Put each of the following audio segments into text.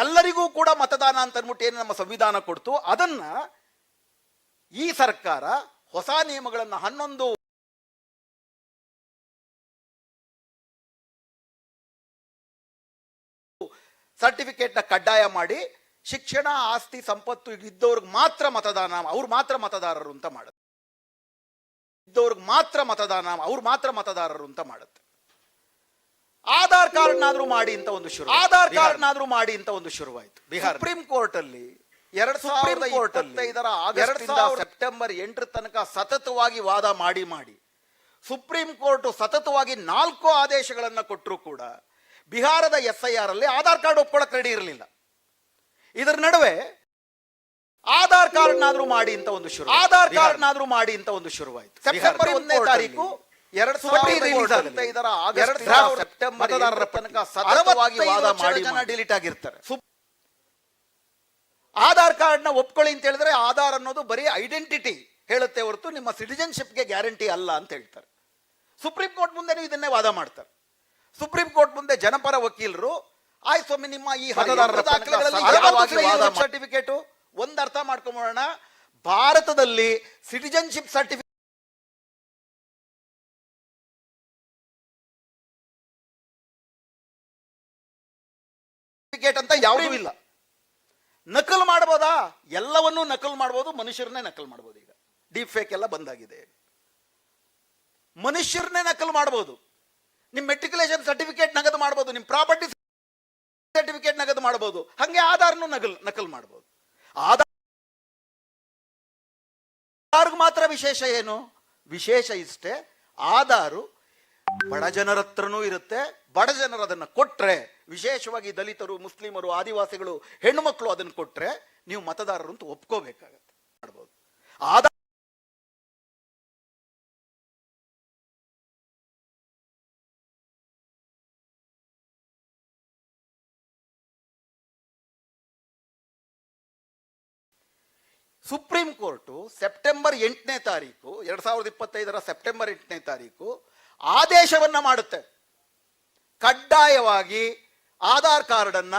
ಎಲ್ಲರಿಗೂ ಕೂಡ ಮತದಾನ ಅಂತ ಅಂದ್ಬಿಟ್ಟು ಏನು ನಮ್ಮ ಸಂವಿಧಾನ ಕೊಡ್ತು, ಅದನ್ನ ಈ ಸರ್ಕಾರ ಹೊಸ ನಿಯಮಗಳನ್ನು 11 ಸರ್ಟಿಫಿಕೇಟ್ ನ ಕಡ್ಡಾಯ ಮಾಡಿ ಶಿಕ್ಷಣ, ಆಸ್ತಿ, ಸಂಪತ್ತು ಇದ್ದವ್ರಿಗೆ ಮಾತ್ರ ಮತದಾನ, ಅವ್ರು ಮಾತ್ರ ಮತದಾರರು ಅಂತ ಮಾಡುತ್ತೆ. ಇದ್ದವ್ರಿಗೆ ಮಾತ್ರ ಮತದಾನ, ಅವ್ರು ಮಾತ್ರ ಮತದಾರರು ಅಂತ ಮಾಡುತ್ತೆ. ಆಧಾರ್ ಕಾರ್ಡ್ನಾದ್ರೂ ಮಾಡಿ ಅಂತ ಒಂದು ಶುರುವಾಯಿತು ಬಿಹಾರ. ಸುಪ್ರೀಂ ಕೋರ್ಟ್ ಅಲ್ಲಿ 2025 ಆಗಸ್ಟ್ ಸೆಪ್ಟೆಂಬರ್ 8 ತನಕ ಸತತವಾಗಿ ವಾದ ಮಾಡಿ ಸುಪ್ರೀಂ ಕೋರ್ಟ್ ಸತತವಾಗಿ 4 ಆದೇಶಗಳನ್ನು ಕೊಟ್ಟರು ಕೂಡ ಬಿಹಾರದ SIR ಅಲ್ಲಿ ಆಧಾರ್ ಕಾರ್ಡ್ ಒಪ್ಕೊಳ್ಳಕ್ ರೆಡಿ ಇರಲಿಲ್ಲ. ಇದರ ನಡುವೆ ಆಧಾರ್ ಕಾರ್ಡ್ನಾದ್ರೂ ಮಾಡಿ ಅಂತ ಒಂದು ಶುರುವಾಯಿತು. ಸೆಪ್ಟೆಂಬರ್ 1ನೇ ತಾರೀಕು 2025 ಸೆಪ್ಟೆಂಬರ್ ತನಕ ಸತತವಾಗಿ ವಾದ ಮಾಡಿ ಡಿಲೀಟ್ ಆಗಿರ್ತಾರೆ. ಆಧಾರ್ ಕಾರ್ಡ್ ನ ಒಪ್ಕೊಳ್ಳಿ ಅಂತ ಹೇಳಿದ್ರೆ ಆಧಾರ್ ಅನ್ನೋದು ಬರೀ ಐಡೆಂಟಿಟಿ ಹೇಳುತ್ತೆ ಹೊರತು ನಿಮ್ಮ ಸಿಟಿಜನ್ಶಿಪ್ಗೆ ಗ್ಯಾರಂಟಿ ಅಲ್ಲ ಅಂತ ಹೇಳ್ತಾರೆ. ಸುಪ್ರೀಂ ಕೋರ್ಟ್ ಮುಂದೆ ಇದನ್ನೇ ವಾದ ಮಾಡ್ತಾರೆ. ಸುಪ್ರೀಂ ಕೋರ್ಟ್ ಮುಂದೆ ಜನಪರ ವಕೀಲರು, ಆಯ್ತು ಸ್ವಾಮಿ, ನಿಮ್ಮ ಈ ಸರ್ಟಿಫಿಕೇಟ್ ಒಂದು ಅರ್ಥ ಮಾಡ್ಕೊಂಬೋಣ, ಭಾರತದಲ್ಲಿ ಸಿಟಿಜನ್ಶಿಪ್ ಸರ್ಟಿಫಿಕೇಟ್ ಅಂತ ಯಾವುದೂ ಇಲ್ಲ. ನಕಲು ಮಾಡಬಹುದಾ? ಎಲ್ಲವನ್ನೂ ನಕಲು ಮಾಡಬಹುದು, ಮನುಷ್ಯರನ್ನೇ ನಕಲು ಮಾಡಬಹುದು. ಈಗ ಡೀಪ್ ಫೇಕ್ ಎಲ್ಲ ಬಂದಾಗಿದೆ, ಮನುಷ್ಯರನ್ನೇ ನಕಲು ಮಾಡಬಹುದು. ನಿಮ್ಮ ಮೆಟ್ರಿಕ್ಯುಲೇಷನ್ ಸರ್ಟಿಫಿಕೇಟ್ ನಗದು ಮಾಡಬಹುದು, ನಿಮ್ಮ ಪ್ರಾಪರ್ಟಿ ಸರ್ಟಿಫಿಕೇಟ್ ನಗದು ಮಾಡಬಹುದು, ಹಂಗೆ ಆಧಾರ್ನು ನಕಲು ಮಾಡಬಹುದು. ಆಧಾರ್ ಮಾತ್ರ ವಿಶೇಷ ಏನು? ವಿಶೇಷ ಇಷ್ಟೇ, ಆಧಾರು ಬಡ ಜನರ ಹತ್ರನೂ ಇರುತ್ತೆ. ಬಡ ಜನರು ಅದನ್ನು ಕೊಟ್ರೆ, ವಿಶೇಷವಾಗಿ ದಲಿತರು, ಮುಸ್ಲಿಮರು, ಆದಿವಾಸಿಗಳು, ಹೆಣ್ಣು ಮಕ್ಕಳು ಅದನ್ನು ಕೊಟ್ರೆ ನೀವು ಮತದಾರರು ಅಂತ ಒಪ್ಕೋಬೇಕಾಗತ್ತೆ. ಮಾಡಬಹುದು. ಆಧಾರ್ ಸುಪ್ರೀಂ ಕೋರ್ಟ್ ಸೆಪ್ಟೆಂಬರ್ 8ನೇ ತಾರೀಕು 2025 ಸೆಪ್ಟೆಂಬರ್ 8ನೇ ತಾರೀಕು ಆದೇಶವನ್ನ ಮಾಡುತ್ತೆ. ಕಡ್ಡಾಯವಾಗಿ ಆಧಾರ್ ಕಾರ್ಡ್ ಅನ್ನ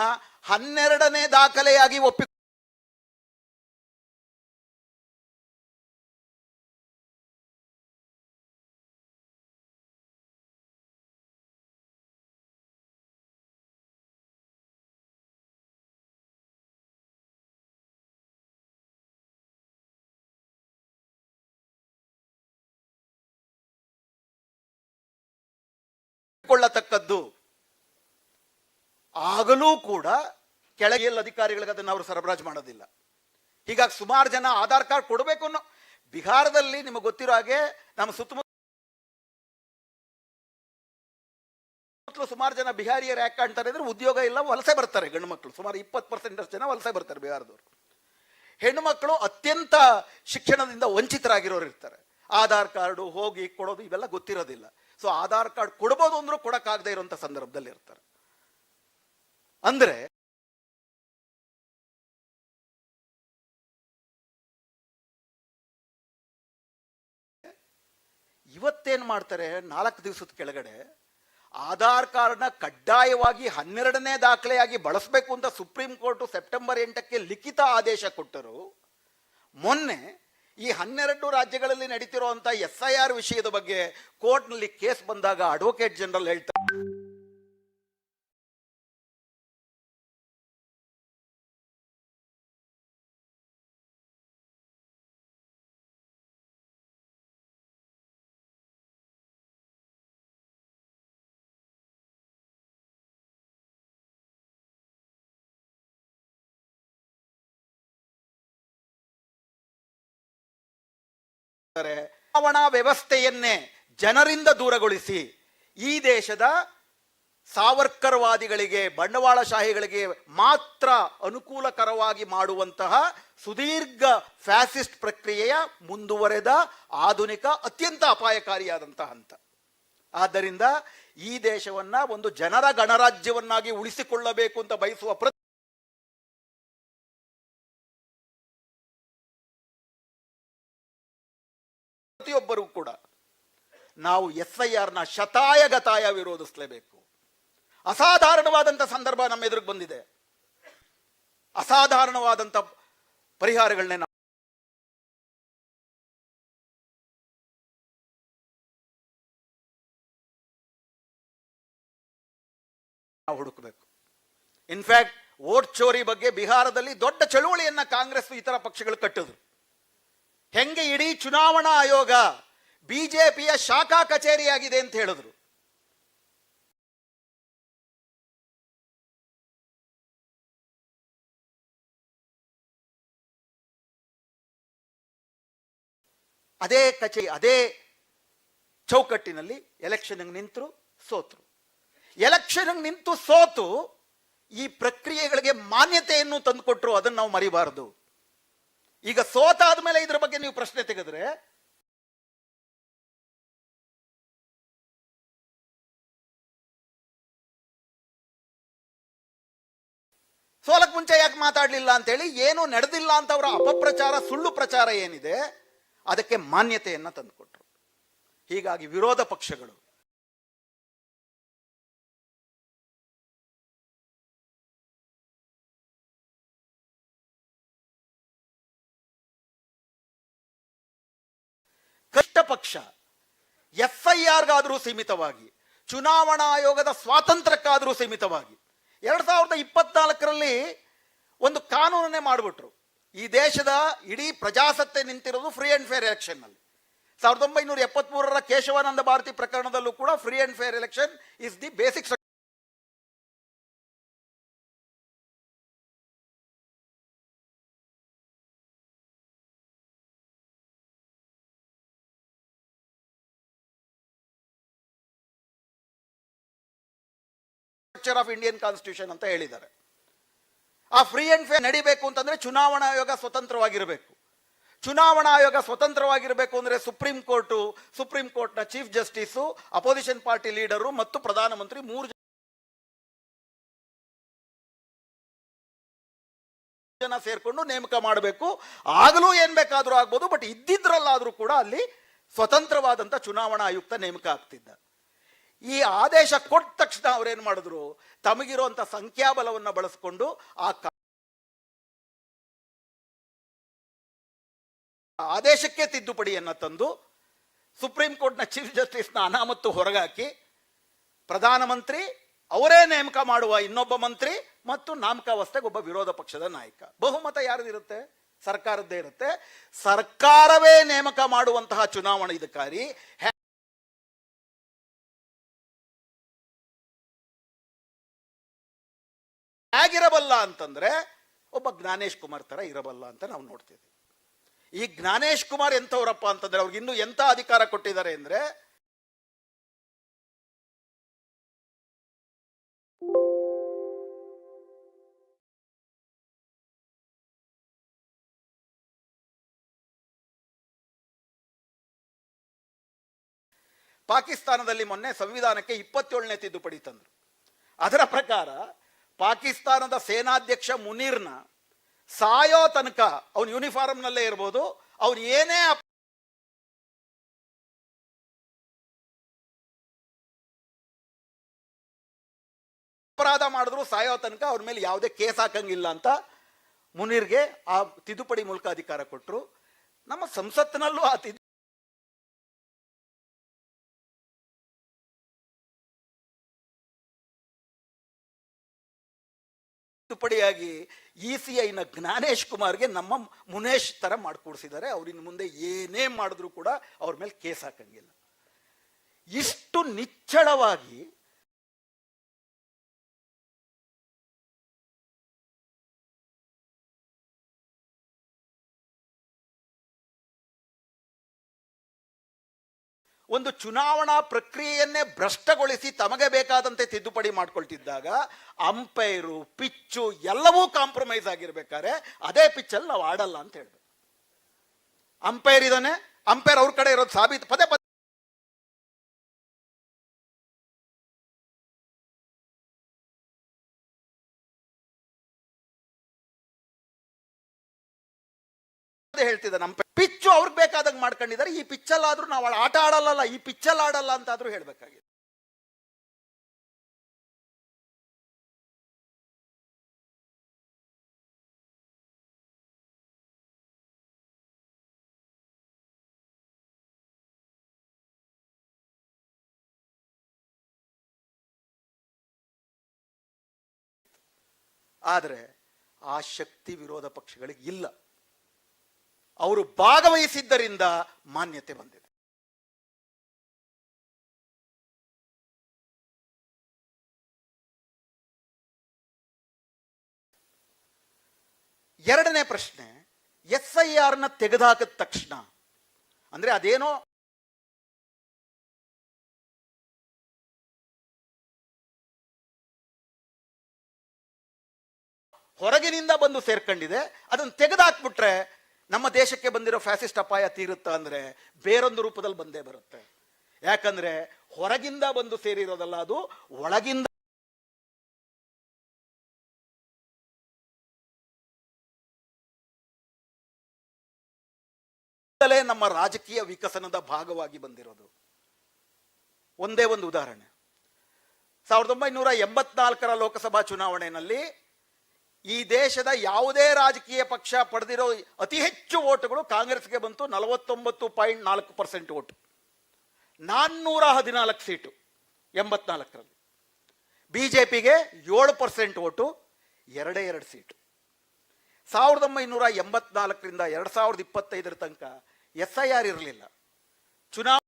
12ನೇ ದಾಖಲೆಯಾಗಿ ಒಪ್ಪಿಕೊಳ್ಳತಕ್ಕದ್ದು. ಆಗಲೂ ಕೂಡ ಕೆಳಗೆ ಅಧಿಕಾರಿಗಳಿಗೆ ಅದನ್ನು ಅವರು ಸರಬರಾಜು ಮಾಡೋದಿಲ್ಲ. ಹೀಗಾಗಿ ಸುಮಾರು ಜನ ಆಧಾರ್ ಕಾರ್ಡ್ ಕೊಡಬೇಕು ಅನ್ನೋ, ಬಿಹಾರದಲ್ಲಿ ನಿಮಗೆ ಗೊತ್ತಿರೋ ಹಾಗೆ ನಮ್ಮ ಸುತ್ತಮುತ್ತಲು ಸುಮಾರು ಜನ ಬಿಹಾರಿಯರು ಯಾಕೆ ಕಾಣ್ತಾರೆ ಅಂದ್ರೆ ಉದ್ಯೋಗ ಇಲ್ಲ, ವಲಸೆ ಬರ್ತಾರೆ. ಗಂಡು ಮಕ್ಕಳು ಸುಮಾರು 20% ಜನ ವಲಸೆ ಬರ್ತಾರೆ ಬಿಹಾರದವರು. ಹೆಣ್ಣು ಮಕ್ಕಳು ಅತ್ಯಂತ ಶಿಕ್ಷಣದಿಂದ ವಂಚಿತರಾಗಿರೋರು ಇರ್ತಾರೆ. ಆಧಾರ್ ಕಾರ್ಡು ಹೋಗಿ ಕೊಡೋದು ಇವೆಲ್ಲ ಗೊತ್ತಿರೋದಿಲ್ಲ. ಸೊ ಆಧಾರ್ ಕಾರ್ಡ್ ಕೊಡಬಹುದು ಅಂದ್ರೂ ಕೊಡಕ್ಕಾಗದೇ ಇರುವಂತ ಸಂದರ್ಭದಲ್ಲಿ ಇರ್ತಾರೆ. ಅಂದ್ರೆ ಇವತ್ತೇನು ಮಾಡ್ತಾರೆ, 4 ದಿವಸದ ಕೆಳಗಡೆ ಆಧಾರ್ ಕಾರ್ಡ್ನ ಕಡ್ಡಾಯವಾಗಿ 12ನೇ ದಾಖಲೆಯಾಗಿ ಬಳಸಬೇಕು ಅಂತ ಸುಪ್ರೀಂ ಕೋರ್ಟ್ ಸೆಪ್ಟೆಂಬರ್ 8ಕ್ಕೆ ಲಿಖಿತ ಆದೇಶ ಕೊಟ್ಟರು. ಮೊನ್ನೆ ಈ 12 ರಾಜ್ಯಗಳಲ್ಲಿ ನಡೀತಿರುವಂತ SIR ವಿಷಯದ ಬಗ್ಗೆ ಕೋರ್ಟ್ನಲ್ಲಿ ಕೇಸ್ ಬಂದಾಗ ಅಡ್ವೊಕೇಟ್ ಜನರಲ್ ಹೇಳ್ತಾರೆ, ಚುನಾವಣಾ ವ್ಯವಸ್ಥೆಯನ್ನೇ ಜನರಿಂದ ದೂರಗೊಳಿಸಿ ಈ ದೇಶದ ಸಾವರ್ಕರ್ವಾದಿಗಳಿಗೆ, ಬಂಡವಾಳಶಾಹಿಗಳಿಗೆ ಮಾತ್ರ ಅನುಕೂಲಕರವಾಗಿ ಮಾಡುವಂತಹ ಸುದೀರ್ಘ ಫ್ಯಾಸಿಸ್ಟ್ ಪ್ರಕ್ರಿಯೆಯ ಮುಂದುವರೆದ ಆಧುನಿಕ ಅತ್ಯಂತ ಅಪಾಯಕಾರಿಯಾದಂತಹ ಹಂತ. ಆದ್ದರಿಂದ ಈ ದೇಶವನ್ನ ಒಂದು ಜನರ ಗಣರಾಜ್ಯವನ್ನಾಗಿ ಉಳಿಸಿಕೊಳ್ಳಬೇಕು ಅಂತ ಬಯಸುವ ಪ್ರತಿಯೊಬ್ಬರೂ ಕೂಡ ನಾವು SIRನ ಶತಾಯಗತಾಯ ವಿರೋಧಿಸಲೇಬೇಕು. ಅಸಾಧಾರಣವಾದಂಥ ಸಂದರ್ಭ ನಮ್ಮ ಎದುರಿಗೆ ಬಂದಿದೆ. ಅಸಾಧಾರಣವಾದಂಥ ಪರಿಹಾರಗಳನ್ನೇ ನಾವು ಹುಡುಕಬೇಕು. ಇನ್ಫ್ಯಾಕ್ಟ್ ವೋಟ್ ಚೋರಿ ಬಗ್ಗೆ ಬಿಹಾರದಲ್ಲಿ ದೊಡ್ಡ ಚಳುವಳಿಯನ್ನ ಕಾಂಗ್ರೆಸ್ ಇತರ ಪಕ್ಷಗಳು ಕಟ್ಟಿದ್ರು. ಹೆಂಗೆ ಇಡೀ ಚುನಾವಣಾ ಆಯೋಗ ಬಿಜೆಪಿಯ ಶಾಖಾ ಕಚೇರಿಯಾಗಿದೆ ಅಂತ ಹೇಳಿದ್ರು. ಅದೇ ಕಚೇರಿ, ಅದೇ ಚೌಕಟ್ಟಿನಲ್ಲಿ ಎಲೆಕ್ಷನ್ ನಿಂತರು, ಸೋತರು. ಎಲೆಕ್ಷನ್ ನಿಂತು ಸೋತು ಈ ಪ್ರಕ್ರಿಯೆಗಳಿಗೆ ಮಾನ್ಯತೆಯನ್ನು ತಂದುಕೊಟ್ರು. ಅದನ್ನು ನಾವು ಮರಿಬಾರದು. ಈಗ ಸೋತಾದ ಮೇಲೆ ಇದರ ಬಗ್ಗೆ ನೀವು ಪ್ರಶ್ನೆ ತೆಗೆದ್ರೆ ಸೋಲಕ್ ಮುಂಚೆ ಯಾಕೆ ಮಾತಾಡಲಿಲ್ಲ ಅಂತೇಳಿ ಏನು ನಡೆದಿಲ್ಲ ಅಂತ ಅವರ ಅಪಪ್ರಚಾರ, ಸುಳ್ಳು ಪ್ರಚಾರ ಏನಿದೆ ಅದಕ್ಕೆ ಮಾನ್ಯತೆಯನ್ನ ತಂದುಕೊಟ್ರು. ಹೀಗಾಗಿ ವಿರೋಧ ಪಕ್ಷಗಳು ಕಷ್ಟ ಪಕ್ಷ SIRಗಾದರೂ ಸೀಮಿತವಾಗಿ, ಚುನಾವಣಾ ಆಯೋಗದ ಸ್ವಾತಂತ್ರ್ಯಕ್ಕಾದರೂ ಸೀಮಿತವಾಗಿ 2024ರಲ್ಲಿ ಒಂದು ಕಾನೂನನ್ನೇ ಮಾಡಿಬಿಟ್ರು. ಈ ದೇಶದ ಇಡೀ ಪ್ರಜಾಸತ್ತೆ ನಿಂತಿರೋದು ಫ್ರೀ ಅಂಡ್ ಫೇರ್ ಎಲೆಕ್ಷನ್ ನಲ್ಲಿ. 1973ರ ಕೇಶವಾನಂದ ಭಾರತಿ ಪ್ರಕರಣದಲ್ಲೂ ಕೂಡ free and fair election is the basic. Of Indian constitution ಅಂತ ಹೇಳಿದ್ದಾರೆ. ಆ ಫ್ರೀ ಅಂಡ್ ಫೇರ್ ನಡಿಬೇಕು ಅಂತಂದ್ರೆ ಚುನಾವಣಾ ಆಯೋಗ ಸ್ವತಂತ್ರವಾಗಿರಬೇಕು. ಚುನಾವಣಾ ಆಯೋಗ ಸ್ವತಂತ್ರವಾಗಿರಬೇಕು ಅಂದ್ರೆ ಸುಪ್ರೀಂ ಕೋರ್ಟ್ನ chief justice, opposition party leader ಮತ್ತು ಪ್ರಧಾನಮಂತ್ರಿ 3 ಜನ ಸೇರ್ಕೊಂಡು ನೇಮಕ ಮಾಡಬೇಕು. ಆಗಲೂ ಏನ್ ಬೇಕಾದ್ರೂ ಆಗ್ಬೋದು, ಬಟ್ ಇದ್ದಿದ್ರಲ್ಲಾದ್ರೂ ಕೂಡ ಅಲ್ಲಿ ಸ್ವತಂತ್ರವಾದಂತ ಚುನಾವಣಾ ಆಯುಕ್ತ ನೇಮಕ ಆಗ್ತಿದ್ದ. ಈ ಆದೇಶ ಕೊಟ್ಟ ತಕ್ಷಣ ಅವರೇನು ಮಾಡಿದ್ರು, ತಮಗಿರುವಂತ ಸಂಖ್ಯಾಬಲವನ್ನು ಬಳಸಿಕೊಂಡು ಆ ಆದೇಶಕ್ಕೆ ತಿದ್ದುಪಡಿಯನ್ನ ತಂದು ಸುಪ್ರೀಂ ಕೋರ್ಟ್ನ ಚೀಫ್ ಜಸ್ಟಿಸ್ನ ಅನಾಮತ್ತು ಹೊರಗಾಕಿ ಪ್ರಧಾನಮಂತ್ರಿ ಅವರೇ ನೇಮಕ ಮಾಡುವ ಇನ್ನೊಬ್ಬ ಮಂತ್ರಿ ಮತ್ತು ನಾಮಕಾವಸ್ಥೆಗೆ ಒಬ್ಬ ವಿರೋಧ ಪಕ್ಷದ ನಾಯಕ. ಬಹುಮತ ಯಾರದಿರುತ್ತೆ? ಸರ್ಕಾರದ್ದೇ ಇರುತ್ತೆ. ಸರ್ಕಾರವೇ ನೇಮಕ ಮಾಡುವಂತಹ ಚುನಾವಣಾಧಿಕಾರಿ ಹೇಗಿರಬಲ್ಲ ಅಂತಂದ್ರೆ ಒಬ್ಬ ಜ್ಞಾನೇಶ್ ಕುಮಾರ್ ತರ ಇರಬಲ್ಲ ಅಂತ ನಾವು ನೋಡ್ತೀವಿ. ಈ ಜ್ಞಾನೇಶ್ ಕುಮಾರ್ ಎಂಥವ್ರಪ್ಪ ಅಂತಂದ್ರೆ ಅವ್ರಿಗೆ ಇನ್ನೂ ಎಂತ ಅಧಿಕಾರ ಕೊಟ್ಟಿದ್ದಾರೆ ಅಂದ್ರೆ, ಪಾಕಿಸ್ತಾನದಲ್ಲಿ ಮೊನ್ನೆ ಸಂವಿಧಾನಕ್ಕೆ 27ನೇ ತಿದ್ದುಪಡಿ ತಂದ್ರು. ಅದರ ಪ್ರಕಾರ ಪಾಕಿಸ್ತಾನದ ಸೇನಾಧ್ಯಕ್ಷ ಮುನೀರ್ನ ಸಾಯೋ ತನಕ ಅವನು ಯೂನಿಫಾರ್ಮ್ನಲ್ಲೇ ಇರ್ಬೋದು, ಅವನು ಏನೇ ಅಪರಾಧ ಮಾಡಿದ್ರು ಸಾಯೋ ತನಕ ಅವ್ರ ಮೇಲೆ ಯಾವುದೇ ಕೇಸ್ ಹಾಕಂಗಿಲ್ಲ ಅಂತ ಮುನೀರ್ಗೆ ಆ ತಿದ್ದುಪಡಿ ಮೂಲಕ ಅಧಿಕಾರ ಕೊಟ್ಟರು. ನಮ್ಮ ಸಂಸತ್ತಿನಲ್ಲೂ ಆ ತಿದ್ದುಪಡಿಯಾಗಿ ಇಸಿಐನ ಜ್ಞಾನೇಶ್ ಕುಮಾರ್ಗೆ ನಮ್ಮ ಮುನೇಶ್ ತರ ಮಾಡಿಕೊಡ್ಸಿದ್ದಾರೆ. ಅವ್ರಿನ್ ಮುಂದೆ ಏನೇ ಮಾಡಿದ್ರು ಕೂಡ ಅವ್ರ ಮೇಲೆ ಕೇಸ್ ಹಾಕಂಗಿಲ್ಲ. ಇಷ್ಟು ನಿಚ್ಚಳವಾಗಿ ಒಂದು ಚುನಾವಣಾ ಪ್ರಕ್ರಿಯೆಯನ್ನೇ ಭ್ರಷ್ಟಗೊಳಿಸಿ ತಮಗೆ ಬೇಕಾದಂತೆ ತಿದ್ದುಪಡಿ ಮಾಡ್ಕೊಳ್ತಿದ್ದಾಗ ಅಂಪೈರು, ಪಿಚ್ಚು ಎಲ್ಲವೂ ಕಾಂಪ್ರಮೈಸ್ ಆಗಿರ್ಬೇಕಾದ್ರೆ ಅದೇ ಪಿಚ್ಚಲ್ಲಿ ನಾವು ಆಡಲ್ಲ ಅಂತ ಹೇಳ್ಬೇಕು. ಅಂಪೈರ್ ಇದಾನೆ, ಅಂಪೈರ್ ಅವ್ರ ಕಡೆ ಇರೋದು ಸಾಬೀತು ಪದೇ ಪದೇ ಹೇಳ್ತಿದ್ದಾನೆ. ಪಿಚ್ಚು ಅವ್ರಿಗೆ ಬೇಕಾದಾಗ ಮಾಡ್ಕೊಂಡಿದ್ದಾರೆ. ಈ ಪಿಚ್ಚಲ್ಲಾದ್ರೂ ನಾವು ಆಟ ಆಡಲ್ಲ, ಈ ಪಿಚ್ಚಲ್ಲಿ ಆಡಲ್ಲ ಅಂತಾದ್ರೂ ಹೇಳ್ಬೇಕಾಗಿದೆ. ಆದರೆ ಆ ಶಕ್ತಿ ವಿರೋಧ ಪಕ್ಷಗಳಿಗೆ ಇಲ್ಲ. ಅವರು ಭಾಗವಹಿಸಿದ್ದರಿಂದ ಮಾನ್ಯತೆ ಬಂದಿದೆ. ಎರಡನೇ ಪ್ರಶ್ನೆ, SIR ನ ತೆಗೆದುಹಾಕಿದ ತಕ್ಷಣ ಅಂದ್ರೆ ಅದೇನೋ ಹೊರಗಿನಿಂದ ಬಂದು ಸೇರ್ಕೊಂಡಿದೆ, ಅದನ್ನು ತೆಗೆದುಹಾಕ್ಬಿಟ್ರೆ ನಮ್ಮ ದೇಶಕ್ಕೆ ಬಂದಿರೋ ಫ್ಯಾಸಿಸ್ಟ್ ಅಪಾಯ ತೀರುತ್ತಾ ಅಂದ್ರೆ ಬೇರೊಂದು ರೂಪದಲ್ಲಿ ಬಂದೇ ಬರುತ್ತೆ. ಯಾಕಂದ್ರೆ ಹೊರಗಿಂದ ಬಂದು ಸೇರಿರೋದಲ್ಲ, ಅದು ಒಳಗಿಂದ ನಮ್ಮ ರಾಜಕೀಯ ವಿಕಸನದ ಭಾಗವಾಗಿ ಬಂದಿರೋದು. ಒಂದೇ ಒಂದು ಉದಾಹರಣೆ, 1984 ಲೋಕಸಭಾ ಚುನಾವಣೆಯಲ್ಲಿ ಈ ದೇಶದ ಯಾವುದೇ ರಾಜಕೀಯ ಪಕ್ಷ ಪಡೆದಿರೋ ಅತಿ ಹೆಚ್ಚು ಓಟುಗಳು ಕಾಂಗ್ರೆಸ್ಗೆ ಬಂತು, 49.4% ಓಟು, 414 ಸೀಟು 84ರಲ್ಲಿ. ಬಿಜೆಪಿಗೆ 7% ಓಟು, 2 ಸೀಟು. 1984ರಿಂದ 2025 ತನಕ SIR ಇರಲಿಲ್ಲ. ಚುನಾವಣಾ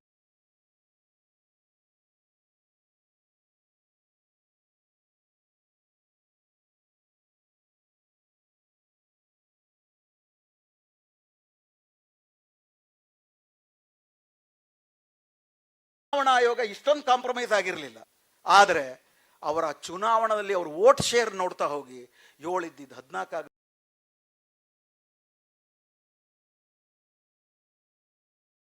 ಆಯೋಗ ಇಷ್ಟೊಂದು ಕಾಂಪ್ರಮೈಸ್ ಆಗಿರಲಿಲ್ಲ. ಆದರೆ ಅವರ ಚುನಾವಣೆಯಲ್ಲಿ ಅವರು ವೋಟ್ ಶೇರ್ ನೋಡ್ತಾ ಹೋಗಿ 7 ಇದ್ದಿದ್ದು 14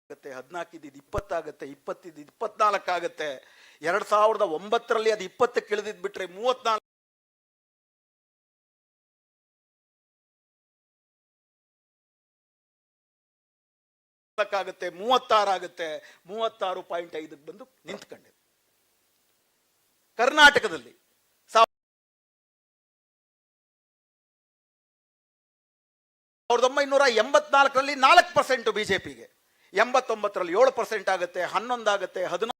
ಆಗುತ್ತೆ, 14 ಇದ್ದಿದ್ದು 20 ಆಗುತ್ತೆ, 20 ಇದ್ದಿದ್ದು 24 ಆಗುತ್ತೆ. 2009ರಲ್ಲಿ ಅದು 20ಕ್ಕೆ ಇಳಿದಿದ್ದು ಬಿಟ್ರೆ 34 ಆಗುತ್ತೆ, 36 ಆಗುತ್ತೆ, 36.5 ಬಂದು ನಿಂತ್ಕೊಂಡಿದೆ. ಕರ್ನಾಟಕದಲ್ಲಿ 1984ರಲ್ಲಿ 4% ಬಿಜೆಪಿಗೆ, 89ರಲ್ಲಿ 7% ಆಗುತ್ತೆ, 11 ಆಗುತ್ತೆ, 14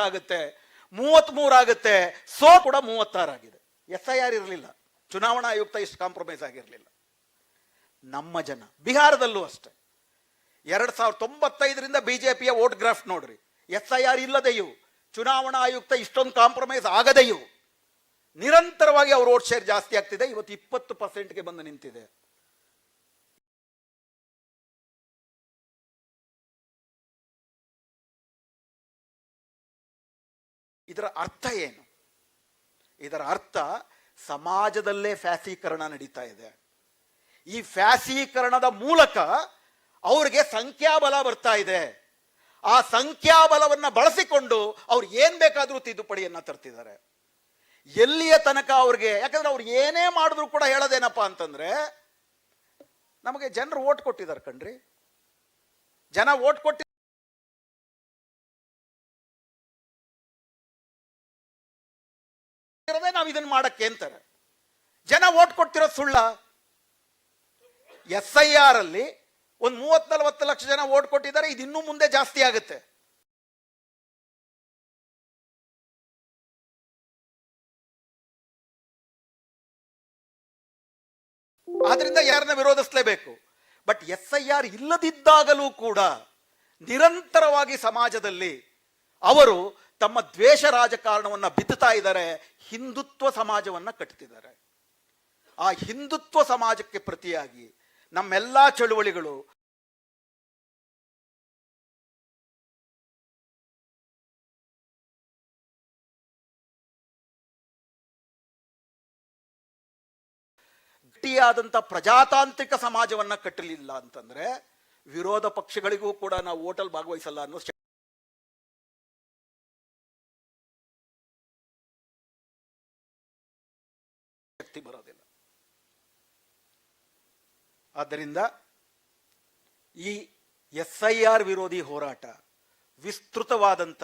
ಆಗುತ್ತೆ, 33 ಆಗುತ್ತೆ, ಕೂಡ 36 ಆಗಿದೆ. SIR ಇರಲಿಲ್ಲ, ಚುನಾವಣಾ ಆಯುಕ್ತ ಇಷ್ಟು ಕಾಂಪ್ರಮೈಸ್ ಆಗಿರಲಿಲ್ಲ. ನಮ್ಮ ಜನ ಬಿಹಾರದಲ್ಲೂ ಅಷ್ಟೇ 2095ರಿಂದ ಬಿಜೆಪಿಯ ವೋಟ್ ಗ್ರಾಫ್ ನೋಡ್ರಿ, SIR ಇಲ್ಲದೆಯೂ ಚುನಾವಣಾ ಆಯುಕ್ತ ಇಷ್ಟೊಂದು ಕಾಂಪ್ರಮೈಸ್ ಆಗದೆಯೂ ನಿರಂತರವಾಗಿ ಅವ್ರ ವೋಟ್ ಶೇರ್ ಜಾಸ್ತಿ ಆಗ್ತಿದೆ. ಇವತ್ತು 20%ಗೆ ಬಂದು ನಿಂತಿದೆ. ಇದರ ಅರ್ಥ ಏನು? ಇದರ ಅರ್ಥ ಸಮಾಜದಲ್ಲೇ ಫ್ಯಾಸೀಕರಣ ನಡೀತಾ ಇದೆ. ಈ ಫ್ಯಾಸೀಕರಣದ ಮೂಲಕ ಅವ್ರಿಗೆ ಸಂಖ್ಯಾಬಲ ಬರ್ತಾ ಇದೆ. ಆ ಸಂಖ್ಯಾಬಲವನ್ನ ಬಳಸಿಕೊಂಡು ಅವ್ರು ಏನ್ ಬೇಕಾದ್ರೂ ತಿದ್ದುಪಡಿಯನ್ನ ತರ್ತಿದ್ದಾರೆ. ಎಲ್ಲಿಯ ತನಕ ಅವ್ರಿಗೆ, ಯಾಕಂದ್ರೆ ಅವ್ರು ಏನೇ ಮಾಡಿದ್ರು ಕೂಡ ಹೇಳೋದೇನಪ್ಪ ಅಂತಂದ್ರೆ ನಮಗೆ ಜನರು ಓಟ್ ಕೊಟ್ಟಿದ್ದಾರೆ ಕಣ್ರಿ. ಜನ ಓಟ್ ಕೊಟ್ಟಿ ನಾವು ಇದನ್ನ ಮಾಡಕ್ಕೆ ಅಂತಾರೆ. ಜನ ಓಟ್ ಕೊಟ್ಟಿರೋದು ಸುಳ್ಳ? SIR ಅಲ್ಲಿ ಒಂದು 30-40 ಲಕ್ಷ ಜನ ಓಟ್ ಕೊಟ್ಟಿದ್ದಾರೆ. ಇದು ಇನ್ನೂ ಮುಂದೆ ಜಾಸ್ತಿ ಆಗುತ್ತೆ. ಆದ್ರಿಂದ ಯಾರನ್ನ ವಿರೋಧಿಸಲೇಬೇಕು. ಬಟ್ SIR ಇಲ್ಲದಿದ್ದಾಗಲೂ ಕೂಡ ನಿರಂತರವಾಗಿ ಸಮಾಜದಲ್ಲಿ ಅವರು ತಮ್ಮ ದ್ವೇಷ ರಾಜಕಾರಣವನ್ನ ಬಿತ್ತುತ್ತಾ ಇದ್ದಾರೆ. ಹಿಂದುತ್ವ ಸಮಾಜವನ್ನ ಕಟ್ಟುತ್ತಿದ್ದಾರೆ. ಆ ಹಿಂದುತ್ವ ಸಮಾಜಕ್ಕೆ ಪ್ರತಿಯಾಗಿ ನಮ್ಮೆಲ್ಲಾ ಚಳುವಳಿಗಳು ಗಟ್ಟಿಯಾದಂಥ ಪ್ರಜಾತಾಂತ್ರಿಕ ಸಮಾಜವನ್ನ ಕಟ್ಟಲಿಲ್ಲ ಅಂತಂದ್ರೆ ವಿರೋಧ ಪಕ್ಷಗಳಿಗೂ ಕೂಡ ನಾವು ಓಟಲ್ ಭಾಗವಹಿಸಲ್ಲ ಅನ್ನೋ ಶಕ್ತಿ ಬರೋದಿಲ್ಲ. ಆದ್ದರಿಂದ ಈ SIR ವಿರೋಧಿ ಹೋರಾಟ ವಿಸ್ತೃತವಾದಂಥ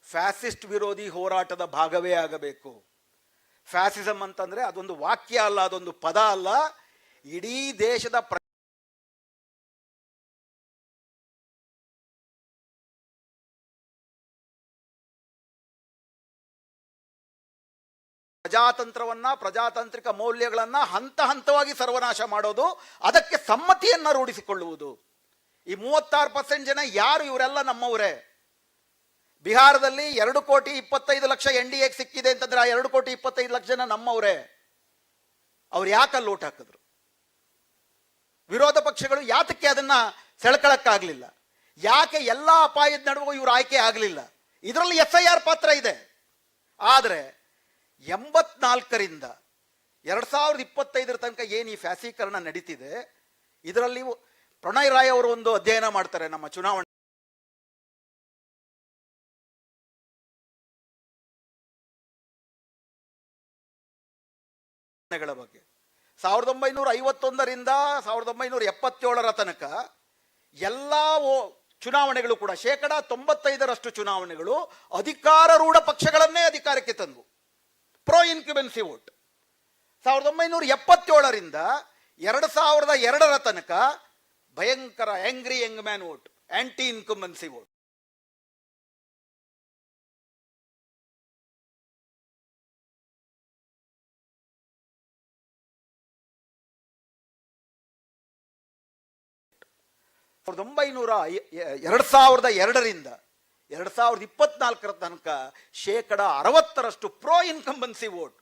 ಫ್ಯಾಸಿಸ್ಟ್ ವಿರೋಧಿ ಹೋರಾಟದ ಭಾಗವೇ ಆಗಬೇಕು. ಫ್ಯಾಸಿಸಂ ಅಂತಂದ್ರೆ ಅದೊಂದು ವಾಕ್ಯ ಅಲ್ಲ, ಅದೊಂದು ಪದ ಅಲ್ಲ. ಇಡೀ ದೇಶದ ಪ್ರಜಾತಾಂತ್ರಿಕ ಮೌಲ್ಯಗಳನ್ನ ಹಂತ ಹಂತವಾಗಿ ಸರ್ವನಾಶ ಮಾಡೋದು, ಅದಕ್ಕೆ ಸಮ್ಮತಿಯನ್ನ ರೂಢಿಸಿಕೊಳ್ಳುವುದು. ಈ 36% ಜನ ಯಾರು? ಇವರೆಲ್ಲ ನಮ್ಮವರೇ. ಬಿಹಾರದಲ್ಲಿ 2,25,00,000 NDAಗೆ ಸಿಕ್ಕಿದೆ ಅಂತಂದ್ರೆ ಆ 2,25,00,000 ಜನ ನಮ್ಮವರೇ. ಅವ್ರು ಯಾಕಲ್ಲಿ ಓಟ್ ಹಾಕಿದ್ರು? ವಿರೋಧ ಪಕ್ಷಗಳು ಯಾತಕ್ಕೆ ಅದನ್ನ ಸೆಳ್ಕೊಳಕ್ಕಾಗ್ಲಿಲ್ಲ? ಯಾಕೆ ಎಲ್ಲಾ ಅಪಾಯದ ನಡುವೆ ಇವ್ರು ಆಯ್ಕೆ ಆಗಲಿಲ್ಲ? ಇದರಲ್ಲಿ SIR ಪಾತ್ರ ಇದೆ. ಆದ್ರೆ 84ರಿಂದ 2025 ತನಕ ಏನು ಈ ಫ್ಯಾಸೀಕರಣ ನಡೀತಿದೆ, ಇದರಲ್ಲಿ ಪ್ರಣಯ್ ರಾಯ್ ಅವರು ಒಂದು ಅಧ್ಯಯನ ಮಾಡ್ತಾರೆ ನಮ್ಮ ಚುನಾವಣೆಗಳ ಬಗ್ಗೆ. 1951ರಿಂದ 1977 ತನಕ ಎಲ್ಲಾ ಚುನಾವಣೆಗಳು ಕೂಡ 95% ಚುನಾವಣೆಗಳು ಅಧಿಕಾರಾರೂಢ ಪಕ್ಷಗಳನ್ನೇ ಅಧಿಕಾರಕ್ಕೆ ತಂದು ಪ್ರೋ ಇನ್ಕ್ಯುಬೆನ್ಸಿ ವೋಟ್. 1977ರಿಂದ 2002 ತನಕ ಭಯಂಕರ angry young man vote, anti incumbency vote. ಎರಡು ಸಾವಿರದ 2024 ತನಕ 60% pro incumbency vote,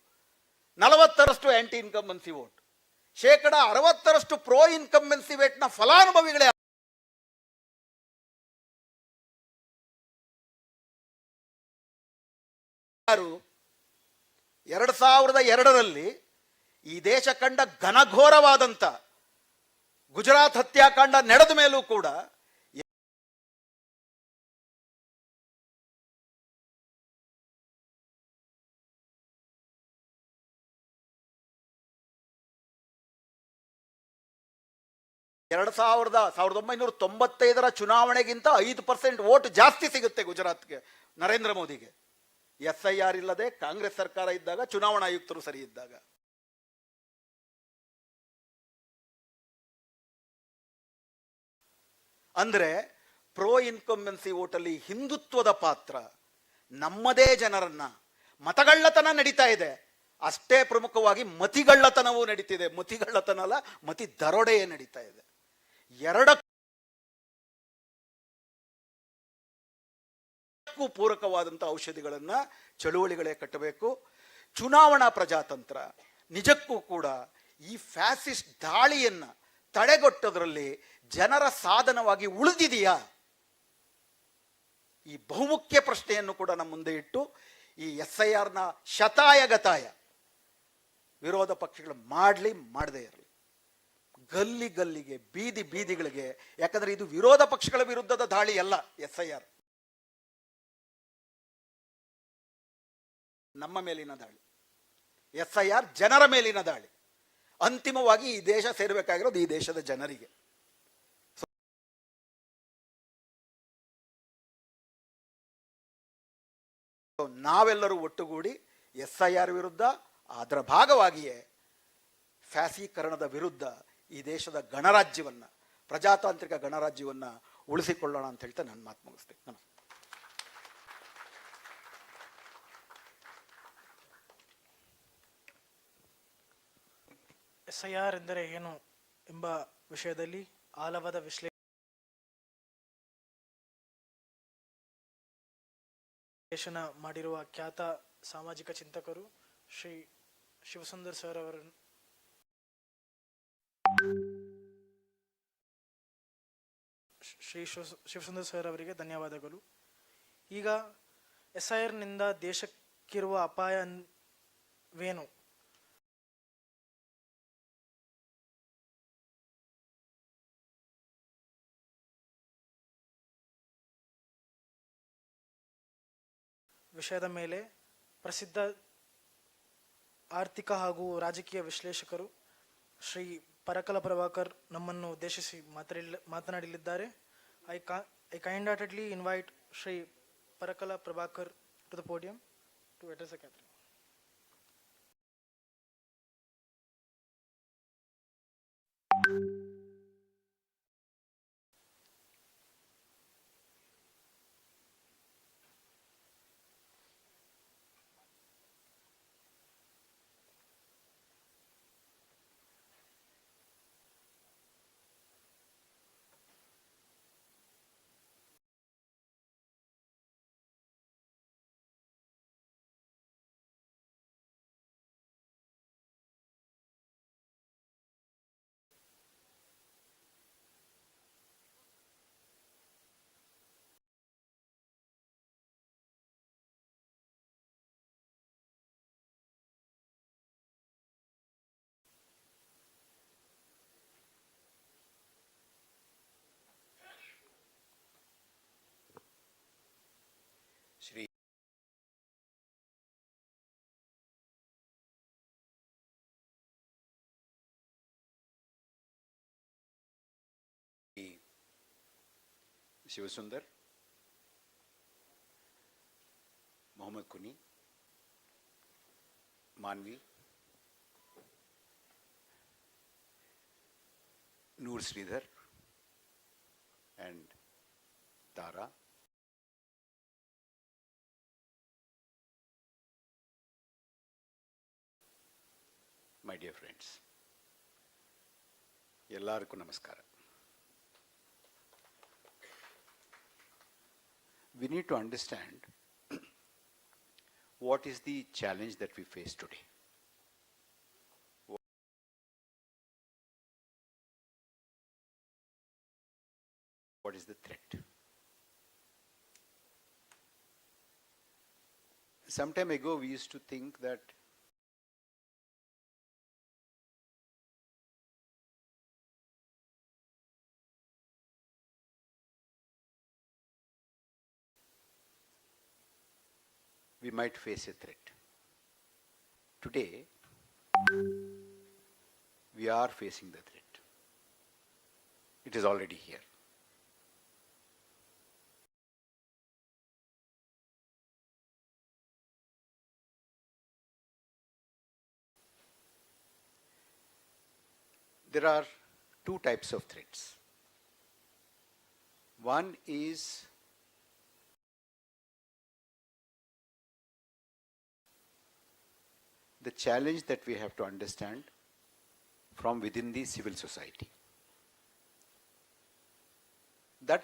40% anti incumbency vote. 60% pro incumbency ವೇಟ್ನ ಫಲಾನುಭವಿಗಳೇ ಯಾರು? 2002ರಲ್ಲಿ ಈ ದೇಶ ಕಂಡ ಘನಘೋರವಾದಂತ ಗುಜರಾತ್ ಹತ್ಯಾಕಾಂಡ ನಡೆದ ಮೇಲೂ ಕೂಡ ಎರಡು 1995 ಚುನಾವಣೆಗಿಂತ 5% ವೋಟ್ ಜಾಸ್ತಿ ಸಿಗುತ್ತೆ ಗುಜರಾತ್ಗೆ ನರೇಂದ್ರ ಮೋದಿಗೆ. SIR ಇಲ್ಲದೆ ಕಾಂಗ್ರೆಸ್ ಸರ್ಕಾರ ಇದ್ದಾಗ, ಚುನಾವಣಾ ಆಯುಕ್ತರು ಸರಿ ಇದ್ದಾಗ. ಅಂದ್ರೆ ಪ್ರೋ ಇನ್ಕಂಬೆನ್ಸಿ ವೋಟಲ್ಲಿ ಹಿಂದುತ್ವದ ಪಾತ್ರ, ನಮ್ಮದೇ ಜನರನ್ನ ಮತಗಳ್ಳತನ ನಡೀತಾ ಇದೆ. ಅಷ್ಟೇ ಪ್ರಮುಖವಾಗಿ ಮತಿಗಳ್ಳತನವೂ ನಡೀತಿದೆ. ಮತಿಗಳ್ಳತನ ಅಲ್ಲ, ಮತಿ ದರೋಡೆಯೇ ನಡೀತಾ ಇದೆ. ಎರಡಕ್ಕೂ ಪೂರಕವಾದಂಥ ಔಷಧಿಗಳನ್ನ ಚಳುವಳಿಗಳೇ ಕಟ್ಟಬೇಕು. ಚುನಾವಣಾ ಪ್ರಜಾತಂತ್ರ ನಿಜಕ್ಕೂ ಕೂಡ ಈ ಫ್ಯಾಸಿಸ್ಟ್ ದಾಳಿಯನ್ನ ತಡೆಗಟ್ಟೋದ್ರಲ್ಲಿ ಜನರ ಸಾಧನವಾಗಿ ಉಳಿದಿದೆಯಾ? ಈ ಬಹುಮುಖ್ಯ ಪ್ರಶ್ನೆಯನ್ನು ಕೂಡ ನಮ್ಮ ಮುಂದೆ ಇಟ್ಟು ಈ SIRನ ಶತಾಯಗತಾಯ ವಿರೋಧ ಪಕ್ಷಗಳು ಮಾಡದೇ ಇರಲಿ. ಗಲ್ಲಿ ಗಲ್ಲಿಗೆ, ಬೀದಿ ಬೀದಿಗಳಿಗೆ. ಯಾಕಂದ್ರೆ ಇದು ವಿರೋಧ ಪಕ್ಷಗಳ ವಿರುದ್ಧದ ದಾಳಿ ಅಲ್ಲ. SIR ನಮ್ಮ ಮೇಲಿನ ದಾಳಿ. SIR ಜನರ ಮೇಲಿನ ದಾಳಿ. ಅಂತಿಮವಾಗಿ ಈ ದೇಶ ಸೇರಬೇಕಾಗಿರೋದು ಈ ದೇಶದ ಜನರಿಗೆ. ನಾವೆಲ್ಲರೂ ಒಟ್ಟುಗೂಡಿ SIR ವಿರುದ್ಧ, ಅದರ ಭಾಗವಾಗಿಯೇ ಫ್ಯಾಸೀಕರಣದ ವಿರುದ್ಧ ಈ ದೇಶದ ಗಣರಾಜ್ಯವನ್ನ, ಪ್ರಜಾತಾಂತ್ರಿಕ ಗಣರಾಜ್ಯವನ್ನ ಉಳಿಸಿಕೊಳ್ಳೋಣ ಅಂತ ಹೇಳ್ತಾ ನಾನು ಮಾತು ಮುಗಿಸ್ತೇನೆ. ನಮಸ್ಕಾರ. SIR ಎಂದರೆ ಏನು ಎಂಬ ವಿಷಯದಲ್ಲಿ ಆಳವಾದ ವಿಶ್ಲೇಷಣೆ ಮಾಡಿರುವ ಖ್ಯಾತ ಸಾಮಾಜಿಕ ಚಿಂತಕರು ಶ್ರೀ ಶಿವಸುಂದರ್ ಸರ್ ಅವರನ್ನು ಶಿವಸುಂದರ್ ಸರ್ ಅವರಿಗೆ ಧನ್ಯವಾದಗಳು. ಈಗ SIR ನಿಂದ ದೇಶಕ್ಕಿರುವ ಅಪಾಯವೇನು? ವಿಷಯದ ಮೇಲೆ ಪ್ರಸಿದ್ಧ ಆರ್ಥಿಕ ಹಾಗೂ ರಾಜಕೀಯ ವಿಶ್ಲೇಷಕರು ಶ್ರೀ ಪರಕಲ ಪ್ರಭಾಕರ್ ನಮ್ಮನ್ನು ಉದ್ದೇಶಿಸಿ ಮಾತನಾಡಲಿದ್ದಾರೆ. I kindly invite Shri Parakala Prabhakar to the podium to address the gathering. Shri Shivasundar, Mohammed ಕುನಿ, Manvi, Noor Sridhar and Tara, my dear friends, ಎಲ್ಲರಿಗೂ ನಮಸ್ಕಾರ. We need to understand what is the challenge that we face today. What is the threat? Some time ago we used to think that we might face a threat. Today, we are facing the threat. It is already here. There are two types of threats. One is the challenge that we have to understand from within the civil society. That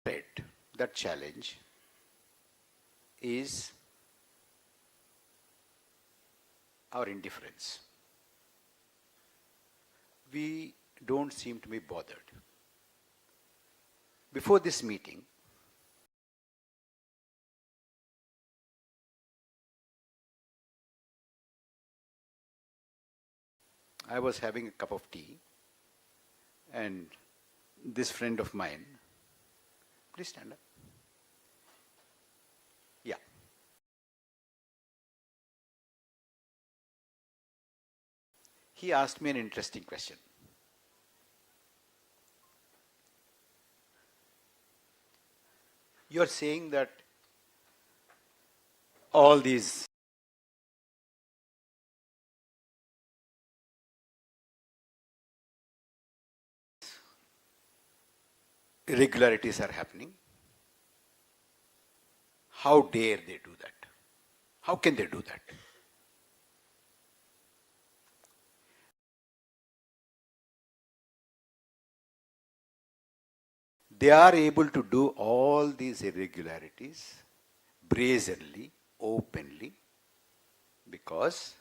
threat, that challenge is our indifference. We don't seem to be bothered. Before this meeting, I was having a cup of tea and this friend of mine, please stand up. Yeah. he asked me an interesting question. You're saying that all these irregularities are happening. How dare they do that? How can they do that? They are able to do all these irregularities brazenly, openly, because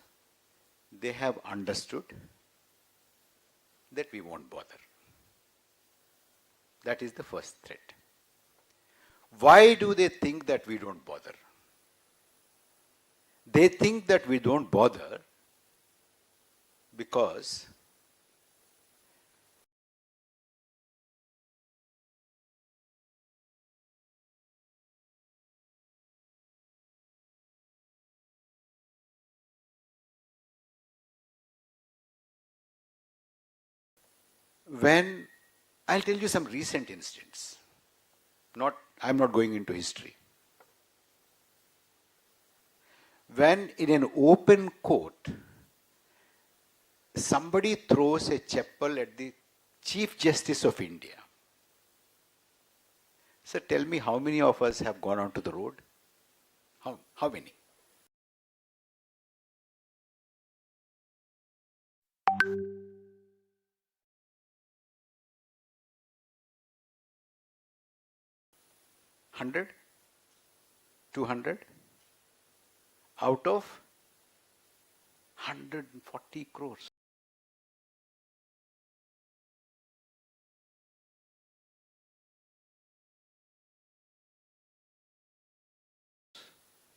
they have understood that we won't bother. That is the first threat. Why do they think that we don't bother? They think that we don't bother because when I'll tell you some recent incidents. I'm not going into history. When in an open court, somebody throws a chappal at the Chief Justice of India. So tell me, how many of us have gone onto the road? How many? $100? $200? Out of 140 crores.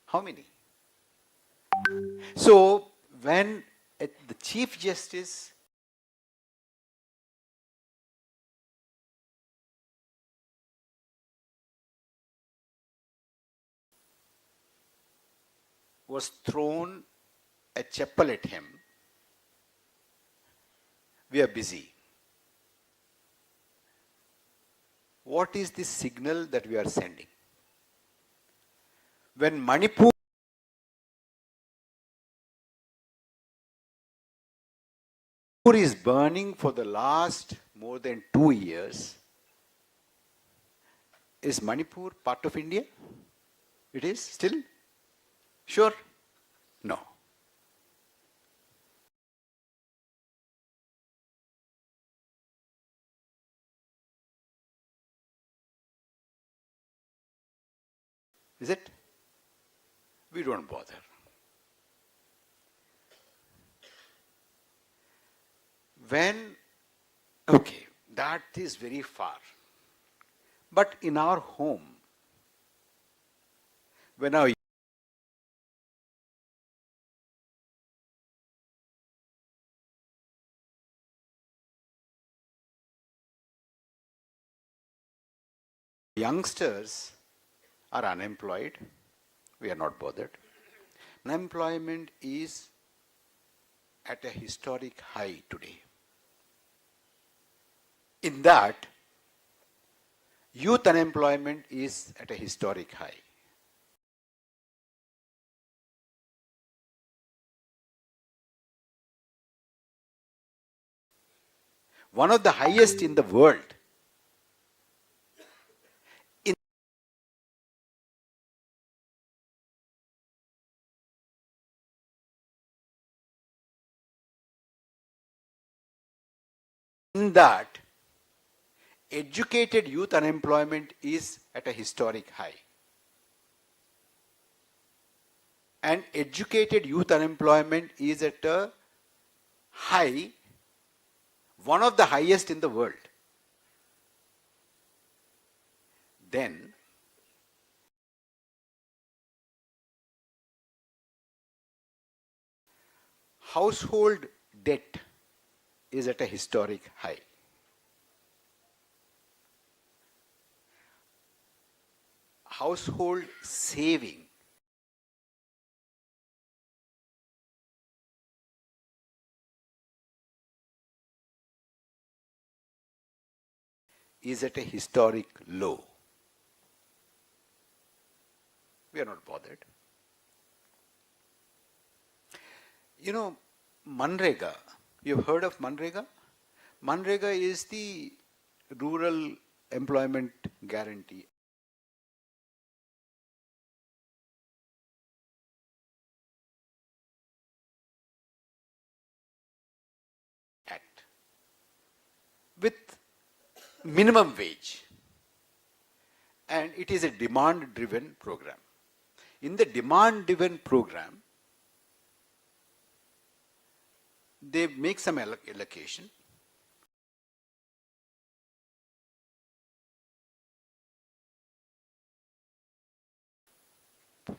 How many? So when the Chief Justice was thrown a chappal at him, we are busy. What is the signal that we are sending? When Manipur is burning for the last more than 2 years, is Manipur part of India? It is still? Sure? No. Is it? We don't bother. Okay, that is very far. But in our home, when our youngsters are unemployed, we are not bothered. Unemployment is at a historic high today. In that, youth unemployment is at a historic high. One of the highest in the world. In that, educated youth unemployment is at a historic high. And educated youth unemployment is at a high, one of the highest in the world. Then, household debt is at a historic high. Household saving is at a historic low. We are not bothered. You know, Manrega, you've heard of Manrega? Manrega is the Rural Employment Guarantee Act with minimum wage, and it is a demand driven program. In the demand driven program, they make some allocation.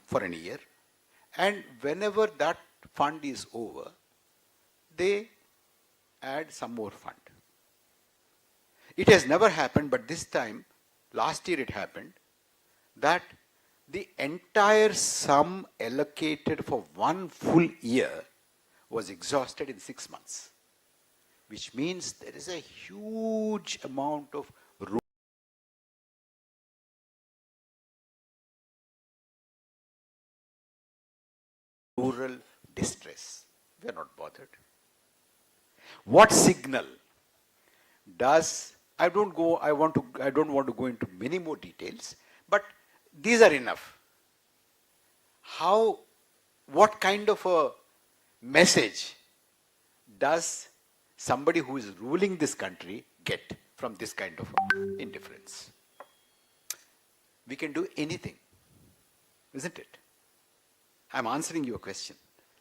For a year, and whenever that fund is over, they add some more fund. It has never happened, but this time, last year it happened, that the entire sum allocated for one full year was exhausted in 6 months, which means there is a huge amount of rural distress. We are not bothered. What signal does, I don't want to go into many more details, but these are enough. What kind of a message does somebody who is ruling this country get from this kind of indifference? We can do anything, isn't it? I'm answering your question.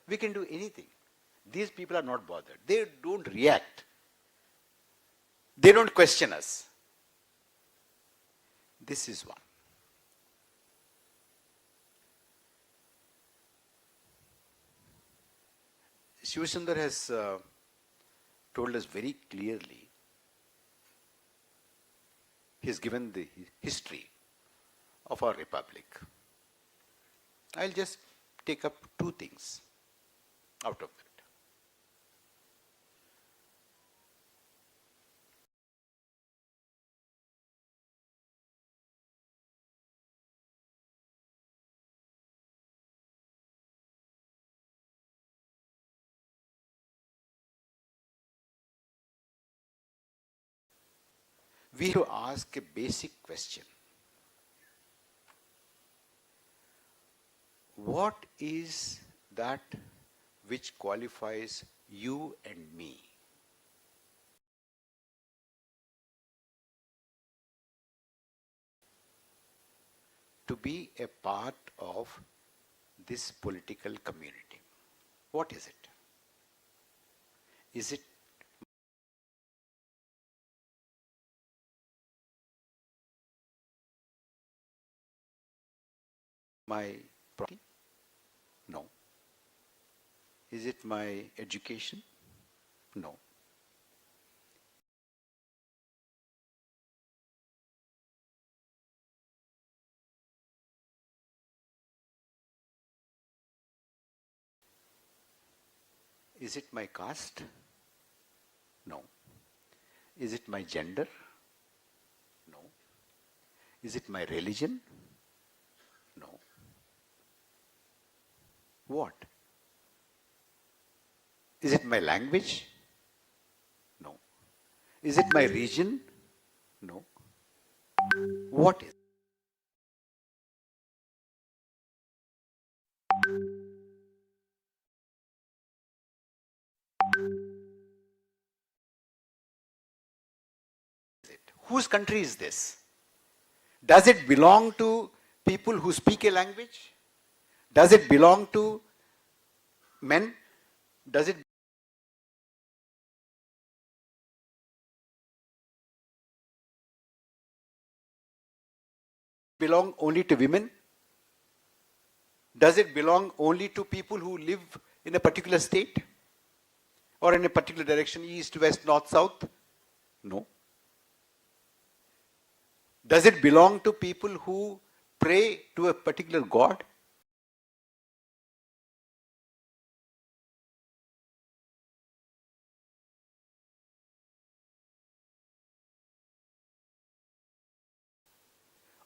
We can do anything. These people are not bothered. They don't react. They don't question us. This is one. Shivasundar has told us very clearly. He has given the history of our republic. I'll just take up two things out of that. We have to ask a basic question. What is that which qualifies you and me to be a part of this political community? What is it? Is it my property? No. Is it my education? No. Is it my caste? No. Is it my gender? No. Is it my religion? No. What? Is it my language? No. Is it my region? No. What is it? Whose country is this? Does it belong to people who speak a language? Does it belong to men? Does it belong only to women? Does it belong only to people who live in a particular state? Or in a particular direction, east, west, north, south? No. Does it belong to people who pray to a particular god?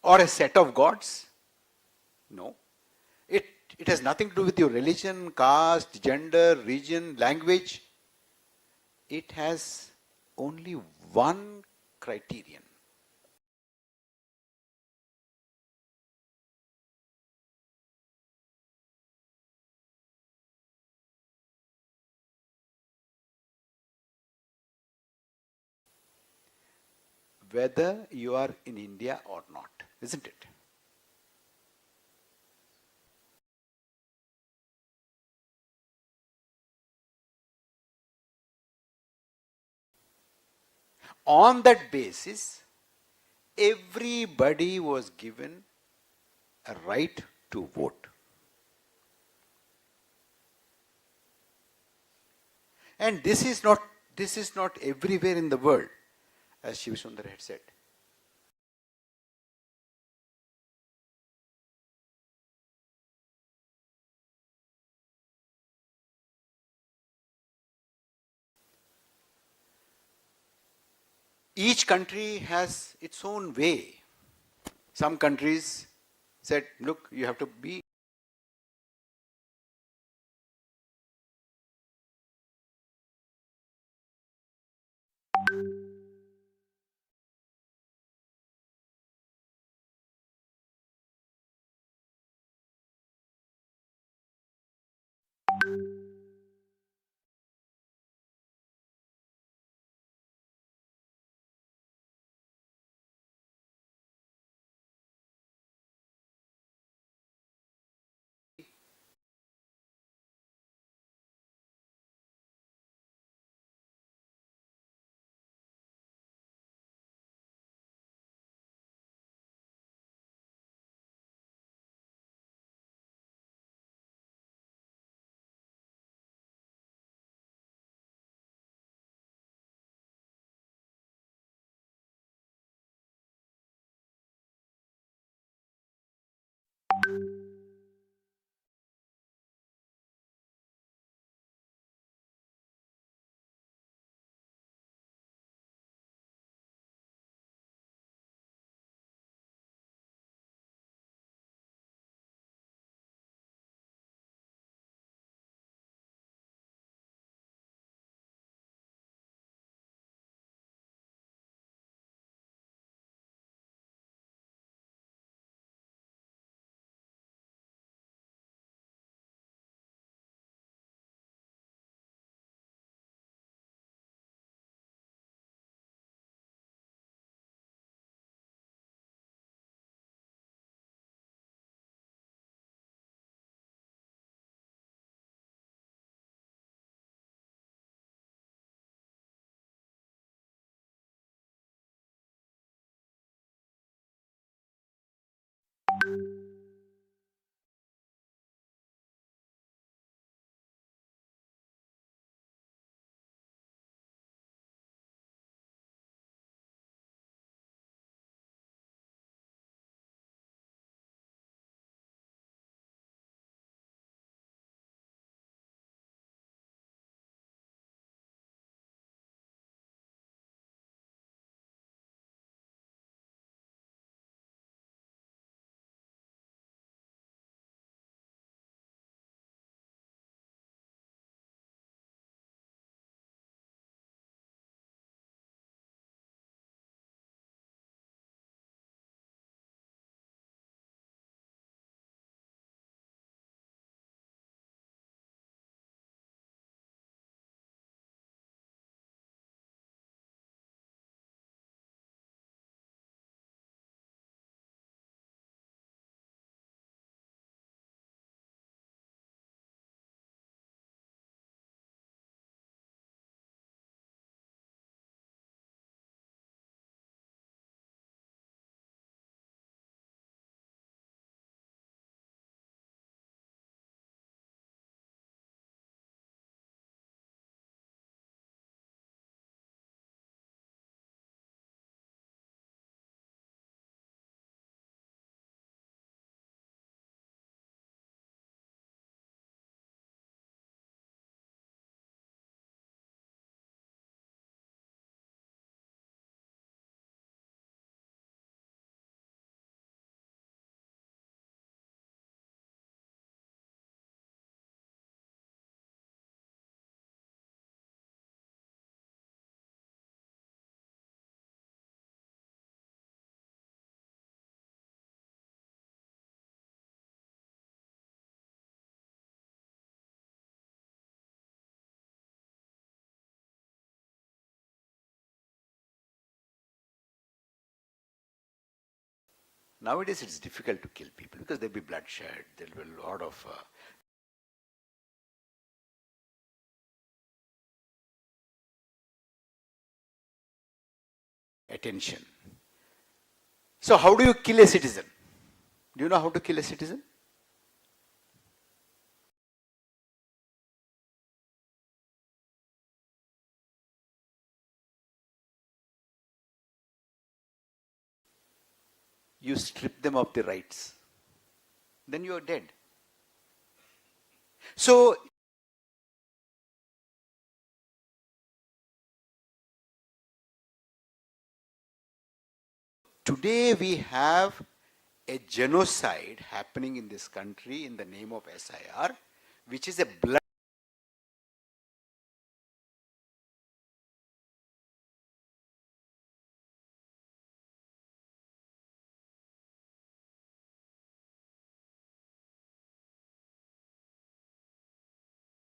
or a set of gods? No. It has nothing to do with your religion, caste, gender, region, language. It has only one criterion. Whether you are in India or not, isn't it? On that basis, everybody was given a right to vote. And this is not everywhere in the world, as Shiv Sundar had said. Each country has its own way. Some countries said, look, you have to be Nowadays it's difficult to kill people because there'll be bloodshed, there'll be a lot of attention. So how do you kill a citizen? Do you know how to kill a citizen? You strip them of the rights. Then you are dead. So today we have a genocide happening in this country in the name of SIR, which is a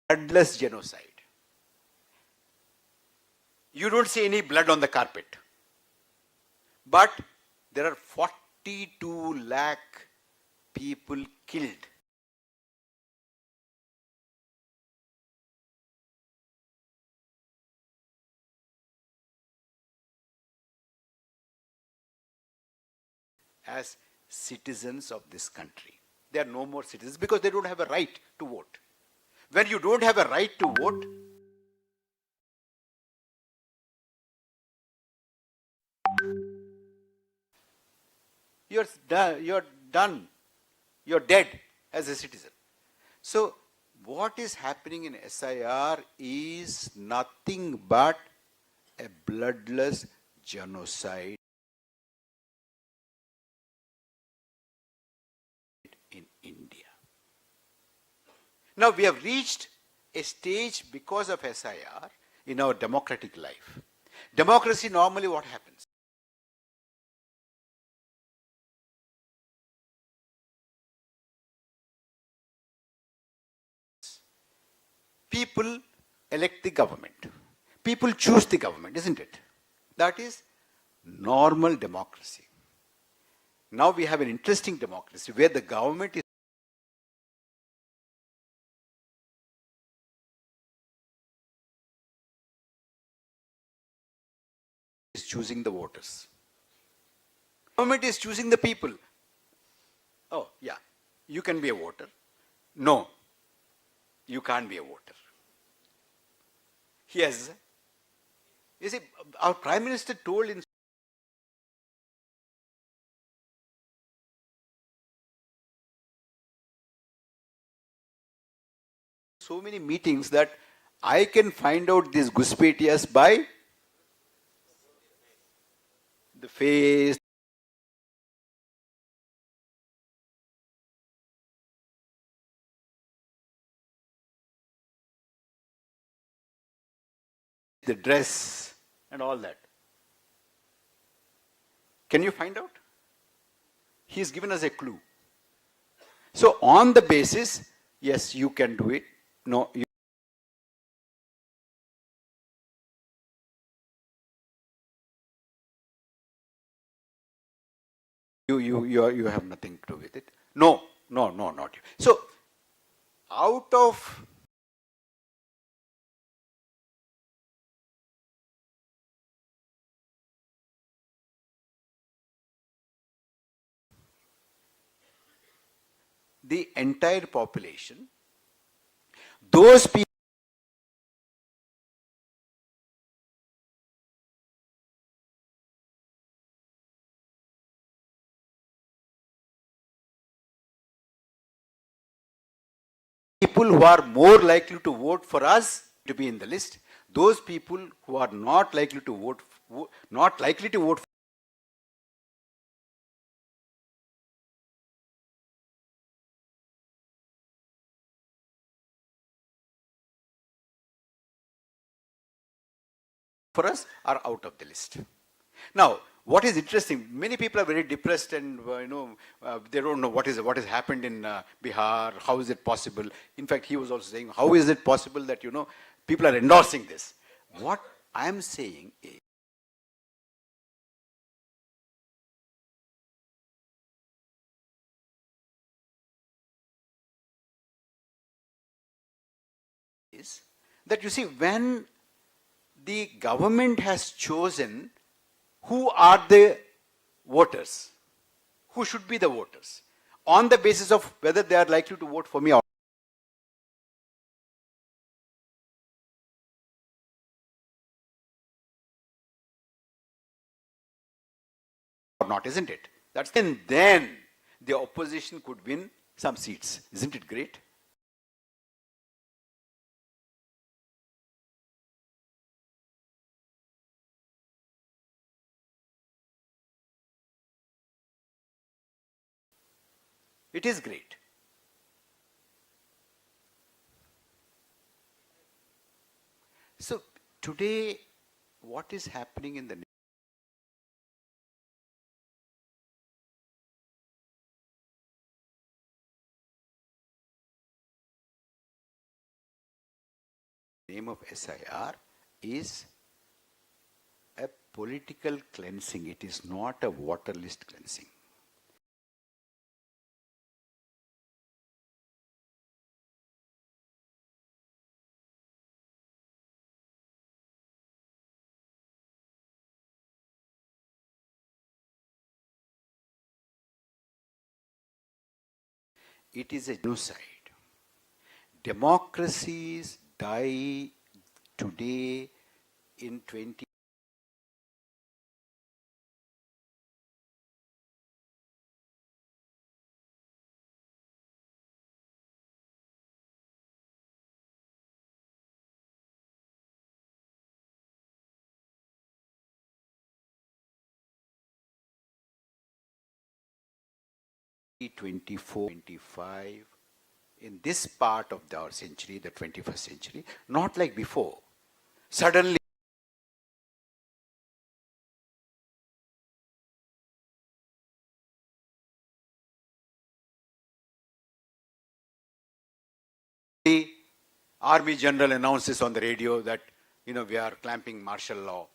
bloodless genocide. You don't see any blood on the carpet. But there are 42 lakh people killed. As citizens of this country. They are no more citizens because they don't have a right to vote. When you don't have a right to vote, you're done, you're dead as a citizen. So what is happening in SIR is nothing but a bloodless genocide in India. Now we have reached a stage because of SIR in our democratic life. Democracy, normally what happens? People elect the government. People choose the government, isn't it? That is normal democracy. Now we have an interesting democracy where the government is choosing the voters. Government is choosing the people. Oh, yeah, you can be a voter. No, you can't be a voter. Yes. You see, our Prime Minister told in so many meetings that I can find out these Guspetias by the face, the dress, and all that. Can you find out? He's given us a clue. So on the basis, yes, you can do it. No, you have nothing to do with it. No, not you. So out of the entire population, those people who are more likely to vote for us to be in the list, those people who are not likely to vote for us are out of the list. Now, what is interesting, many people are very depressed and they don't know what has happened in Bihar, how is it possible? In fact, he was also saying, how is it possible that people are endorsing this? What I am saying is that you see, when the government has chosen who are the voters, who should be the voters, on the basis of whether they are likely to vote for me or not, isn't it? That's then the opposition could win some seats. Isn't it great? It is great. So today, what is happening in the name of SIR is a political cleansing. It is not a water list cleansing. It is a genocide. Democracies die today in 20. '24, '25, in this part of our century, the 21st century, not like before. Suddenly, the Army General announces on the radio that, we are clamping martial law,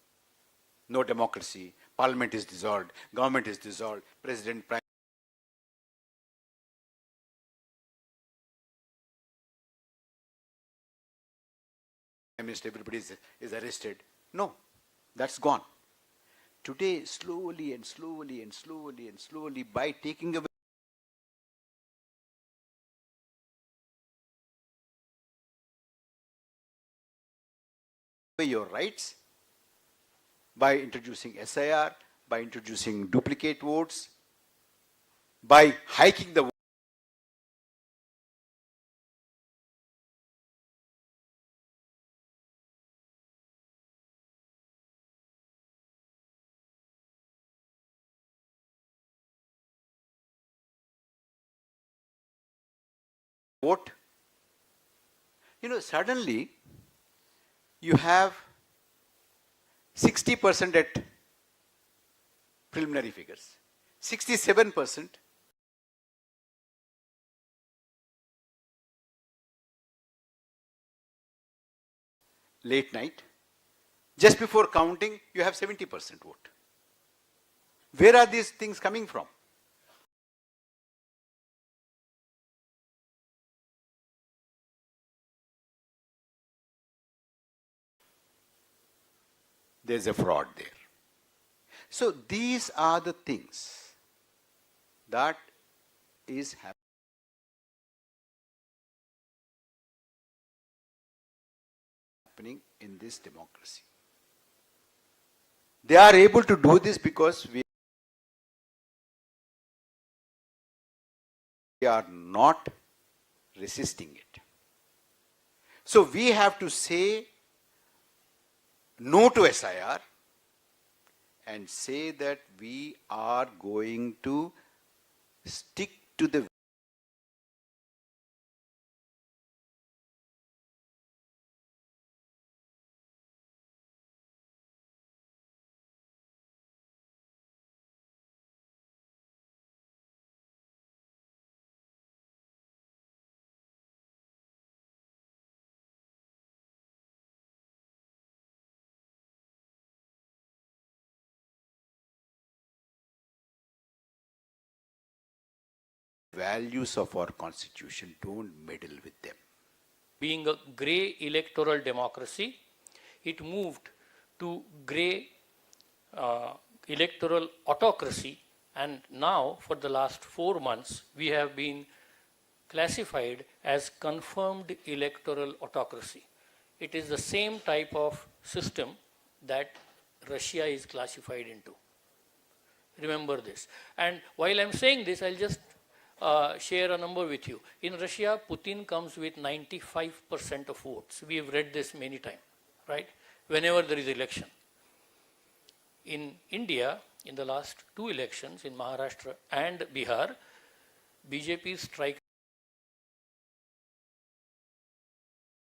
no democracy, Parliament is dissolved, government is dissolved, President, Prime Minister, everybody is arrested. No, that's gone. Today, slowly and slowly and slowly and slowly, by taking away your rights, by introducing SIR, by introducing duplicate votes, by hiking the vote, suddenly you have 60% at preliminary figures, 67% late night. Just before counting, you have 70% vote. Where are these things coming from? There's a fraud there. So these are the things that is happening in this democracy. They are able to do this because we are not resisting it. So we have to say no to SIR and say that we are going to stick to the values of our constitution. Don't meddle with them. being a grey electoral democracy, it moved to grey electoral autocracy, and now for the last 4 months we have been classified as confirmed electoral autocracy. It is the same type of system that Russia is classified into. Remember this. And while I'm saying this, I'll just share a number with you. In Russia, Putin comes with 95% of votes. We have read this many times, right? Whenever there is election. In India, in the last 2 elections, in Maharashtra and Bihar, BJP's strike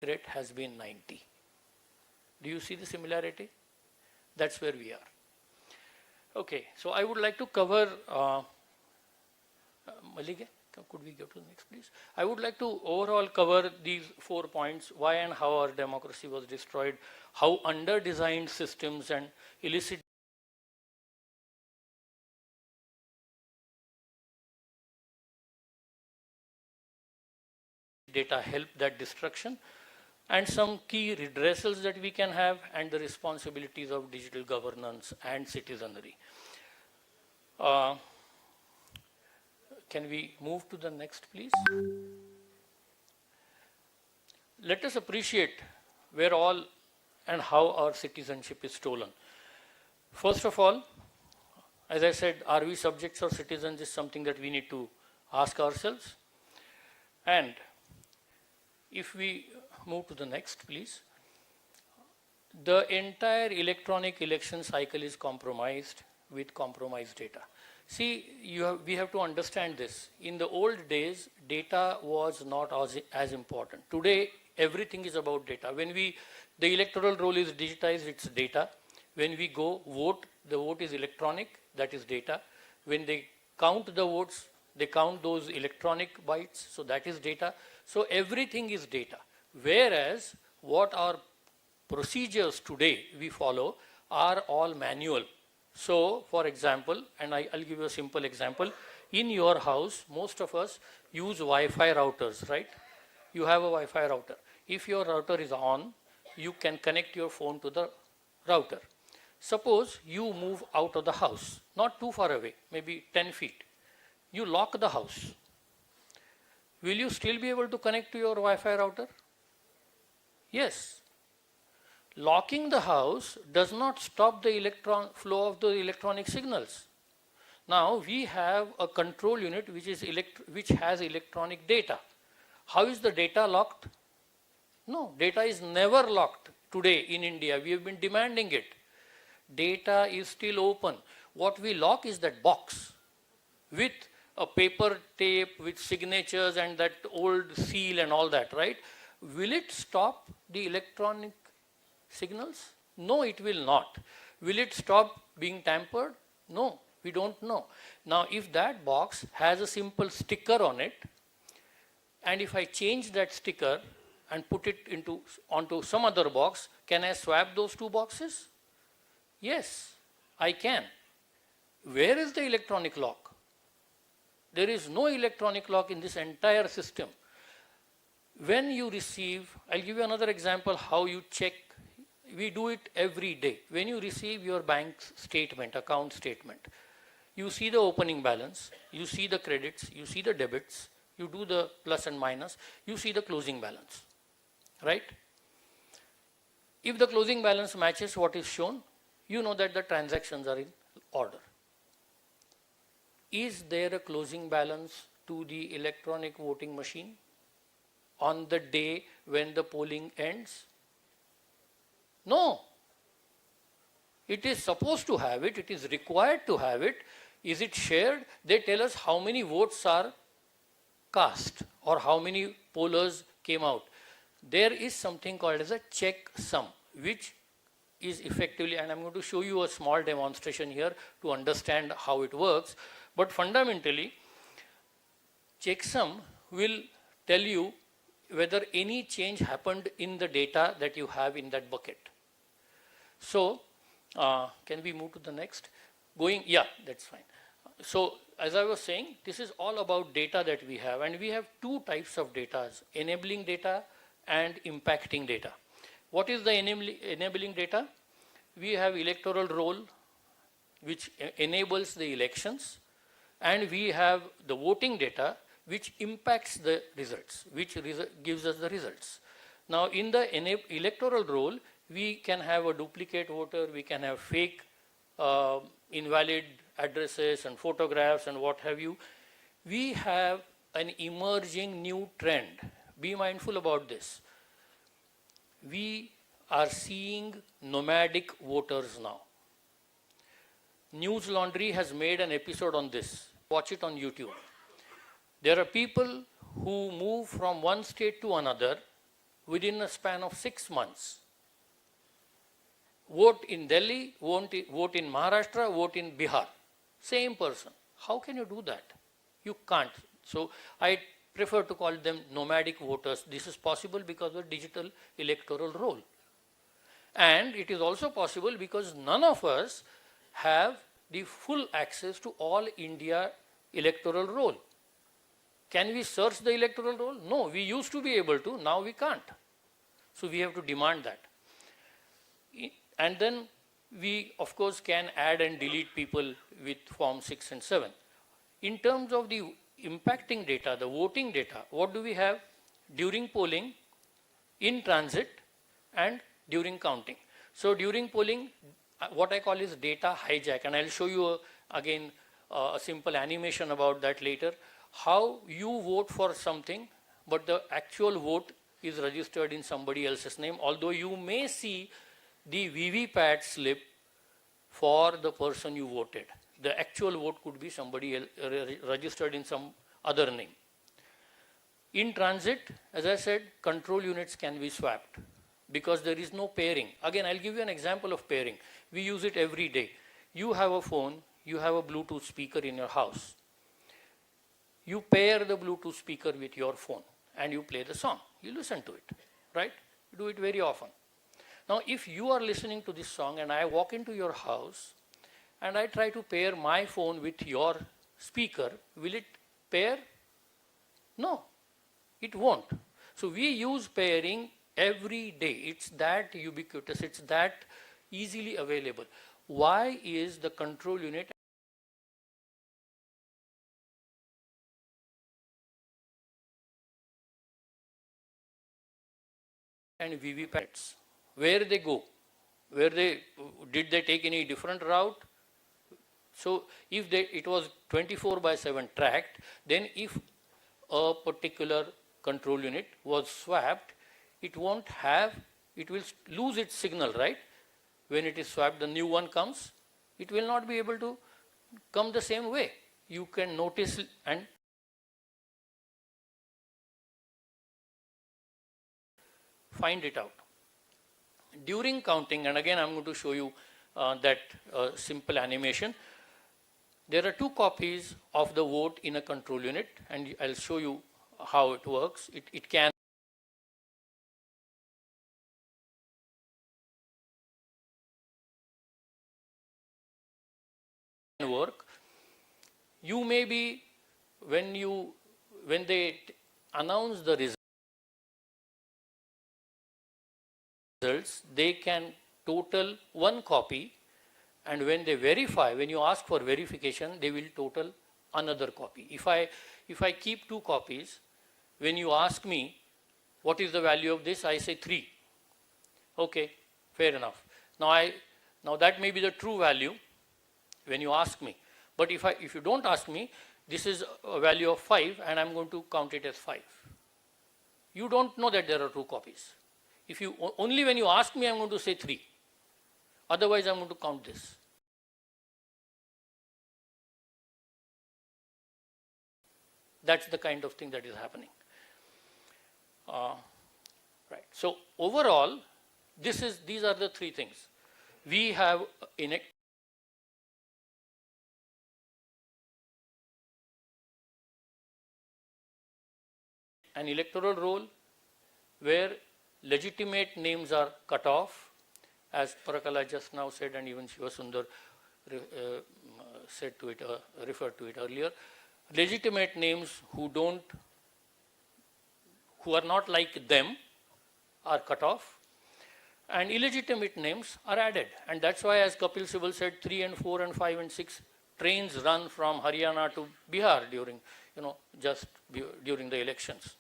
rate has been 90. Do you see the similarity? That's where we are. Okay, so I would like to cover, Malike, could we go to the next please? I would like to overall cover these 4 points, why and how our democracy was destroyed, how under-designed systems and illicit data help that destruction, and some key redressals that we can have, and the responsibilities of digital governance and citizenry. Can we move to the next, please? Let us appreciate where all and how our citizenship is stolen. First of all, as I said, are we subjects or citizens is something that we need to ask ourselves. And if we move to the next, please. The entire electronic election cycle is compromised with compromised data. See, we have to understand this. In the old days, data was not as important. Today, everything is about data. When the electoral roll is digitized, it's data. When we go vote, the vote is electronic, that is data. When they count the votes, they count those electronic bytes, so that is data. So everything is data. Whereas what our procedures today we follow are all manual. So for example, and I'll give you a simple example. In your house, most of us use Wi-Fi routers, right? You have a Wi-Fi router. If your router is on, you can connect your phone to the router. Suppose you move out of the house, not too far away, maybe 10 feet. You lock the house. Will you still be able to connect to your Wi-Fi router? Yes. Locking the house does not stop the flow of the electronic signals. Now we have a control unit which has electronic data. How is the data locked? No, data is never locked today in India. We have been demanding it. Data is still open. What we lock is that box with a paper tape with signatures and that old seal and all that, right? Will it stop the electronic signals? No, it will not. Will it stop being tampered? No, we don't know. Now, if that box has a simple sticker on it, and if I change that sticker and put it onto some other box, can I swap those 2 boxes? Yes, I can. Where is the electronic lock? There is no electronic lock in this entire system. When you receive, I'll give you another example how you check. We do it every day. When you receive your bank's statement, account statement, you see the opening balance, you see the credits, you see the debits, you do the plus and minus, you see the closing balance, right? If the closing balance matches what is shown, you know that the transactions are in order. Is there a closing balance to the electronic voting machine on the day when the polling ends? No. It is supposed to have it. It is required to have it. Is it shared? They tell us how many votes are cast or how many pollers came out. There is something called as a checksum, which is effectively, and I'm going to show you a small demonstration here to understand how it works. But fundamentally, checksum will tell you whether any change happened in the data that you have in that bucket. So, can we move to the next? Yeah, that's fine. So, as I was saying, this is all about data that we have, and we have 2 types of data, enabling data and impacting data. What is the enabling data? We have electoral roll, which enables the elections, and we have the voting data, which impacts the results, which gives us the results. Now, in the electoral roll, we can have a duplicate voter, we can have fake invalid addresses and photographs and what have you. We have an emerging new trend. Be mindful about this. We are seeing nomadic voters now. News Laundry has made an episode on this. Watch it on YouTube. There are people who move from one state to another within a span of 6 months. Vote in Delhi, vote in Maharashtra, vote in Bihar. Same person. How can you do that? You can't. So I prefer to call them nomadic voters. This is possible because of digital electoral roll. And it is also possible because none of us have the full access to all India electoral roll. Can we search the electoral roll? No, we used to be able to, now we can't. So we have to demand that. And then we, of course, can add and delete people with Form 6 and 7. In terms of the impacting data, the voting data, what do we have? During polling, in transit, and during counting. So during polling, what I call is data hijack, and I'll show you again a simple animation about that later. How you vote for something, but the actual vote is registered in somebody else's name, although you may see the VVPAT slip for the person you voted. The actual vote could be somebody else, registered in some other name. In transit, as I said, control units can be swapped because there is no pairing. Again, I'll give you an example of pairing. We use it every day. You have a phone, you have a Bluetooth speaker in your house. You pair the Bluetooth speaker with your phone and you play the song. You listen to it, right? You do it very often. Now, if you are listening to this song and I walk into your house and I try to pair my phone with your speaker, will it pair? No, it won't. So we use pairing every day. It's that ubiquitous, it's that easily available. Why is the control unit and VVPATs? Where they go? Did they take any different route? So if it was 24/7 tracked, then if a particular control unit was swapped, it will lose its signal, right? When it is swapped, the new one comes, it will not be able to come the same way. You can notice and find it out. During counting, and again I'm going to show you that simple animation. There are 2 copies of the vote in a control unit, and I'll show you how it works. It can work. You may be, when they announce the results, they can total 1 copy, and when they verify, when you ask for verification, they will total another copy. If I keep 2 copies, when you ask me what is the value of this, I say 3. Okay, fair enough. Now that may be the true value when you ask me. But if you don't ask me, this is a value of 5 and I'm going to count it as 5. You don't know that there are 2 copies. Only when you ask me, I'm going to say 3. Otherwise, I'm going to count this. That's the kind of thing that is happening. Right. So overall, these are the 3 things. We have an electoral roll where legitimate names are cut off, as Parakala just now said, and even Shiva Sundar referred to it earlier. Legitimate names who are not like them are cut off and illegitimate names are added. And that's why, as Kapil Sibal said, 3 and 4 and 5 and 6 trains run from Haryana to Bihar during, during the elections.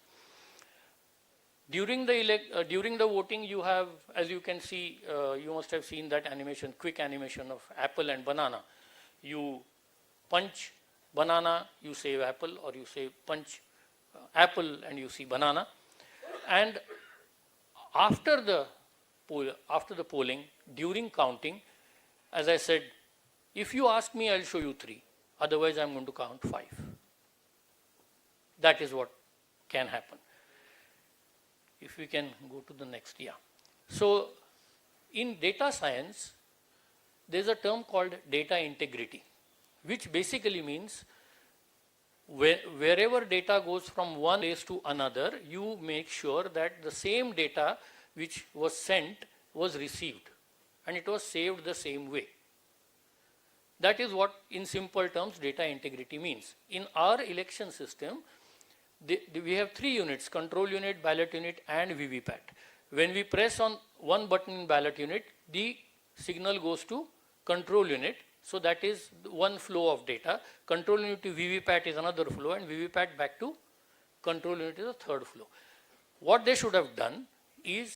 During the voting, you have, as you can see, you must have seen that animation, quick animation of apple and banana. You punch banana, you save apple, or you say punch apple and you see banana. And after the polling, during counting, as I said, if you ask me, I'll show you 3. Otherwise, I'm going to count 5. That is what can happen. If we can go to the next, yeah. So, in data science, there's a term called data integrity, which basically means wherever data goes from one place to another, you make sure that the same data which was sent was received and it was saved the same way. That is what, in simple terms, data integrity means. In our election system, we have 3 units: control unit, ballot unit, and VVPAT. When we press on one button in ballot unit, the signal goes to control unit. So that is one flow of data. Control unit to VVPAT is another flow, and VVPAT back to control unit is a third flow. What they should have done is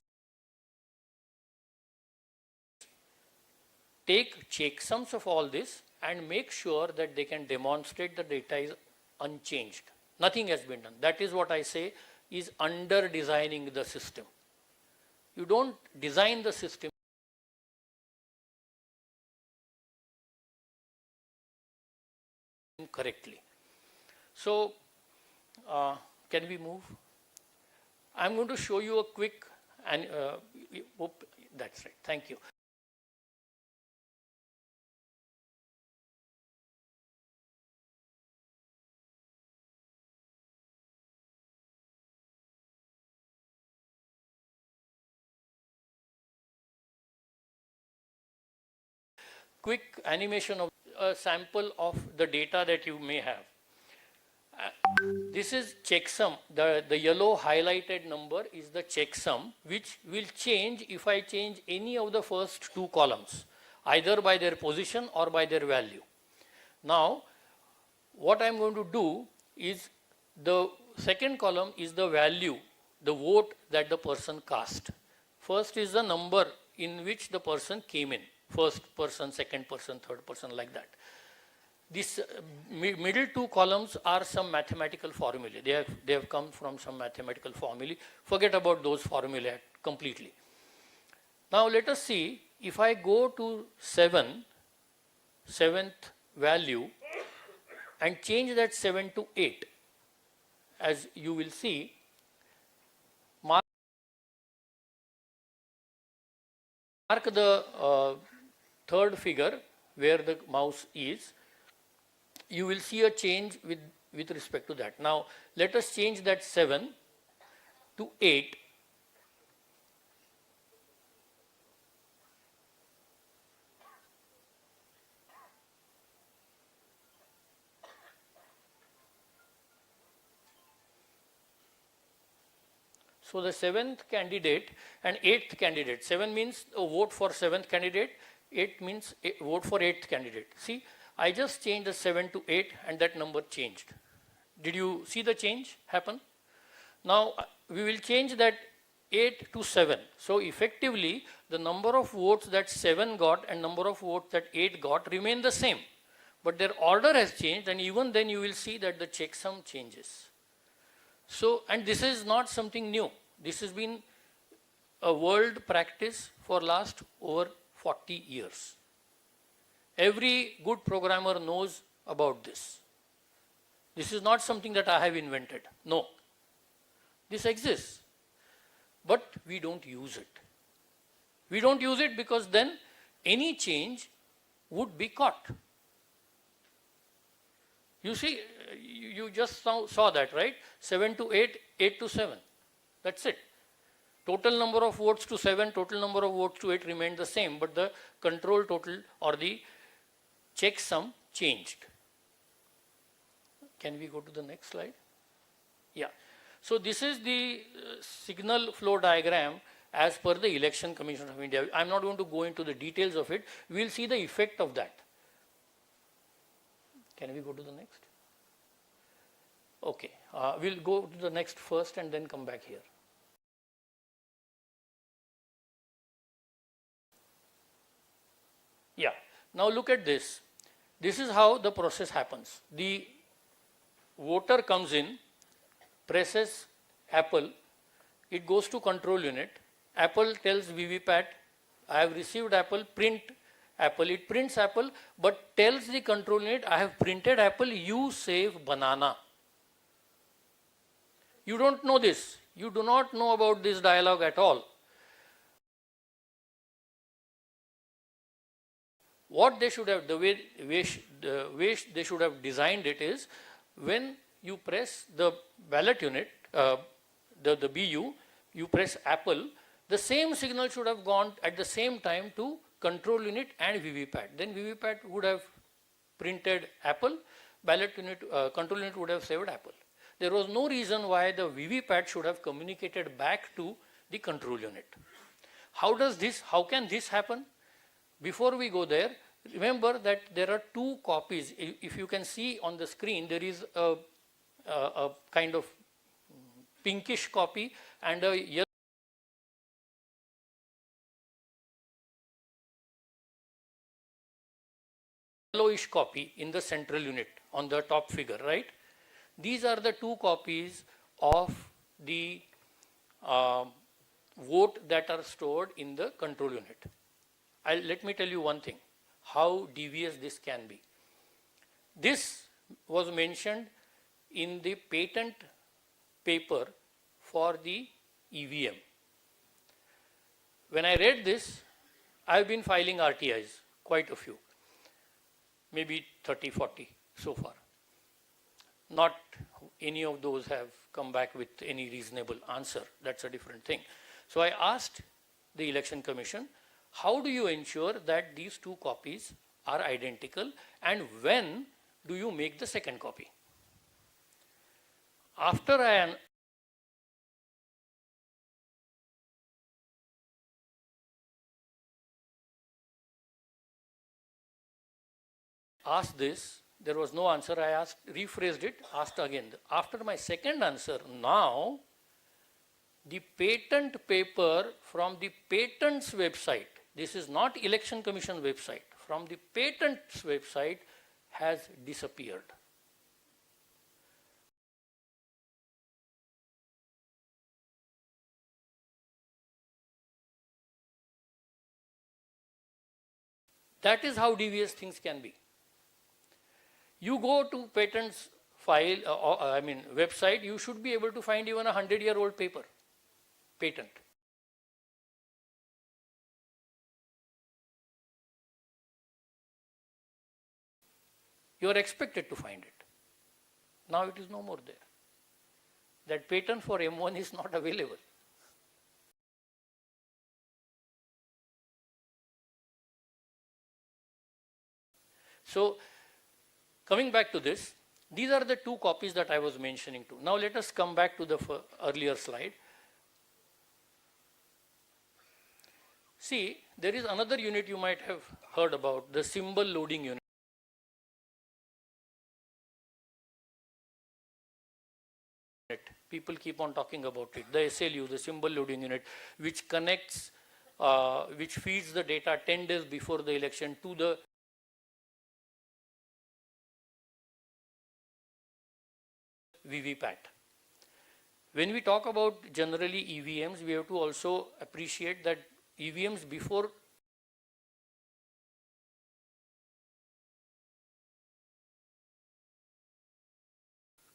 take checksums of all this and make sure that they can demonstrate the data is unchanged. Nothing has been done. That is what I say is under designing the system. You don't design the system correctly. So, can we move? I'm going to show you a quick, and that's right, thank you. Quick animation of a sample of the data that you may have. This is checksum. The yellow highlighted number is the checksum, which will change if I change any of the first 2 columns, either by their position or by their value. Now, what I am going to do is the second column is the value, the vote that the person cast. First is the number in which the person came in. First person, second person, third person, like that. These middle 2 columns are some mathematical formulae. They have come from some mathematical formulae. Forget about those formulae completely. Now let us see, if I go to 7th value and change that 7 to 8, as you will see, mark the third figure where the mouse is, you will see a change with respect to that. Now, let us change that 7 to 8. So, the 7th candidate and 8th candidate, 7 means a vote for 7th candidate, 8 means a vote for 8th candidate. See, I just changed the 7 to 8 and that number changed. Did you see the change happen? Now, we will change that 8 to 7. So, effectively, the number of votes that 7 got and number of votes that 8 got remain the same. But their order has changed, and even then you will see that the checksum changes. So, and this is not something new. This has been a world practice for last over 40 years. Every good programmer knows about this. This is not something that I have invented. No. This exists. But we don't use it. We don't use it because then any change would be caught. You see, you just saw that, right? 7 to 8, 8 to 7. That's it. Total number of votes to 7, total number of votes to 8 remained the same, but the control total or the checksum changed. Can we go to the next slide? Yeah. So this is the signal flow diagram as per the Election Commission of India. I'm not going to go into the details of it. We'll see the effect of that. Can we go to the next? Okay, we'll go to the next first and then come back here. Yeah, now look at this. This is how the process happens. The voter comes in, presses Apple, it goes to control unit. Apple tells VVPAT, I have received Apple, print Apple. It prints Apple, but tells the control unit, I have printed Apple, you save banana. You don't know this. You do not know about this dialogue at all. What they should have, the way they should have designed it is, when you press the ballot unit, the BU, you press Apple, the same signal should have gone at the same time to control unit and VVPAT. Then VVPAT would have printed Apple, ballot unit, control unit would have saved Apple. There was no reason why the VVPAT should have communicated back to the control unit. How can this happen? Before we go there, remember that there are two copies. If you can see on the screen, there is a kind of pinkish copy and a yellowish copy in the central unit on the top figure, right? These are the two copies of the vote that are stored in the control unit. Let me tell you one thing, how devious this can be. This was mentioned in the patent paper for the EVM. When I read this, I've been filing RTIs, quite a few, maybe 30, 40 so far. Not any of those have come back with any reasonable answer. That's a different thing. So I asked the Election Commission, how do you ensure that these two copies are identical, and when do you make the second copy? After I asked this, there was no answer. I rephrased it, asked again. After my second answer, now the patent paper from the patent's website, this is not Election Commission website, from the patent's website has disappeared. That is how devious things can be. You go to patent's file, website, you should be able to find even a 100-year-old patent. You are expected to find it. Now it is no more there. That patent for M1 is not available. So, coming back to this, these are the two copies that I was mentioning to. Now let us come back to the earlier slide. See, there is another unit you might have heard about, the symbol loading unit. People keep on talking about it. The SLU, the symbol loading unit, which connects, which feeds the data 10 days before the election to the VVPAT. When we talk about generally EVMs, we have to also appreciate that EVMs before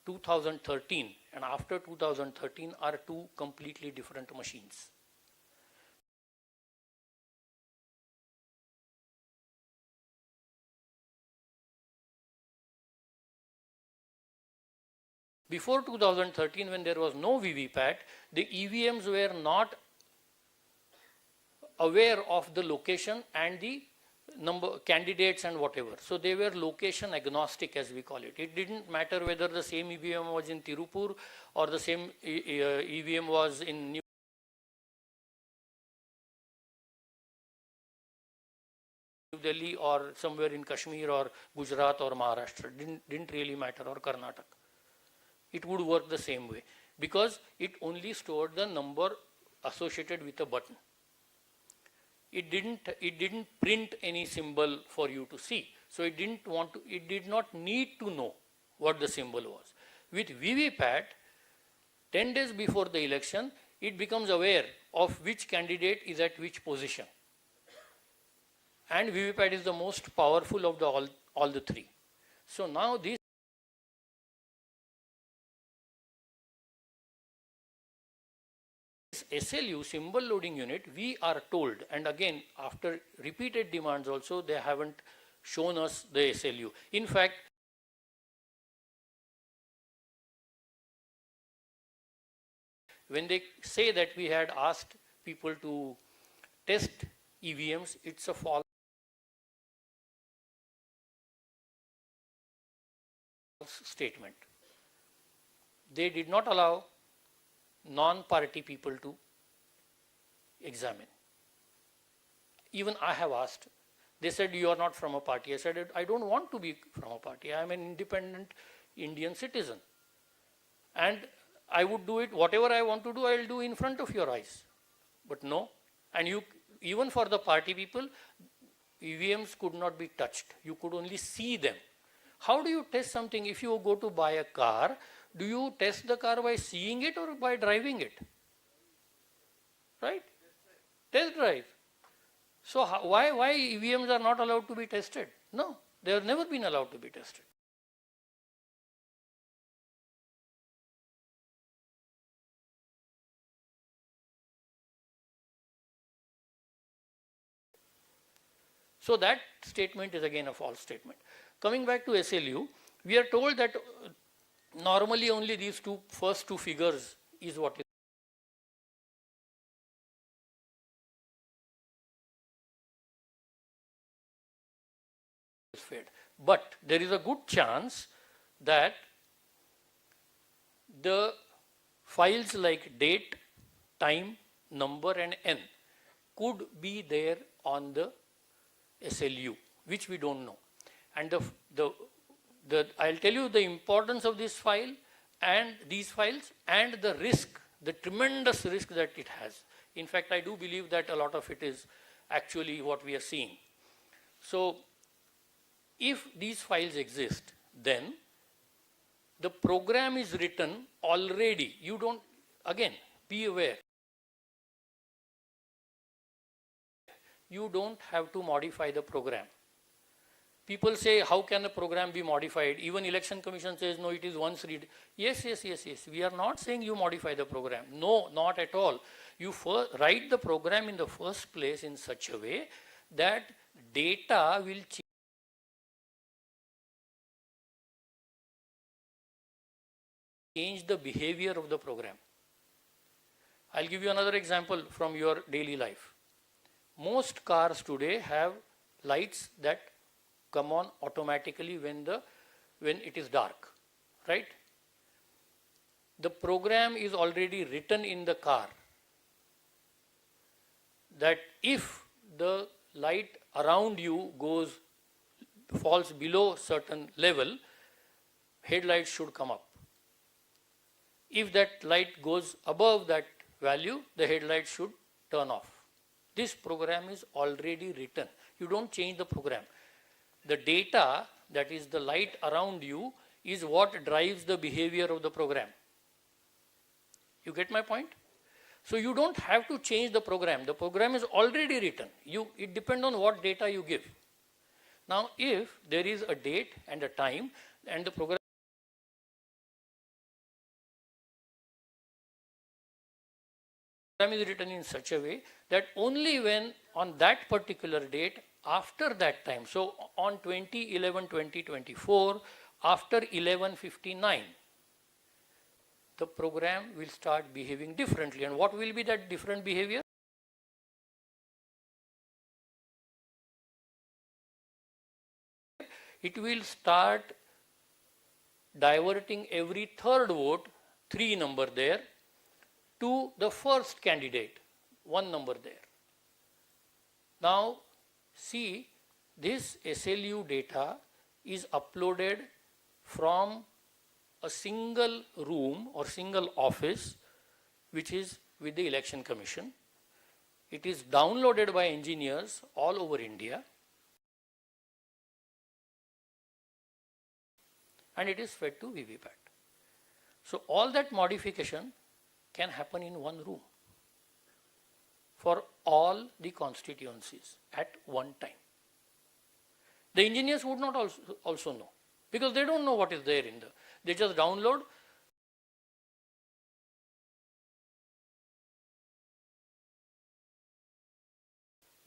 (2013) and after 2013 are two completely different machines. Before 2013, when there was no VVPAT, the EVMs were not aware of the location and the number candidates and whatever. So they were location agnostic, as we call it. It didn't matter whether the same EVM was in Tirupur or the same EVM was in New Delhi or somewhere in Kashmir or Gujarat or Maharashtra, didn't really matter, or Karnataka. It would work the same way because it only stored the number associated with a button. It didn't print any symbol for you to see. So it did not need to know what the symbol was. With VVPAT, 10 days before the election, it becomes aware of which candidate is at which position. And VVPAT is the most powerful of all the three. So now this SLU, symbol loading unit, we are told, and again after repeated demands also, they haven't shown us the SLU. In fact, when they say that we had asked people to test EVMs, it's a false statement. They did not allow non-party people to examine. Even I have asked. They said, you are not from a party. I said, I don't want to be from a party. I am an independent Indian citizen. And I would do it, whatever I want to do, I will do in front of your eyes. But no. And you, even for the party people, EVMs could not be touched. You could only see them. How do you test something? If you go to buy a car, do you test the car by seeing it or by driving it? Right? Test drive. So why EVMs are not allowed to be tested? No, they have never been allowed to be tested. So that statement is again a false statement. Coming back to SLU, we are told that normally only these first two figures is what is fed. But there is a good chance that the files like date, time, number and N could be there on the SLU, which we don't know. And I'll tell you the importance of this file and these files and the risk, the tremendous risk that it has. In fact, I do believe that a lot of it is actually what we are seeing. So if these files exist, then the program is written already. You don't, again, be aware. You don't have to modify the program. People say, how can a program be modified? Even Election Commission says, no, it is once read. Yes. We are not saying you modify the program. No, not at all. You write the program in the first place in such a way that data will change the behavior of the program. I'll give you another example from your daily life. Most cars today have lights that come on automatically when it is dark, right? The program is already written in the car that if the light around you falls below certain level, headlights should come up. If that light goes above that value, the headlights should turn off. This program is already written. You don't change the program. The data, that is the light around you, is what drives the behavior of the program. You get my point? So you don't have to change the program. The program is already written. It depends on what data you give. Now, if there is a date and a time and the program is written in such a way that only when on that particular date, after that time, so on 20/11/2024, after 11:59, the program will start behaving differently. And what will be that different behavior? It will start diverting every third vote, 3 number there, to the first candidate, 1 number there. Now, see, this SLU data is uploaded from a single room or single office which is with the Election Commission. It is downloaded by engineers all over India and it is fed to VVPAT. So all that modification can happen in one room for all the constituencies at one time. The engineers would not also know because they don't know what is there in the, they just download.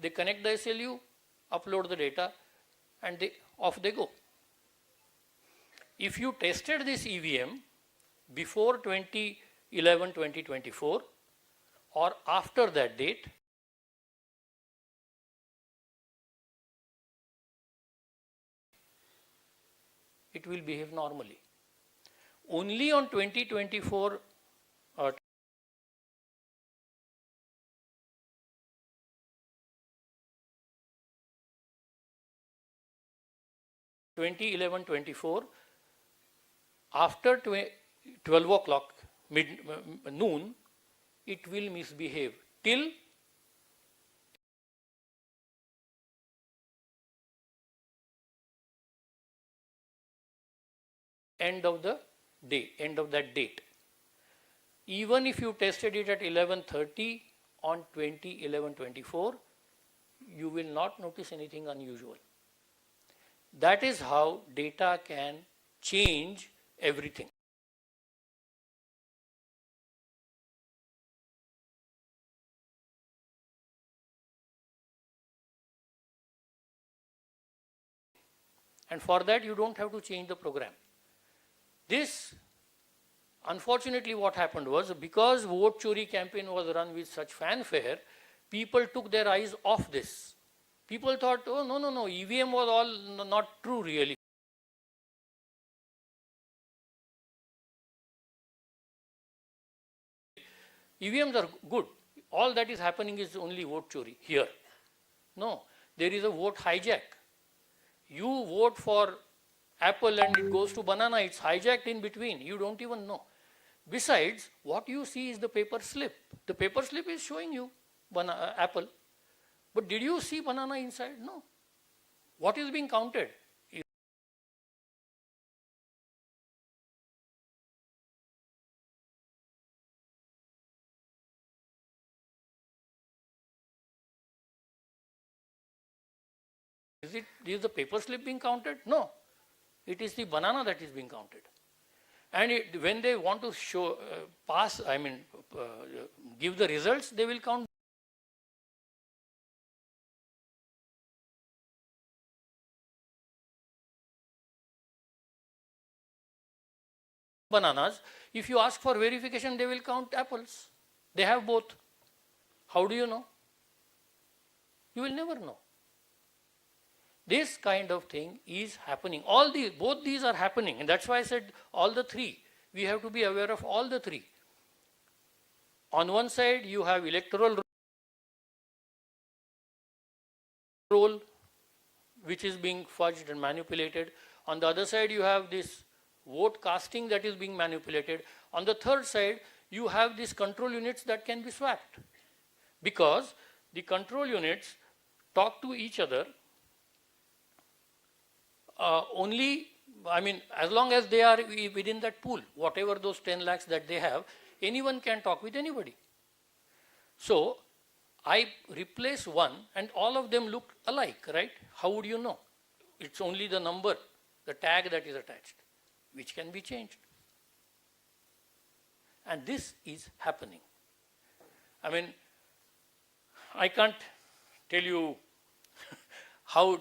They connect the SLU, upload the data and off they go. If you tested this EVM before 2011-2024 or after that date, it will behave normally. Only on 2024 2011-24, after 12 o'clock noon, it will misbehave till end of the day, end of that date. Even if you tested it at 11:30 on 2011-24, you will not notice anything unusual. That is how data can change everything. And for that you don't have to change the program. This, unfortunately what happened was, because vote chori campaign was run with such fanfare, people took their eyes off this. People thought, oh no, EVM was all not true really. EVMs are good. All that is happening is only vote chori here. No, there is a vote hijack. You vote for apple and it goes to banana, it's hijacked in between, you don't even know. Besides, what you see is the paper slip. The paper slip is showing you apple. But did you see banana inside? No. What is being counted? Is the paper slip being counted? No. It is the banana that is being counted. And when they want to show, give the results, they will count bananas. If you ask for verification, they will count apples. They have both. How do you know? You will never know. This kind of thing is happening. Both these are happening, and that's why I said all the three. We have to be aware of all the three. On one side, you have electoral roll, which is being fudged and manipulated. On the other side, you have this vote casting that is being manipulated. On the third side, you have these control units that can be swapped. Because the control units talk to each other as long as they are within that pool, whatever those 10 lakhs that they have, anyone can talk with anybody. So I replace one and all of them look alike, right? How would you know? It's only the number, the tag that is attached, which can be changed. And this is happening. I can't tell you how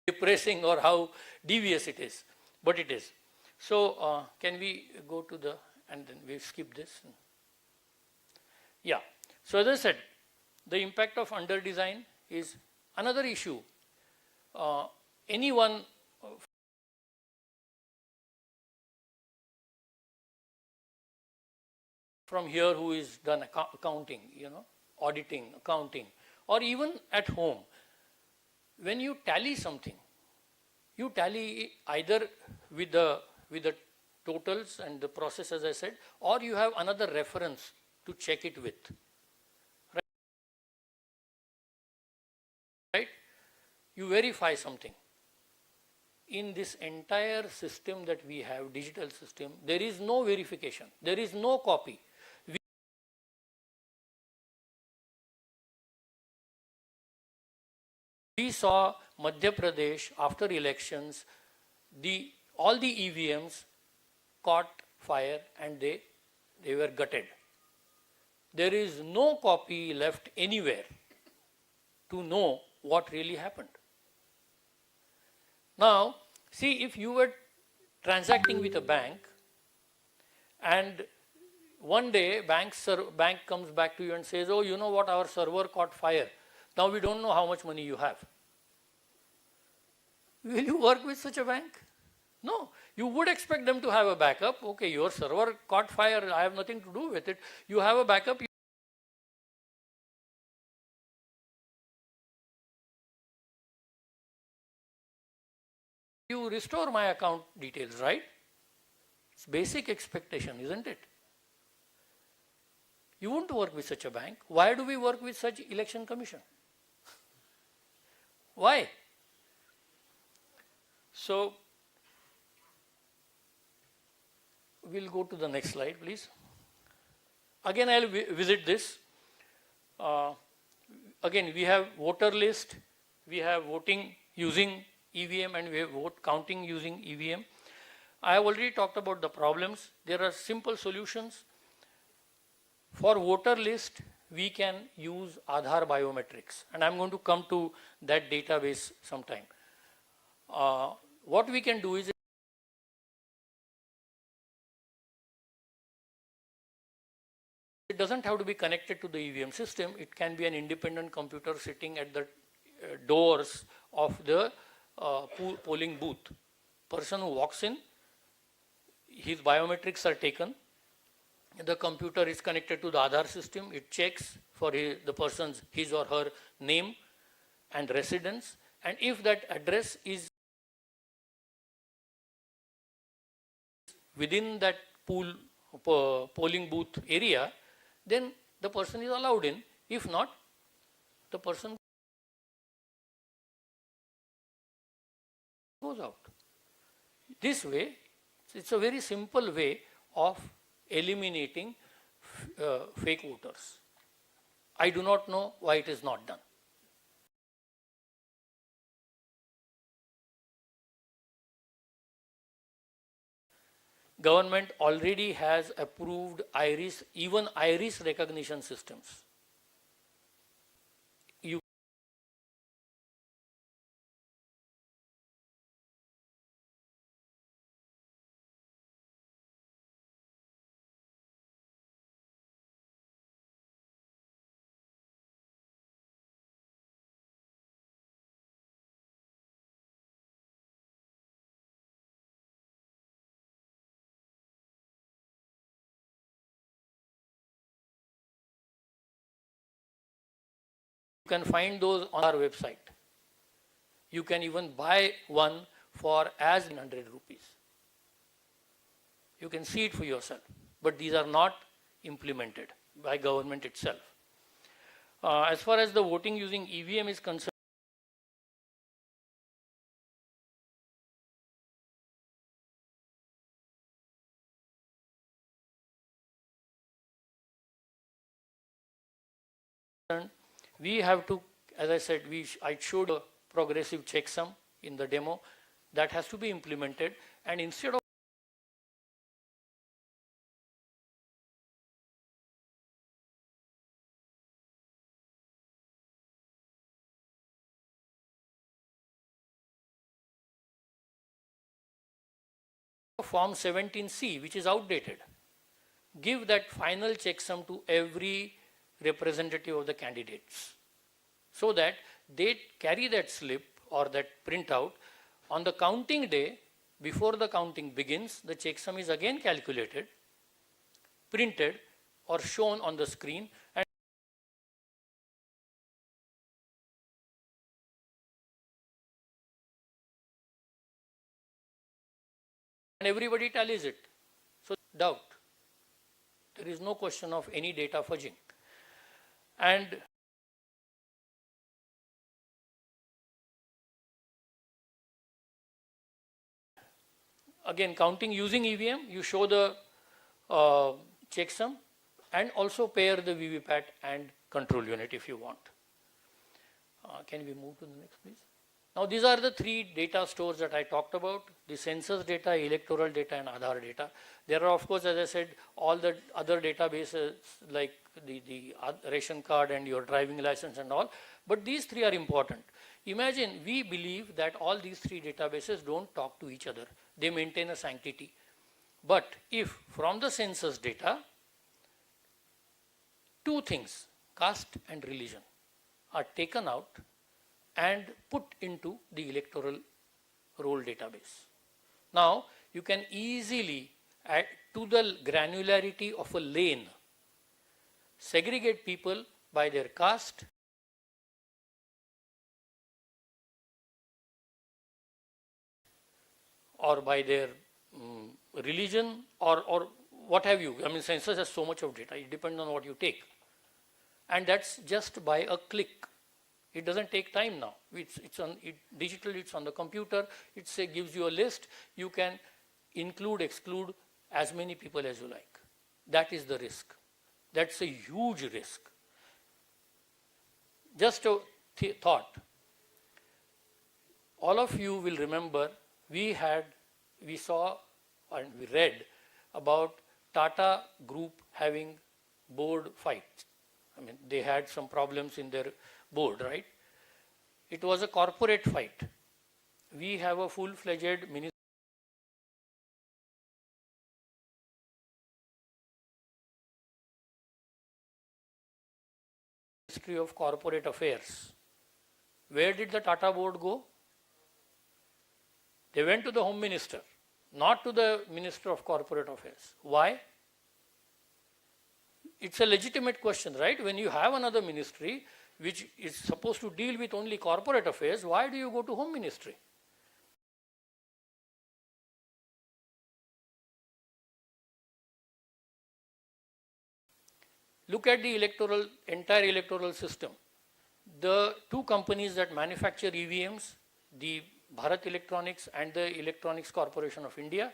depressing or how devious it is, but it is. So can we go to and then we skip this? Yeah. So as I said, the impact of under design is another issue. Anyone from here who is done accounting, auditing, accounting, or even at home, when you tally something, you tally either with the totals and the process, as I said, or you have another reference to check it with. Right? You verify something. In this entire system that we have, digital system, there is no verification. There is no copy. We saw Madhya Pradesh after elections, all the EVMs caught fire and they were gutted. There is no copy left anywhere to know what really happened. Now, see, if you were transacting with a bank and one day bank comes back to you and says, oh, you know what, our server caught fire. Now we don't know how much money you have. Will you work with such a bank? No. You would expect them to have a backup. Okay, your server caught fire, I have nothing to do with it. You have a backup. You restore my account details, right? It's basic expectation, isn't it? You won't work with such a bank. Why do we work with such election commission? Why? So, we'll go to the next slide, please. Again, I'll visit this. Again, we have voter list, we have voting using EVM, and we have vote counting using EVM. I have already talked about the problems. There are simple solutions. For voter list, we can use Aadhaar biometrics, and I'm going to come to that database sometime. What we can do is, it doesn't have to be connected to the EVM system. It can be an independent computer sitting at the doors of the polling booth. Person who walks in, his biometrics are taken. The computer is connected to the Aadhaar system. It checks for the person's, his or her name and residence. And if that address is within that polling booth area, then the person is allowed in. If not, the person goes out. This way, it's a very simple way of eliminating fake voters. I do not know why it is not done. Government already has approved iris, even iris recognition systems. You can find those on our website. You can even buy one for as 100 rupees. You can see it for yourself, but these are not implemented by government itself. As far as the voting using EVM is concerned, we have to, as I said, I showed a progressive checksum in the demo that has to be implemented, and instead of Form 17C, which is outdated, give that final checksum to every representative of the candidates, so that they carry that slip or that printout. On the counting day, before the counting begins, the checksum is again calculated, printed or shown on the screen, and and everybody tallies it. So doubt. There is no question of any data fudging. And again, counting using EVM, you show the checksum and also pair the VVPAT and control unit if you want. Can we move to the next, please? Now, these are the three data stores that I talked about: the census data, electoral data, and Aadhaar data. There are, of course, as I said, all the other databases like the ration card and your driving license and all, but these three are important. Imagine, we believe that all these three databases don't talk to each other. They maintain a sanctity. But if from the census data, two things, caste and religion, are taken out and put into the electoral roll database. Now, you can easily add to the granularity of a lane, segregate people by their caste, or by their religion, or what have you. I mean, census has so much of data. It depends on what you take. And that's just by a click. It doesn't take time now. Digitally, it's on the computer. It gives you a list. You can include, exclude as many people as you like. That is the risk. That's a huge risk. Just a thought. All of you will remember we saw and we read about Tata Group having board fights. I mean, they had some problems in their board, right? It was a corporate fight. We have a full-fledged Ministry of Corporate Affairs. Where did the Tata board go? They went to the Home Minister, not to the Minister of Corporate Affairs. Why? It's a legitimate question, right? When you have another ministry which is supposed to deal with only corporate affairs, why do you go to Home Ministry? Look at the entire electoral system. The two companies that manufacture EVMs, the Bharat Electronics and the Electronics Corporation of India,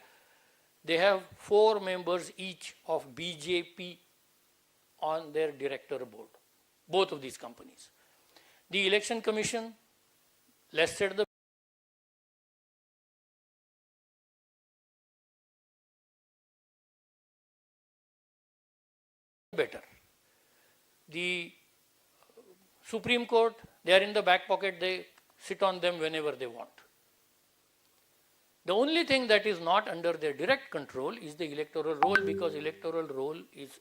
they have 4 members each of BJP on their director board, both of these companies. The Election Commission, less said the better. The Supreme Court, they are in the back pocket, they sit on them whenever they want. The only thing that is not under their direct control is the electoral roll, because electoral roll is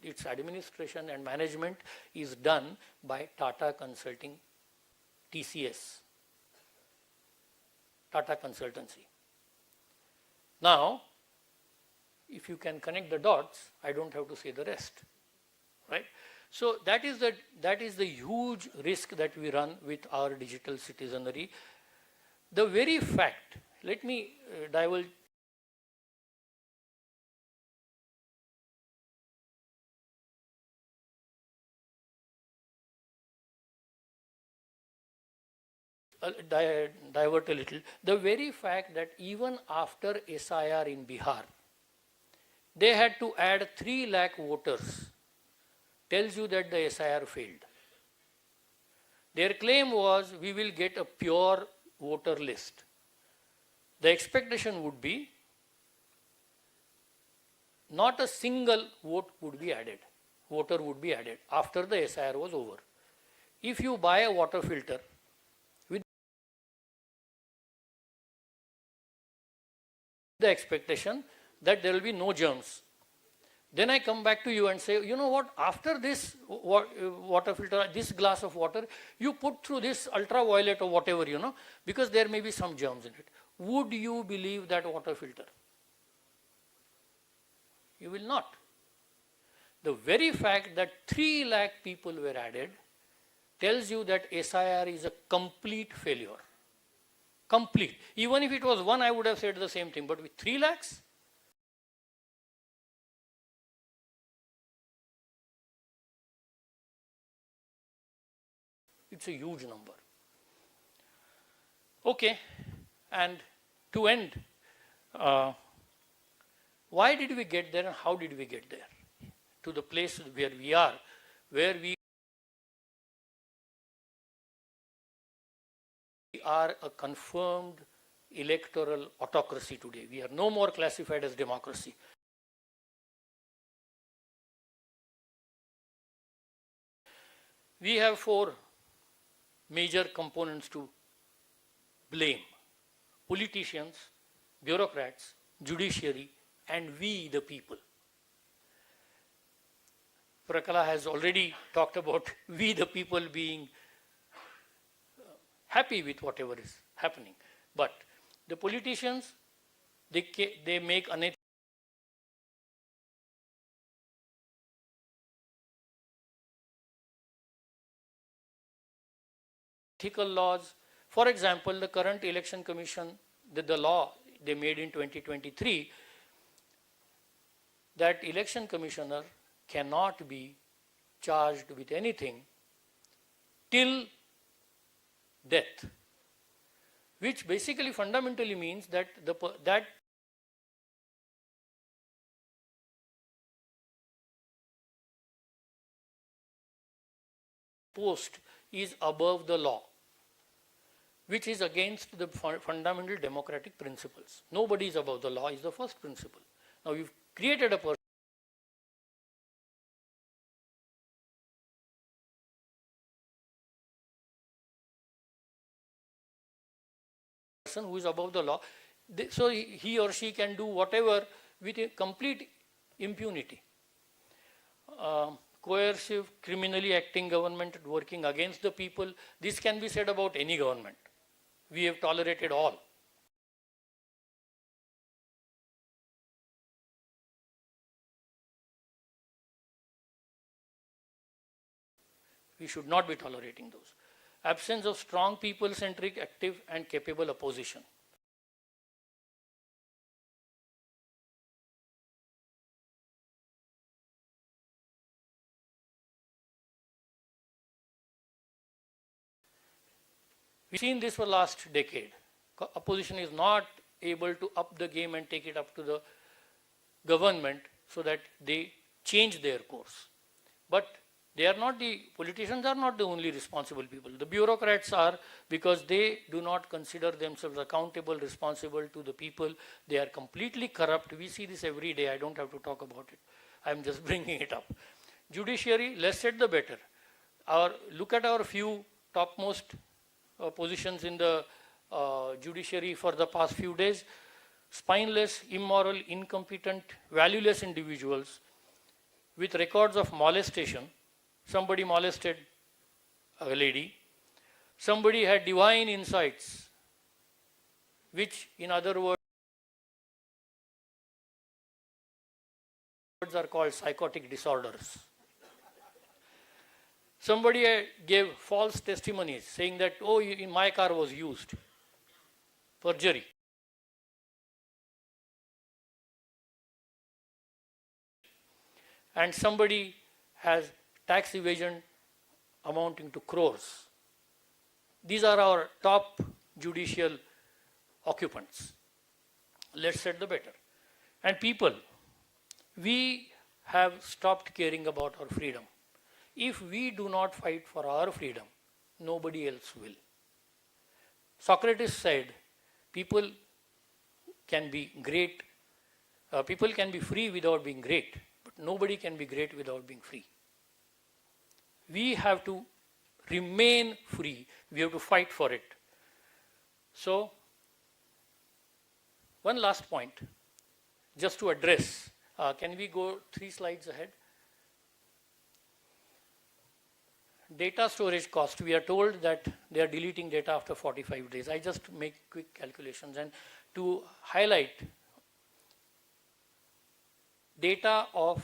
its administration and management is done by Tata Consulting, TCS, Tata Consultancy. Now, if you can connect the dots, I don't have to say the rest, right? So that is the huge risk that we run with our digital citizenry. The very fact, let me divulge divert a little. The very fact that even after SIR in Bihar, they had to add 3 lakh voters tells you that the SIR failed. Their claim was, we will get a pure voter list. The expectation would be not a single voter would be added after the SIR was over. If you buy a water filter with the expectation that there will be no germs, then I come back to you and say, you know what, after this water filter, this glass of water, you put through this ultraviolet or whatever, because there may be some germs in it. Would you believe that water filter? You will not. The very fact that 3 lakh people were added tells you that SIR is a complete failure. Complete. Even if it was 1, I would have said the same thing. But with 3 lakhs? It's a huge number. Okay, and to end, why did we get there and how did we get there? To the place where we are, where we are a confirmed electoral autocracy today. We are no more classified as democracy. We have 4 major components to blame: politicians, bureaucrats, judiciary, and we the people. Prakala has already talked about we the people being happy with whatever is happening. But the politicians, they make unethical laws. For example, the current election commission, the law they made in 2023, that election commissioner cannot be charged with anything till death, which basically fundamentally means that that post is above the law, which is against the fundamental democratic principles. Nobody is above the law is the first principle. Now we've created a person who is above the law, so he or she can do whatever with a complete impunity. Coercive, criminally acting government working against the people, this can be said about any government. We have tolerated all. We should not be tolerating those. Absence of strong people-centric, active and capable opposition. We've seen this for the last decade. Opposition is not able to up the game and take it up to the government so that they change their course. But politicians are not the only responsible people. The bureaucrats are, because they do not consider themselves accountable, responsible to the people. They are completely corrupt. We see this every day. I don't have to talk about it. I'm just bringing it up. Judiciary, less said the better. Look at our few topmost positions in the judiciary for the past few days. Spineless, immoral, incompetent, valueless individuals with records of molestation. Somebody molested a lady. Somebody had divine insights, which in other words are called psychotic disorders. Somebody gave false testimonies saying that, oh, my car was used. Perjury. And somebody has tax evasion amounting to crores. These are our top judicial occupants. Less said the better. And people, we have stopped caring about our freedom. If we do not fight for our freedom, nobody else will. Socrates said, people can be great, people can be free without being great, but nobody can be great without being free. We have to remain free. We have to fight for it. So, one last point, just to address. Can we go 3 slides ahead? Data storage cost. We are told that they are deleting data after 45 days. I just make quick calculations. And to highlight, data of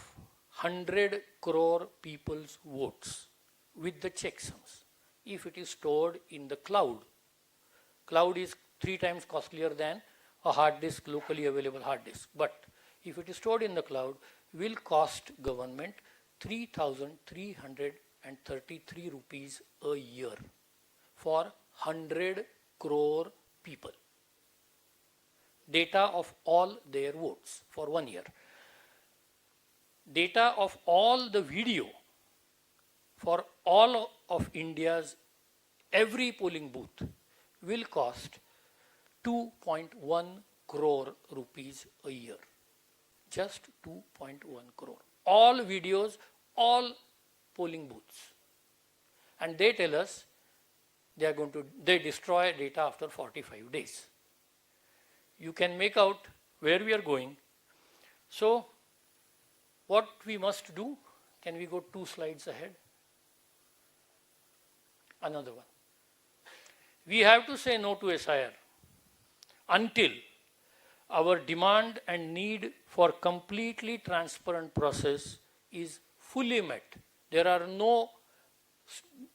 100 crore people's votes with the checksums, if it is stored in the cloud is 3 times costlier than a hard disk, locally available hard disk. But if it is stored in the cloud, will cost government 3,333 rupees a year for 100 crore people. Data of all their votes for 1 year. Data of all the video for all of India's every polling booth will cost 2.1 crore rupees a year. Just 2.1 crore. All videos, all polling booths. And they tell us they destroy data after 45 days. You can make out where we are going. So, what we must do, can we go 2 slides ahead? Another one. We have to say no to SIR until our demand and need for completely transparent process is fully met. There are no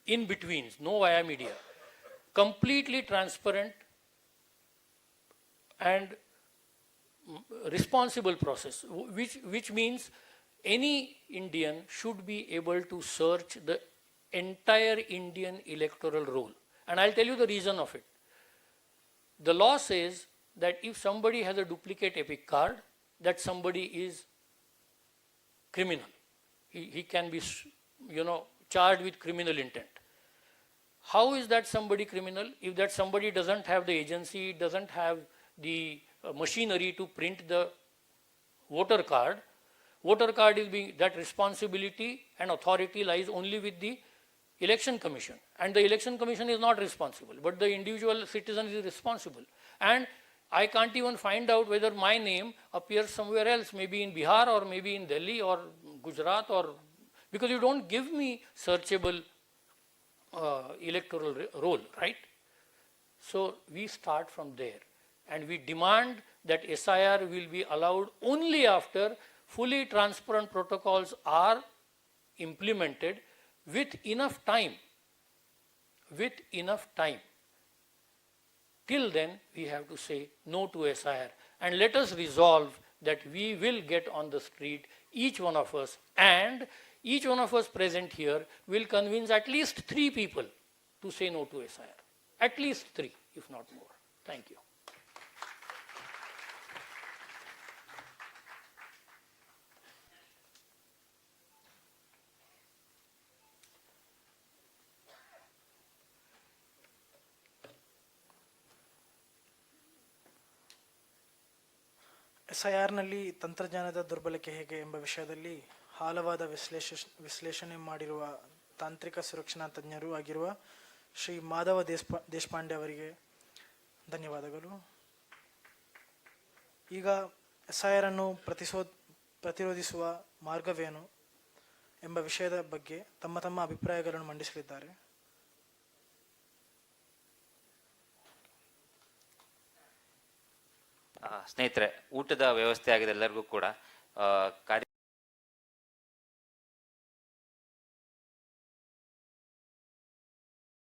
in-betweens, no via media. Completely transparent and responsible process, which means any Indian should be able to search the entire Indian electoral roll. And I'll tell you the reason of it. The law says that if somebody has a duplicate EPIC card, that somebody is criminal. He can be, charged with criminal intent. How is that somebody criminal? If that somebody doesn't have the agency, doesn't have the machinery to print the voter card is being, that responsibility and authority lies only with the Election Commission. And the Election Commission is not responsible, but the individual citizen is responsible. And I can't even find out whether my name appears somewhere else, maybe in Bihar or maybe in Delhi or Gujarat, or because you don't give me searchable electoral roll, right? So we start from there and we demand that SIR will be allowed only after fully transparent protocols are implemented with enough time. Till then, we have to say no to SIR, and let us resolve that we will get on the street, each one of us, and each one of us present here will convince at least 3 people to say no to SIR. At least 3, if not more. Thank you. SIRನಲ್ಲಿ ತಂತ್ರಜ್ಞಾನದ ದುರ್ಬಳಕೆ ಹೇಗೆ ಎಂಬ ವಿಷಯದಲ್ಲಿ ಆಳವಾದ ವಿಶ್ಲೇಷಣೆ ಮಾಡಿರುವ ತಾಂತ್ರಿಕ ಸುರಕ್ಷಣಾ ತಜ್ಞರು ಆಗಿರುವ ಶ್ರೀ ಮಾಧವ ದೇಶಪಾಂಡೆ ಅವರಿಗೆ ಧನ್ಯವಾದಗಳು. ಈಗ SIR ಅನ್ನು ಪ್ರತಿರೋಧಿಸುವ ಮಾರ್ಗವೇನು ಎಂಬ ವಿಷಯದ ಬಗ್ಗೆ ತಮ್ಮ ಅಭಿಪ್ರಾಯಗಳನ್ನು ಮಂಡಿಸಲಿದ್ದಾರೆ. ಸ್ನೇಹಿತರೆ, ಊಟದ ವ್ಯವಸ್ಥೆ ಆಗಿದೆ ಎಲ್ಲರಿಗೂ ಕೂಡ.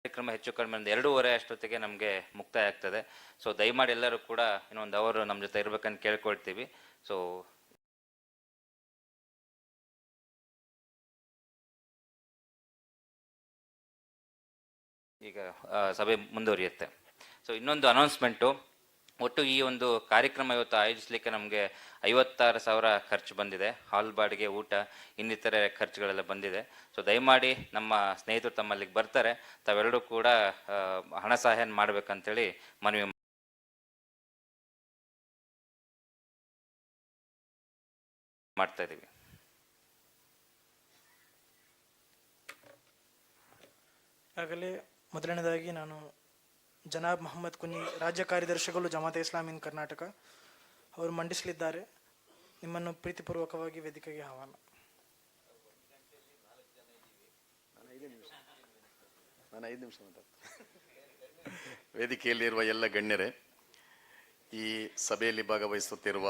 ಕಾರ್ಯಕ್ರಮ ಹೆಚ್ಚು ಕಡಿಮೆ 2:30 ಅಷ್ಟೊತ್ತಿಗೆ ನಮಗೆ ಮುಕ್ತಾಯ ಆಗ್ತದೆ. ಸೊ ದಯಮಾಡಿ ಎಲ್ಲರೂ ಕೂಡ ಇನ್ನೊಂದು ಅವರು ನಮ್ಮ ಜೊತೆ ಇರ್ಬೇಕಂತ ಕೇಳ್ಕೊಳ್ತೀವಿ. ಸೊ ಈಗ ಸಭೆ ಮುಂದುವರಿಯುತ್ತೆ. ಸೊ ಇನ್ನೊಂದು ಅನೌನ್ಸ್ಮೆಂಟು, ಒಟ್ಟು ಈ ಒಂದು ಕಾರ್ಯಕ್ರಮ ಇವತ್ತು ಆಯೋಜಿಸಲಿಕ್ಕೆ ನಮಗೆ 56,000 ಖರ್ಚು ಬಂದಿದೆ. ಹಾಲ್ ಬಾಡಿಗೆ, ಊಟ, ಇನ್ನಿತರೆ ಖರ್ಚುಗಳೆಲ್ಲ ಬಂದಿದೆ. ಸೊ ದಯಮಾಡಿ ನಮ್ಮ ಸ್ನೇಹಿತರು ತಮ್ಮಲ್ಲಿಗೆ ಬರ್ತಾರೆ, ತಾವೆಲ್ಲರೂ ಕೂಡ ಹಣ ಸಹಾಯ ಮಾಡ್ಬೇಕಂತೇಳಿ ಮನವಿ ಮಾಡ್ತಾ ಇದ್ದೀವಿ. ಆಗಲೇ ಮೊದಲನೇದಾಗಿ ನಾನು ಜನಾಬ್ ಮೊಹಮ್ಮದ್ ಕುನಿ, ರಾಜ್ಯ ಕಾರ್ಯದರ್ಶಿಗಳು ಜಮಾತೆ ಇಸ್ಲಾಮಿ ಇನ್ ಕರ್ನಾಟಕ, ಅವರು ಮಂಡಿಸಲಿದ್ದಾರೆ. ನಿಮ್ಮನ್ನು ಪ್ರೀತಿಪೂರ್ವಕವಾಗಿ ವೇದಿಕೆಗೆ ಆಹ್ವಾನ. ನಾನು 5 ನಿಮಿಷ ವೇದಿಕೆಯಲ್ಲಿರುವ ಎಲ್ಲ ಗಣ್ಯರೇ, ಈ ಸಭೆಯಲ್ಲಿ ಭಾಗವಹಿಸುತ್ತಿರುವ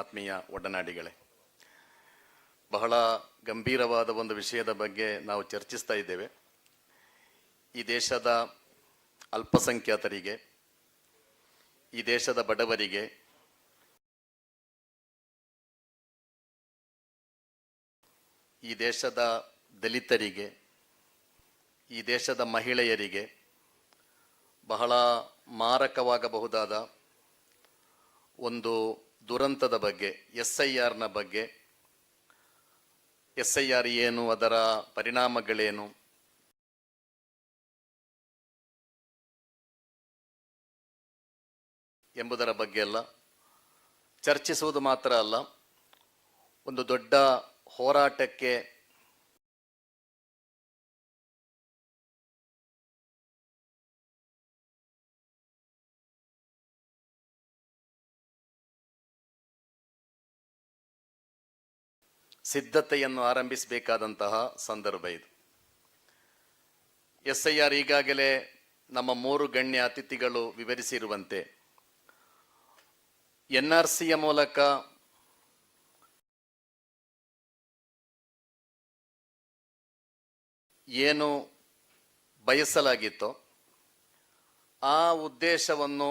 ಆತ್ಮೀಯ ಒಡನಾಡಿಗಳೇ, ಬಹಳ ಗಂಭೀರವಾದ ಒಂದು ವಿಷಯದ ಬಗ್ಗೆ ನಾವು ಚರ್ಚಿಸ್ತಾ ಇದ್ದೇವೆ. ಈ ದೇಶದ ಅಲ್ಪಸಂಖ್ಯಾತರಿಗೆ ಈ ದೇಶದ ಬಡವರಿಗೆ, ಈ ದೇಶದ ದಲಿತರಿಗೆ, ಈ ದೇಶದ ಮಹಿಳೆಯರಿಗೆ ಬಹಳ ಮಾರಕವಾಗಬಹುದಾದ ಒಂದು ದುರಂತದ ಬಗ್ಗೆ, SIRನ ಬಗ್ಗೆ, SIR ಏನು, ಅದರ ಪರಿಣಾಮಗಳೇನು, ಎಂಬುದರ ಬಗ್ಗೆ ಎಲ್ಲ ಚರ್ಚಿಸುವುದು ಮಾತ್ರ ಅಲ್ಲ, ಒಂದು ದೊಡ್ಡ ಹೋರಾಟಕ್ಕೆ ಸಿದ್ಧತೆಯನ್ನು ಆರಂಭಿಸಬೇಕಾದಂತಹ ಸಂದರ್ಭ ಇದು. SIR ಈಗಾಗಲೇ ನಮ್ಮ 3 ಗಣ್ಯ ಅತಿಥಿಗಳು ವಿವರಿಸಿರುವಂತೆ NRCಯ ಮೂಲಕ ಏನು ಬಯಸಲಾಗಿತ್ತೋ ಆ ಉದ್ದೇಶವನ್ನು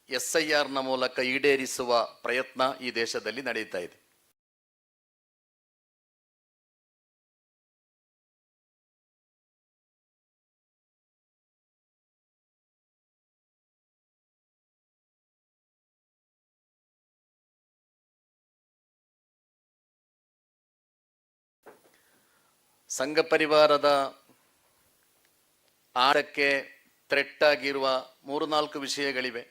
SIRನ ಮೂಲಕ ಈಡೇರಿಸುವ ಪ್ರಯತ್ನ ಈ ದೇಶದಲ್ಲಿ ನಡೀತಾ ಇದೆ. ಸಂಘ ಪರಿವಾರದ ಆಟಕ್ಕೆ ಥ್ರೆಟ್ ಆಗಿರುವ 3-4 ವಿಷಯಗಳಿವೆ.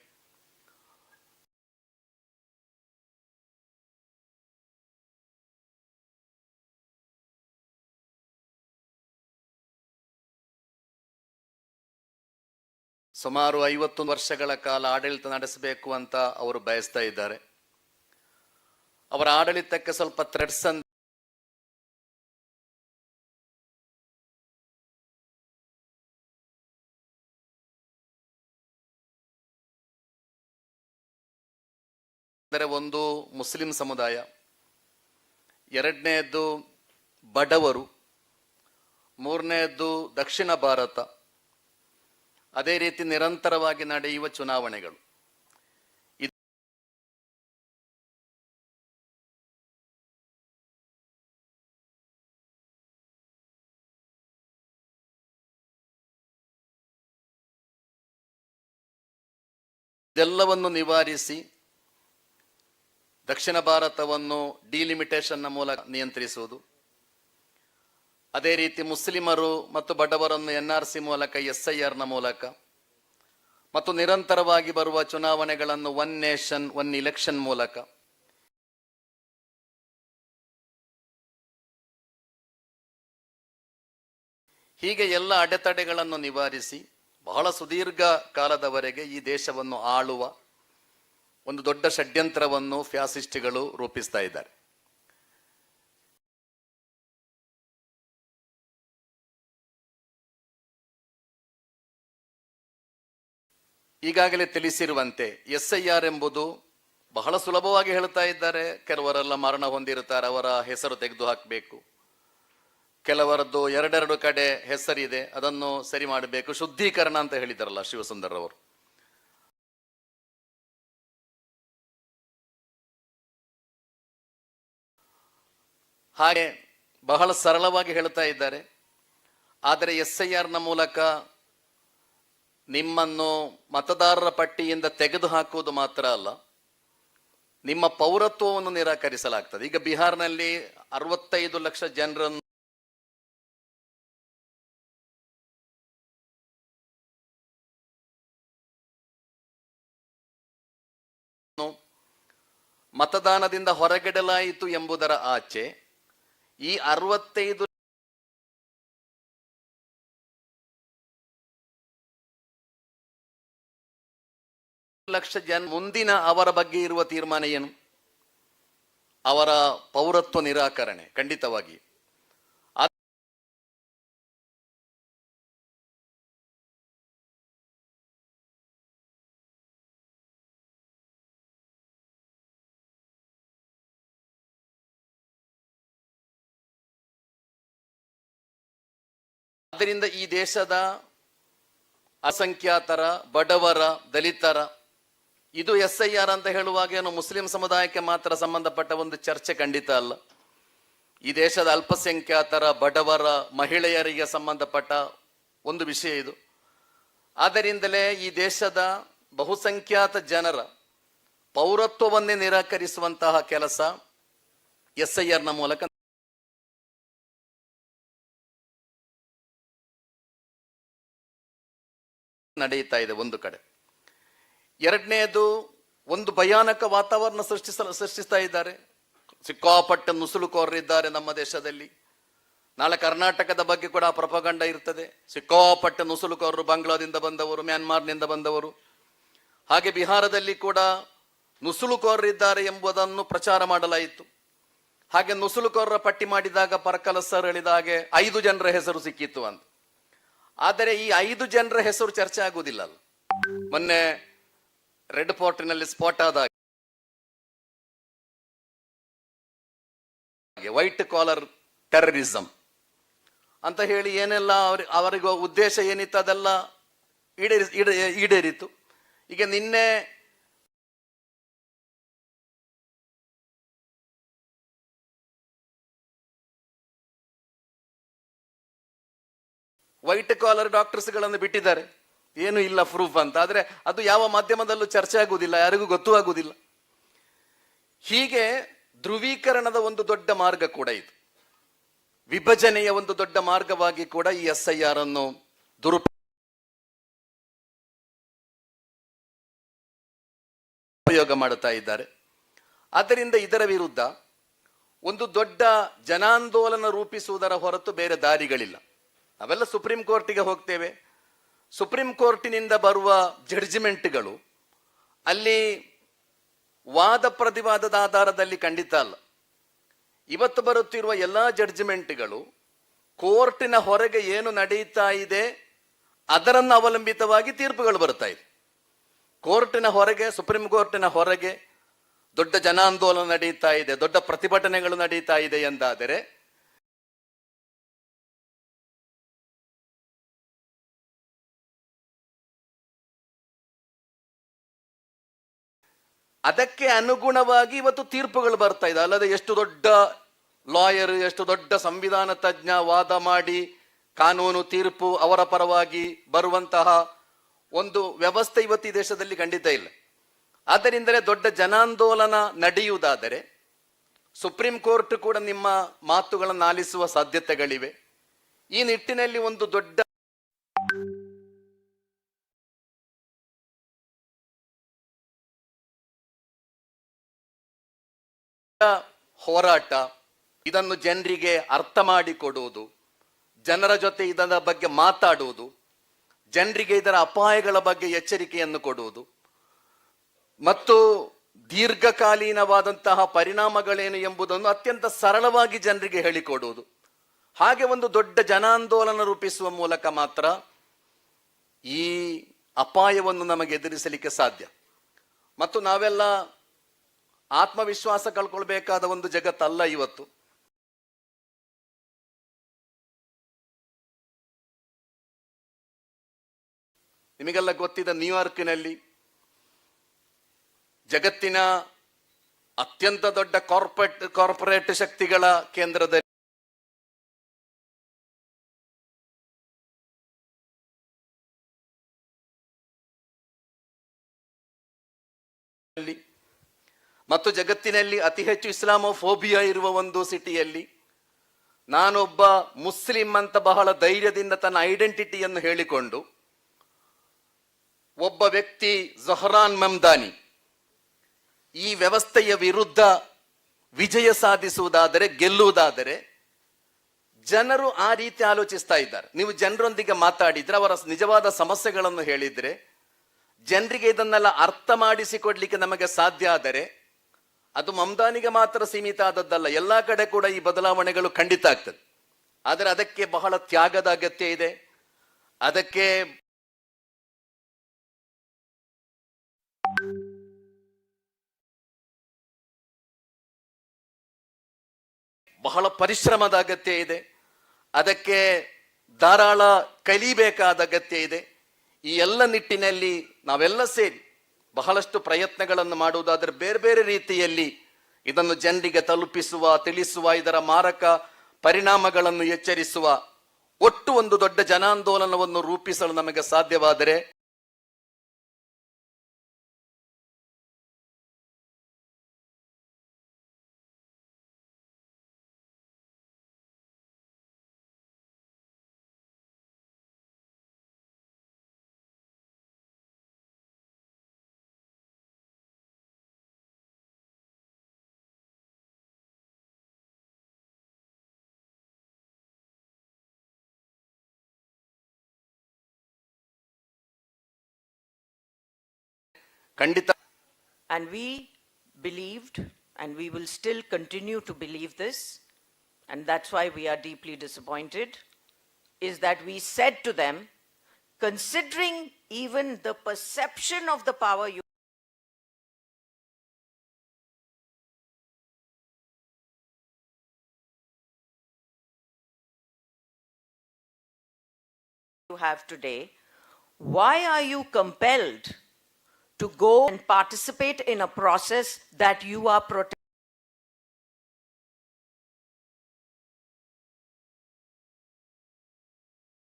ಸುಮಾರು 50 ವರ್ಷಗಳ ಕಾಲ ಆಡಳಿತ ನಡೆಸಬೇಕು ಅಂತ ಅವರು ಬಯಸ್ತಾ ಇದ್ದಾರೆ. ಅವರ ಆಡಳಿತಕ್ಕೆ ಸ್ವಲ್ಪ ಥ್ರೆಟ್ಸ್ ಅಂದರೆ, ಒಂದು ಮುಸ್ಲಿಂ ಸಮುದಾಯ, ಎರಡನೆಯದ್ದು ಬಡವರು, ಮೂರನೆಯದ್ದು ದಕ್ಷಿಣ ಭಾರತ, ಅದೇ ರೀತಿ ನಿರಂತರವಾಗಿ ನಡೆಯುವ ಚುನಾವಣೆಗಳು. ಇದೆಲ್ಲವನ್ನು ನಿವಾರಿಸಿ ದಕ್ಷಿಣ ಭಾರತವನ್ನು ಡಿಲಿಮಿಟೇಷನ್ನ ಮೂಲಕ ನಿಯಂತ್ರಿಸುವುದು, ಅದೇ ರೀತಿ ಮುಸ್ಲಿಮರು ಮತ್ತು ಬಡವರನ್ನು NRC ಮೂಲಕ, SIRನ ಮೂಲಕ, ಮತ್ತು ನಿರಂತರವಾಗಿ ಬರುವ ಚುನಾವಣೆಗಳನ್ನು 1 ನೇಷನ್ 1 ಇಲೆಕ್ಷನ್ ಮೂಲಕ ಹೀಗೆ ಎಲ್ಲ ಅಡೆತಡೆಗಳನ್ನು ನಿವಾರಿಸಿ ಬಹಳ ಸುದೀರ್ಘ ಕಾಲದವರೆಗೆ ಈ ದೇಶವನ್ನು ಆಳುವ ಒಂದು ದೊಡ್ಡ ಷಡ್ಯಂತ್ರವನ್ನು ಫ್ಯಾಸಿಸ್ಟ್ಗಳು ರೂಪಿಸ್ತಾ ಇದ್ದಾರೆ. ಈಗಾಗಲೇ ತಿಳಿಸಿರುವಂತೆ SIR ಎಂಬುದು ಬಹಳ ಸುಲಭವಾಗಿ ಹೇಳ್ತಾ ಇದ್ದಾರೆ. ಕೆಲವರೆಲ್ಲ ಮರಣ ಹೊಂದಿರುತ್ತಾರೆ, ಅವರ ಹೆಸರು ತೆಗೆದು ಹಾಕಬೇಕು. ಕೆಲವರದ್ದು 2 ಕಡೆ ಹೆಸರಿದೆ, ಅದನ್ನು ಸರಿ ಮಾಡಬೇಕು, ಶುದ್ಧೀಕರಣ ಅಂತ ಹೇಳಿದಾರಲ್ಲ ಶಿವಸುಂದರ್ ಅವರು. ಹಾಗೆ ಬಹಳ ಸರಳವಾಗಿ ಹೇಳ್ತಾ ಇದ್ದಾರೆ. ಆದರೆ SIRನ ಮೂಲಕ ನಿಮ್ಮನ್ನು ಮತದಾರರ ಪಟ್ಟಿಯಿಂದ ತೆಗೆದು ಹಾಕುವುದು ಮಾತ್ರ ಅಲ್ಲ, ನಿಮ್ಮ ಪೌರತ್ವವನ್ನು ನಿರಾಕರಿಸಲಾಗ್ತದೆ. ಈಗ ಬಿಹಾರ್ನಲ್ಲಿ 65 ಲಕ್ಷ ಜನರನ್ನು ಮತದಾನದಿಂದ ಹೊರಗಿಡಲಾಯಿತು ಎಂಬುದರ ಆಚೆ ಈ 65 ಲಕ್ಷ ಜನ ಮುಂದಿನ ಅವರ ಬಗ್ಗೆ ಇರುವ ತೀರ್ಮಾನ ಏನು? ಅವರ ಪೌರತ್ವ ನಿರಾಕರಣೆ ಖಂಡಿತವಾಗಿ. ಆದ್ದರಿಂದ ಈ ದೇಶದ ಅಸಂಖ್ಯಾತರ, ಬಡವರ, ದಲಿತರ ಇದು SIR ಅಂತ ಹೇಳುವಾಗ ಏನು ಮುಸ್ಲಿಂ ಸಮುದಾಯಕ್ಕೆ ಮಾತ್ರ ಸಂಬಂಧಪಟ್ಟ ಒಂದು ಚರ್ಚೆ ಖಂಡಿತ ಅಲ್ಲ. ಈ ದೇಶದ ಅಲ್ಪಸಂಖ್ಯಾತರ, ಬಡವರ, ಮಹಿಳೆಯರಿಗೆ ಸಂಬಂಧಪಟ್ಟ ಒಂದು ವಿಷಯ ಇದು. ಆದ್ದರಿಂದಲೇ ಈ ದೇಶದ ಬಹುಸಂಖ್ಯಾತ ಜನರ ಪೌರತ್ವವನ್ನೇ ನಿರಾಕರಿಸುವಂತಹ ಕೆಲಸ SIR ನ ಮೂಲಕ ನಡೆಯುತ್ತಾ ಇದೆ ಒಂದು ಕಡೆ. ಎರಡನೆಯದು, ಒಂದು ಭಯಾನಕ ವಾತಾವರಣ ಸೃಷ್ಟಿಸ್ತಾ ಇದ್ದಾರೆ. ಸಿಕ್ಕಾಪಟ್ಟ ನುಸುಳುಕೋರರಿದ್ದಾರೆ ನಮ್ಮ ದೇಶದಲ್ಲಿ. ನಾಳೆ ಕರ್ನಾಟಕದ ಬಗ್ಗೆ ಕೂಡ ಪ್ರಪಗಂಡ ಇರ್ತದೆ. ಸಿಕ್ಕಾಪಟ್ಟ ನುಸುಳುಕೋರರು ಬಾಂಗ್ಲಾದಿಂದ ಬಂದವರು, ಮ್ಯಾನ್ಮಾರ್ನಿಂದ ಬಂದವರು. ಹಾಗೆ ಬಿಹಾರದಲ್ಲಿ ಕೂಡ ನುಸುಳುಕೋರರಿದ್ದಾರೆ ಎಂಬುದನ್ನು ಪ್ರಚಾರ ಮಾಡಲಾಯಿತು. ಹಾಗೆ ನುಸುಳುಕೋರರ ಪಟ್ಟಿ ಮಾಡಿದಾಗ ಪರಕಲ ಸರ್ ಹೇಳಿದ ಹಾಗೆ 5 ಜನರ ಹೆಸರು ಸಿಕ್ಕಿತ್ತು ಅಂತ. ಆದರೆ ಈ 5 ಜನರ ಹೆಸರು ಚರ್ಚೆ ಆಗುವುದಿಲ್ಲ ಅಲ್ಲ. ಮೊನ್ನೆ ರೆಡ್ ಫೋರ್ಟಿನಲ್ಲಿ ಸ್ಫೋಟ ಆದ ವೈಟ್ ಕಾಲರ್ ಟೆರರಿಸಂ ಅಂತ ಹೇಳಿ ಏನೆಲ್ಲ ಅವರಿಗೆ ಉದ್ದೇಶ ಏನಿತ್ತು ಅದೆಲ್ಲ ಈಡೇರಿತು. ಈಗ ನಿನ್ನೆ ವೈಟ್ ಕಾಲರ್ ಡಾಕ್ಟರ್ಸ್ಗಳನ್ನು ಬಿಟ್ಟಿದ್ದಾರೆ, ಏನು ಇಲ್ಲ ಪ್ರೂಫ್ ಅಂತ. ಆದ್ರೆ ಅದು ಯಾವ ಮಾಧ್ಯಮದಲ್ಲೂ ಚರ್ಚೆ ಆಗುವುದಿಲ್ಲ, ಯಾರಿಗೂ ಗೊತ್ತೂ ಆಗುವುದಿಲ್ಲ. ಹೀಗೆ ಧ್ರುವೀಕರಣದ ಒಂದು ದೊಡ್ಡ ಮಾರ್ಗ ಕೂಡ ಇದು, ವಿಭಜನೆಯ ಒಂದು ದೊಡ್ಡ ಮಾರ್ಗವಾಗಿ ಕೂಡ ಈ SIR ಅನ್ನು ದುರುಪಯೋಗ ಮಾಡುತ್ತಾ ಇದ್ದಾರೆ. ಆದ್ದರಿಂದ ಇದರ ವಿರುದ್ಧ ಒಂದು ದೊಡ್ಡ ಜನಾಂದೋಲನ ರೂಪಿಸುವುದರ ಹೊರತು ಬೇರೆ ದಾರಿಗಳಿಲ್ಲ. ನಾವೆಲ್ಲ ಸುಪ್ರೀಂ ಕೋರ್ಟಿಗೆ ಹೋಗ್ತೇವೆ. ಸುಪ್ರೀಂ ಕೋರ್ಟಿನಿಂದ ಬರುವ ಜಡ್ಜ್ಮೆಂಟ್ಗಳು ಅಲ್ಲಿ ವಾದ ಪ್ರತಿವಾದದ ಆಧಾರದಲ್ಲಿ ಖಂಡಿತ ಅಲ್ಲ. ಇವತ್ತು ಬರುತ್ತಿರುವ ಎಲ್ಲಾ ಜಡ್ಜ್ಮೆಂಟ್ಗಳು ಕೋರ್ಟಿನ ಹೊರಗೆ ಏನು ನಡೆಯುತ್ತಾ ಇದೆ ಅದರನ್ನು ಅವಲಂಬಿತವಾಗಿ ತೀರ್ಪುಗಳು ಬರ್ತಾ ಇದೆ. ಕೋರ್ಟಿನ ಹೊರಗೆ, ಸುಪ್ರೀಂ ಕೋರ್ಟಿನ ಹೊರಗೆ ದೊಡ್ಡ ಜನಾಂದೋಲನ ನಡೆಯುತ್ತಾ ಇದೆ, ದೊಡ್ಡ ಪ್ರತಿಭಟನೆಗಳು ನಡೀತಾ ಇದೆ ಎಂದಾದರೆ ಅದಕ್ಕೆ ಅನುಗುಣವಾಗಿ ಇವತ್ತು ತೀರ್ಪುಗಳು ಬರ್ತಾ ಇದೆ. ಅಲ್ಲದೆ ಎಷ್ಟು ದೊಡ್ಡ ಲಾಯರ್, ಎಷ್ಟು ದೊಡ್ಡ ಸಂವಿಧಾನ ತಜ್ಞ ವಾದ ಮಾಡಿ ಕಾನೂನು ತೀರ್ಪು ಅವರ ಪರವಾಗಿ ಬರುವಂತಹ ಒಂದು ವ್ಯವಸ್ಥೆ ಇವತ್ತು ಈ ದೇಶದಲ್ಲಿ ಖಂಡಿತ ಇಲ್ಲ. ಆದ್ದರಿಂದಲೇ ದೊಡ್ಡ ಜನಾಂದೋಲನ ನಡೆಯುವುದಾದರೆ ಸುಪ್ರೀಂ ಕೋರ್ಟ್ ಕೂಡ ನಿಮ್ಮ ಮಾತುಗಳನ್ನು ಆಲಿಸುವ ಸಾಧ್ಯತೆಗಳಿವೆ. ಈ ನಿಟ್ಟಿನಲ್ಲಿ ಒಂದು ದೊಡ್ಡ ಹೋರಾಟ, ಇದನ್ನು ಜನರಿಗೆ ಅರ್ಥ ಮಾಡಿಕೊಡುವುದು, ಜನರ ಜೊತೆ ಇದರ ಬಗ್ಗೆ ಮಾತಾಡುವುದು, ಜನರಿಗೆ ಇದರ ಅಪಾಯಗಳ ಬಗ್ಗೆ ಎಚ್ಚರಿಕೆಯನ್ನು ಕೊಡುವುದು ಮತ್ತು ದೀರ್ಘಕಾಲೀನವಾದಂತಹ ಪರಿಣಾಮಗಳೇನು ಎಂಬುದನ್ನು ಅತ್ಯಂತ ಸರಳವಾಗಿ ಜನರಿಗೆ ಹೇಳಿಕೊಡುವುದು, ಹಾಗೆ ಒಂದು ದೊಡ್ಡ ಜನಾಂದೋಲನ ರೂಪಿಸುವ ಮೂಲಕ ಮಾತ್ರ ಈ ಅಪಾಯವನ್ನು ನಮಗೆ ಎದುರಿಸಲಿಕ್ಕೆ ಸಾಧ್ಯ. ಮತ್ತು ನಾವೆಲ್ಲ ಆತ್ಮವಿಶ್ವಾಸ ಕಳ್ಕೊಳ್ಬೇಕಾದ ಒಂದು ಜಗತ್ತಲ್ಲ ಇವತ್ತು. ನಿಮಗೆಲ್ಲ ಗೊತ್ತಿದ್ದ ನ್ಯೂಯಾರ್ಕಿನಲ್ಲಿ ಜಗತ್ತಿನ ಅತ್ಯಂತ ದೊಡ್ಡ ಕಾರ್ಪೊರೇಟ್ ಶಕ್ತಿಗಳ ಕೇಂದ್ರದಲ್ಲಿ ಮತ್ತು ಜಗತ್ತಿನಲ್ಲಿ ಅತಿ ಹೆಚ್ಚು ಇಸ್ಲಾಮೋಫೋಬಿಯಾ ಇರುವ ಒಂದು ಸಿಟಿಯಲ್ಲಿ ನಾನೊಬ್ಬ ಮುಸ್ಲಿಂ ಅಂತ ಬಹಳ ಧೈರ್ಯದಿಂದ ತನ್ನ ಐಡೆಂಟಿಟಿಯನ್ನು ಹೇಳಿಕೊಂಡು ಒಬ್ಬ ವ್ಯಕ್ತಿ ಝಹರಾನ್ ಮಮ್ದಾನಿ ಈ ವ್ಯವಸ್ಥೆಯ ವಿರುದ್ಧ ವಿಜಯ ಸಾಧಿಸುವುದಾದರೆ, ಗೆಲ್ಲುವುದಾದರೆ ಜನರು ಆ ರೀತಿ ಆಲೋಚಿಸ್ತಾ ಇದ್ದಾರೆ. ನೀವು ಜನರೊಂದಿಗೆ ಮಾತಾಡಿದ್ರೆ, ಅವರ ನಿಜವಾದ ಸಮಸ್ಯೆಗಳನ್ನು ಹೇಳಿದ್ರೆ, ಜನರಿಗೆ ಇದನ್ನೆಲ್ಲ ಅರ್ಥ ಮಾಡಿಸಿಕೊಡ್ಲಿಕ್ಕೆ ನಮಗೆ ಸಾಧ್ಯ ಆದರೆ ಅದು ಮಮ್ದಾನಿಗೆ ಮಾತ್ರ ಸೀಮಿತ ಆದದ್ದಲ್ಲ, ಎಲ್ಲಾ ಕಡೆ ಕೂಡ ಈ ಬದಲಾವಣೆಗಳು ಖಂಡಿತ ಆಗ್ತದೆ. ಆದರೆ ಅದಕ್ಕೆ ಬಹಳ ತ್ಯಾಗದ ಅಗತ್ಯ ಇದೆ. ಅದಕ್ಕೆ ಬಹಳ ಪರಿಶ್ರಮದ ಅಗತ್ಯ ಇದೆ. ಅದಕ್ಕೆ ಧಾರಾಳ ಕಲಿಬೇಕಾದ ಅಗತ್ಯ ಇದೆ. ಈ ಎಲ್ಲ ನಿಟ್ಟಿನಲ್ಲಿ ನಾವೆಲ್ಲ ಸೇರಿ ಬಹಳಷ್ಟು ಪ್ರಯತ್ನಗಳನ್ನು ಮಾಡುವುದಾದರೆ ಬೇರೆ ಬೇರೆ ರೀತಿಯಲ್ಲಿ ಇದನ್ನು ಜನರಿಗೆ ತಲುಪಿಸುವ, ತಿಳಿಸುವ, ಇದರ ಮಾರಕ ಪರಿಣಾಮಗಳನ್ನು ಎಚ್ಚರಿಸುವ ಒಟ್ಟು ಒಂದು ದೊಡ್ಡ ಜನಾಂದೋಲನವನ್ನು ರೂಪಿಸಲು ನಮಗೆ ಸಾಧ್ಯವಾದರೆ ಖಂಡಿತ. And we believed, and we will still continue to believe this, and that's why we are deeply disappointed, is that we said to them, considering even the perception of the power you have today, why are you compelled to go and participate in a process that you are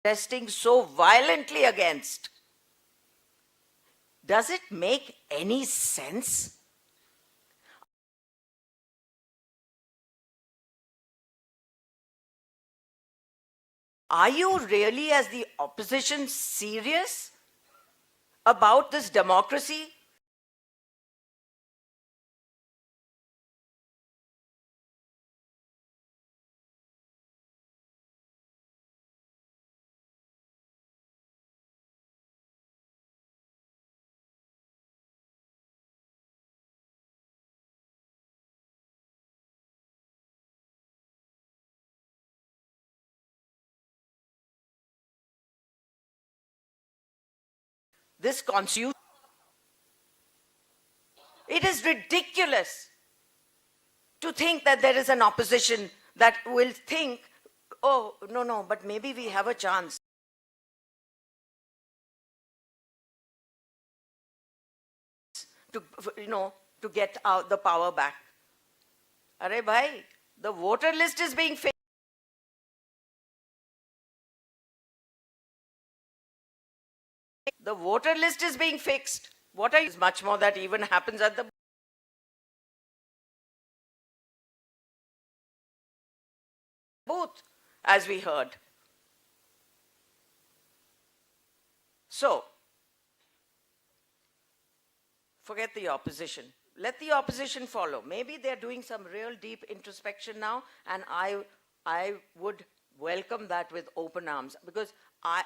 protesting so violently against? Does it make any sense? Are you really, as the opposition, serious about this democracy? This constitution, it is ridiculous to think that there is an opposition that will think, oh, no, but maybe we have a chance. To, to get out the power back. Arey bhai, the voter list is being fixed. The voter list is being fixed. What are you? Much more that even happens at the booth, as we heard. So, forget the opposition. Let the opposition follow. Maybe they're doing some real deep introspection now, and I would welcome that with open arms, because I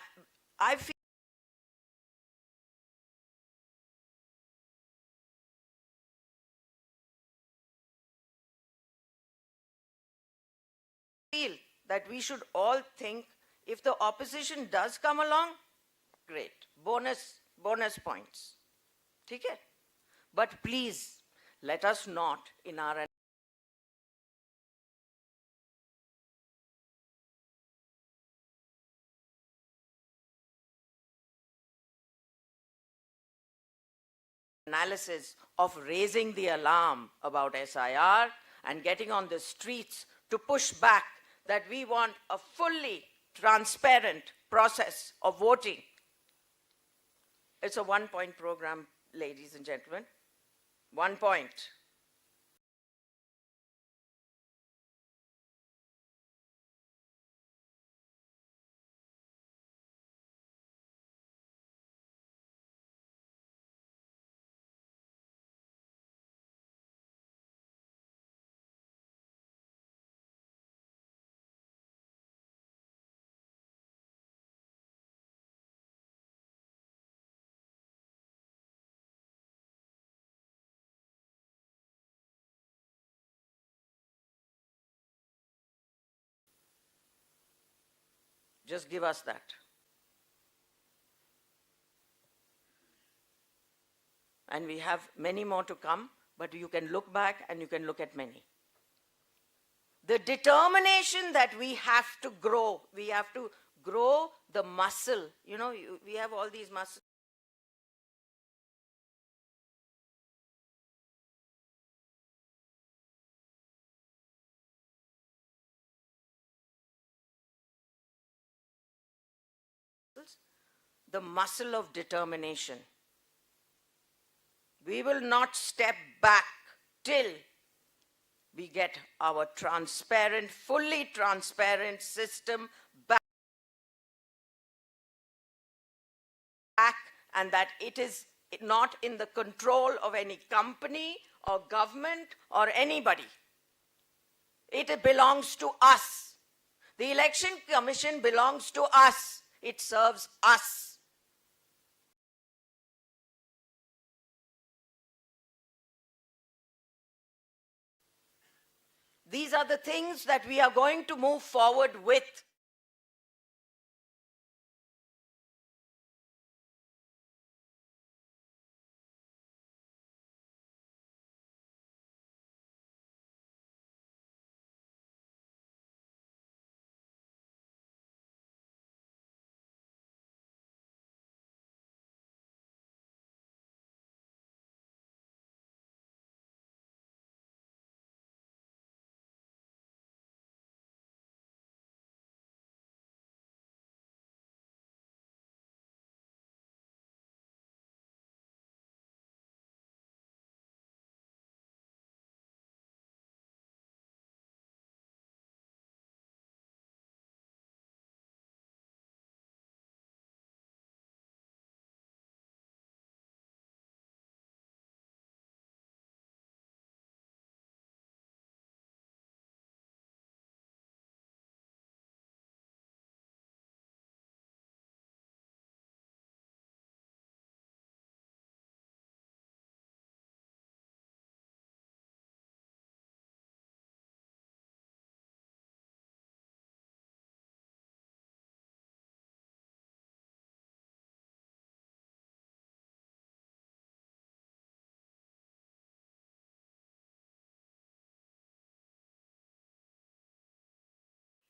feel that we should all think, if the opposition does come along, great, bonus points. Okay? But please, let us not, in our analysis of raising the alarm about SIR and getting on the streets to push back that we want a fully transparent process of voting. It's a one-point program, ladies and gentlemen. 1 point. Just give us that. And we have many more to come, but you can look back and you can look at many. The determination that we have to grow the muscle. We have all these muscles. muscles? The muscle of determination. We will not step back till we get our transparent, fully transparent system back, and that it is not in the control of any company or government or anybody. It belongs to us. The Election Commission belongs to us. It serves us. These are the things that we are going to move forward with.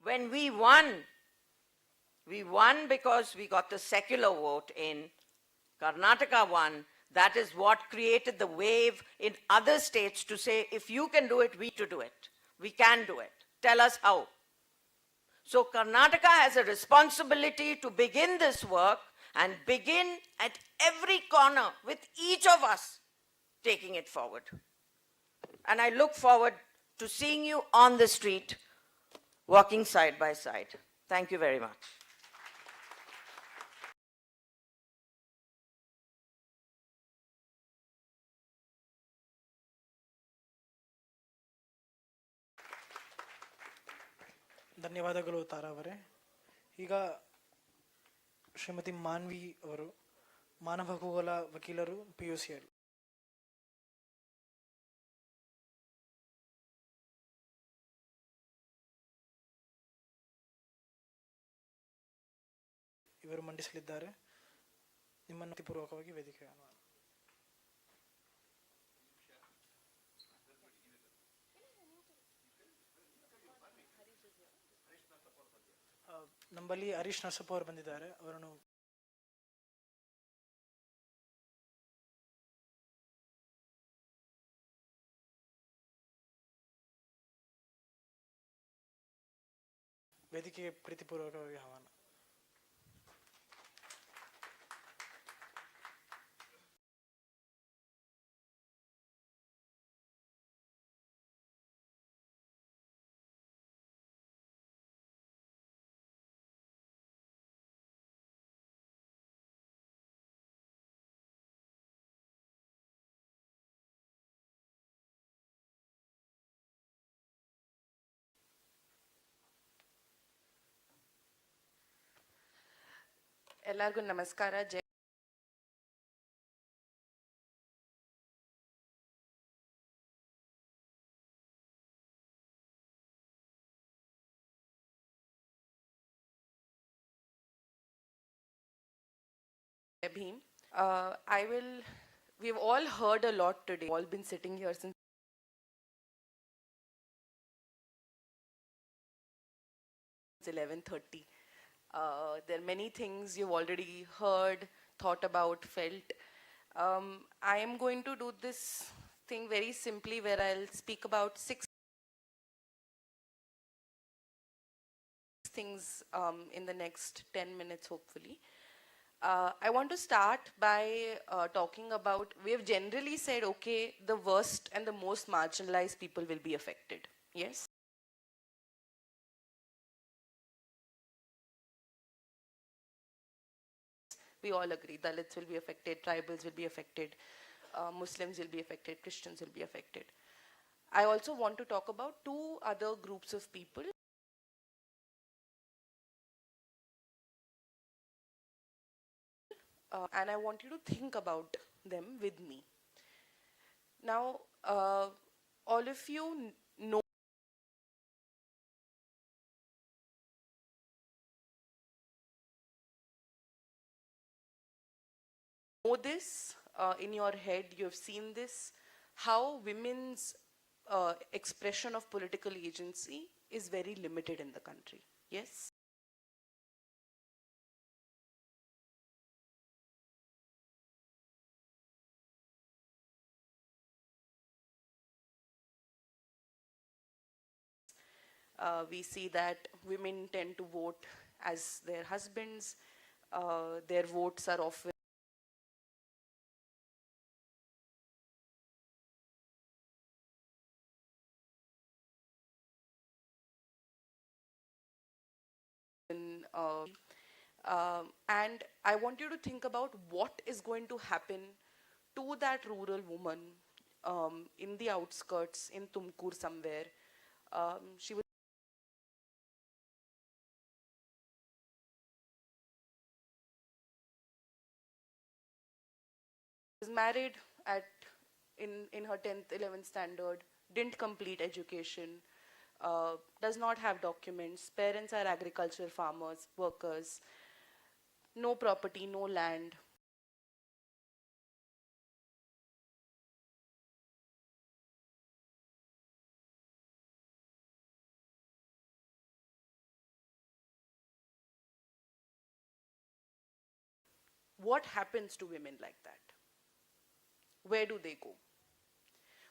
When we won because we got the secular vote in. Karnataka won. That is what created the wave in other states to say, if you can do it, we to do it. We can do it. Tell us how. So Karnataka has a responsibility to begin this work and begin at every corner with each of us taking it forward. And I look forward to seeing you on the street, walking side by side. Thank you very much. ಧನ್ಯವಾದಗಳು ತಾರಾ ಅವರೇ. ಈಗ ಶ್ರೀಮತಿ ಮಾನ್ವಿ ಅವರು, ಮಾನವ ಹಕ್ಕುಗಳ ವಕೀಲರು, PUCL. ಇವರು ಮಂಡಿಸಲಿದ್ದಾರೆ. ನಿಮ್ಮನ್ನು ಪೂರ್ವಕವಾಗಿ ವೇದಿಕೆ ನಮ್ಮಲ್ಲಿ ಹರೀಶ್ ನರಸಪ್ಪ ಅವರು ಬಂದಿದ್ದಾರೆ. ಅವರನ್ನು ವೇದಿಕೆಗೆ ಪ್ರೀತಿಪೂರ್ವಕವಾಗಿ ಆಹ್ವಾನ. ಎಲ್ಲರಿಗೂ ನಮಸ್ಕಾರ. Bhim. We've all heard a lot today. All been sitting here since 11:30. There are many things you've already heard, thought about, felt. I am going to do this thing very simply, where I'll speak about 6 things in the next 10 minutes, hopefully. I want to start by talking about, we have generally said, okay, the worst and the most marginalized people will be affected. Yes? We all agree. Dalits will be affected, tribals will be affected, Muslims will be affected, Christians will be affected. I also want to talk about two other groups of people. And I want you to think about them with me. Now, all of you know this in your head, you have seen this, how women's expression of political agency is very limited in the country. Yes? We see that women tend to vote as their husbands. Their votes are often and I want you to think about what is going to happen to that rural woman in the outskirts, in Tumkur somewhere. She was married at in her 10th, 11th standard, didn't complete education, does not have documents, parents are agricultural farmers, workers, no property, no land. What happens to women like that? Where do they go?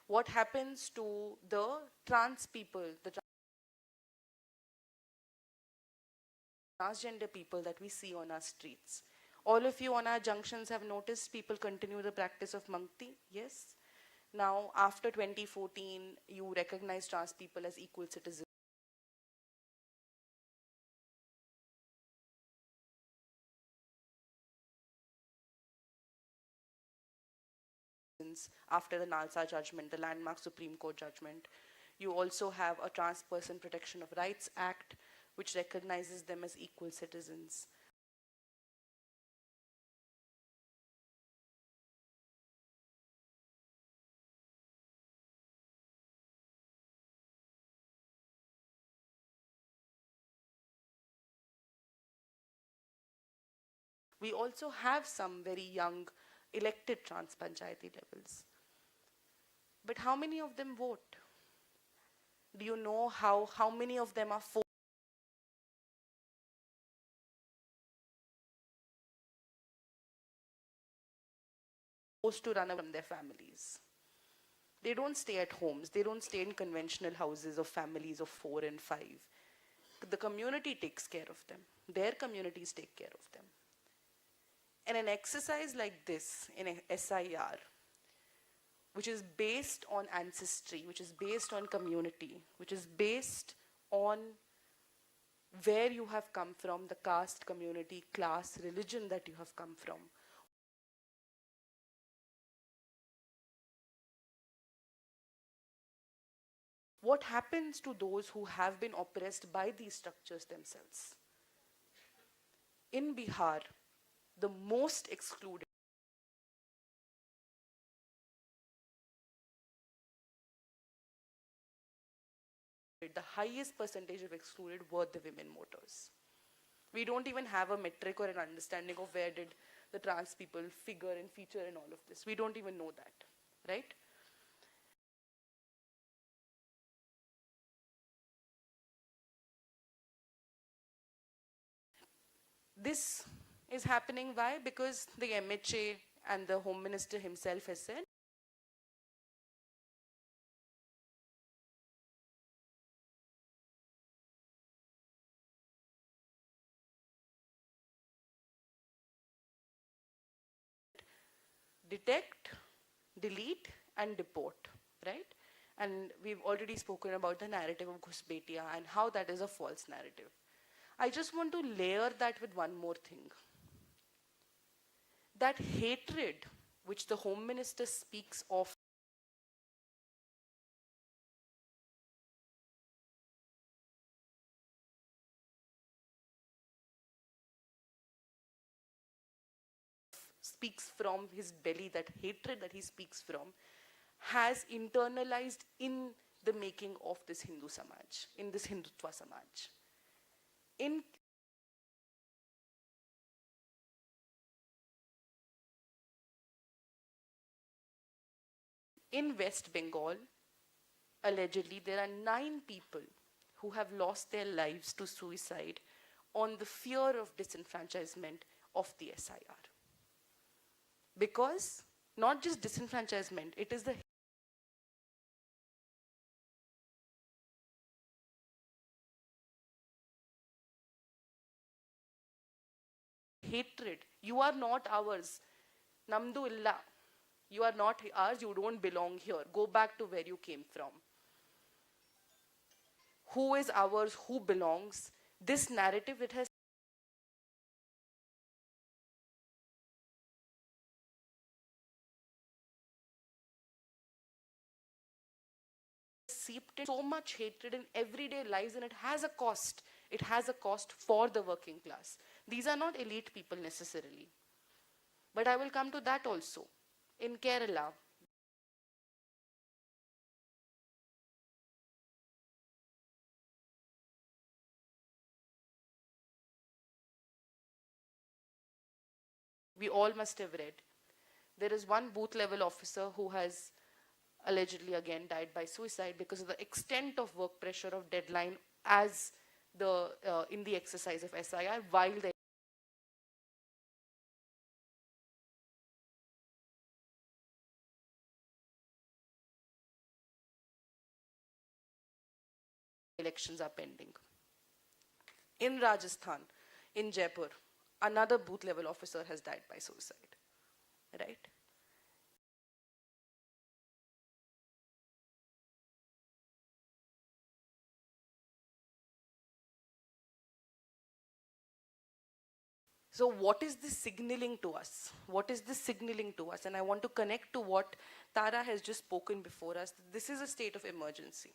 What happens to the trans people, the transgender people that we see on our streets? All of you on our junctions have noticed people continue the practice of Mangti, yes? Now, after 2014, you recognize trans people as equal citizens. After the Nalsa judgment, the landmark Supreme Court judgment. You also have a Trans Person Protection of Rights Act, which recognizes them as equal citizens. We also have some very young elected trans panchayati levels. But how many of them vote? Do you know how many of them are forced to run away from their families? They don't stay at homes. They don't stay in conventional houses of families of 4 and 5. The community takes care of them. Their communities take care of them. And an exercise like this in a SIR, which is based on ancestry, which is based on community, which is based on where you have come from, the caste, community, class, religion that you have come from. What happens to those who have been oppressed by these structures themselves? In Bihar, the most excluded, the highest percentage of excluded were the women voters. We don't even have a metric or an understanding of where did the trans people figure and feature in all of this. We don't even know that, right? This is happening why? Because the MHA and the Home Minister himself has said detect, delete, and deport, right? And we've already spoken about the narrative of Ghusbetia and how that is a false narrative. I just want to layer that with one more thing. That hatred which the Home Minister speaks of speaks from his belly, that hatred that he speaks from, has internalized in the making of this Hindu Samaj, in this Hindutva Samaj. In West Bengal, allegedly, there are 9 people who have lost their lives to suicide on the fear of disenfranchisement of the SIR. Because not just disenfranchisement, it is the hatred. You are not ours. Namdu illa. You are not ours, you don't belong here. Go back to where you came from. Who is ours, who belongs? This narrative, it has seeped in so much hatred in everyday lives, and it has a cost. It has a cost for the working class. These are not elite people necessarily. But I will come to that also. In Kerala, we all must have read, there is one booth level officer who has allegedly again died by suicide because of the extent of work pressure of deadline as in the exercise of SIR while the elections are pending. In Rajasthan, in Jaipur, another booth level officer has died by suicide, right? So what is this signaling to us? What is this signaling to us? And I want to connect to what Tara has just spoken before us. This is a state of emergency.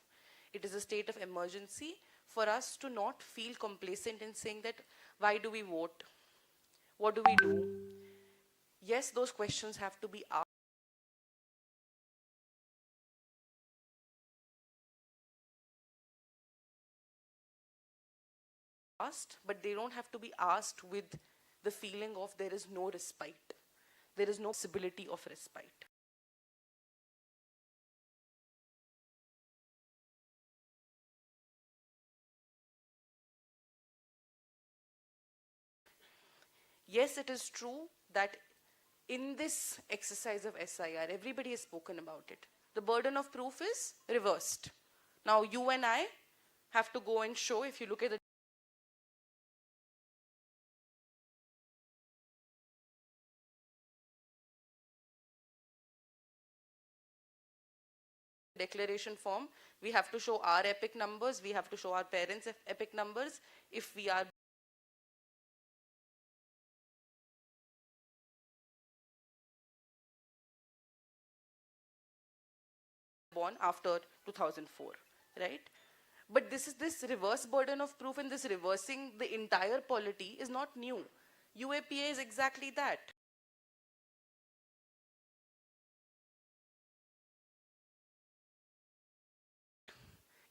It is a state of emergency for us to not feel complacent in saying that, why do we vote? What do we do? Yes, those questions have to be asked, but they don't have to be asked with the feeling of there is no respite. There is no possibility of respite. Yes, it is true that in this exercise of SIR, everybody has spoken about it. The burden of proof is reversed. Now, you and I have to go and show, if you look at the declaration form, we have to show our epic numbers, we have to show our parents' epic numbers if we are born after 2004, right? But this reverse burden of proof and this reversing the entire polity is not new. UAPA is exactly that.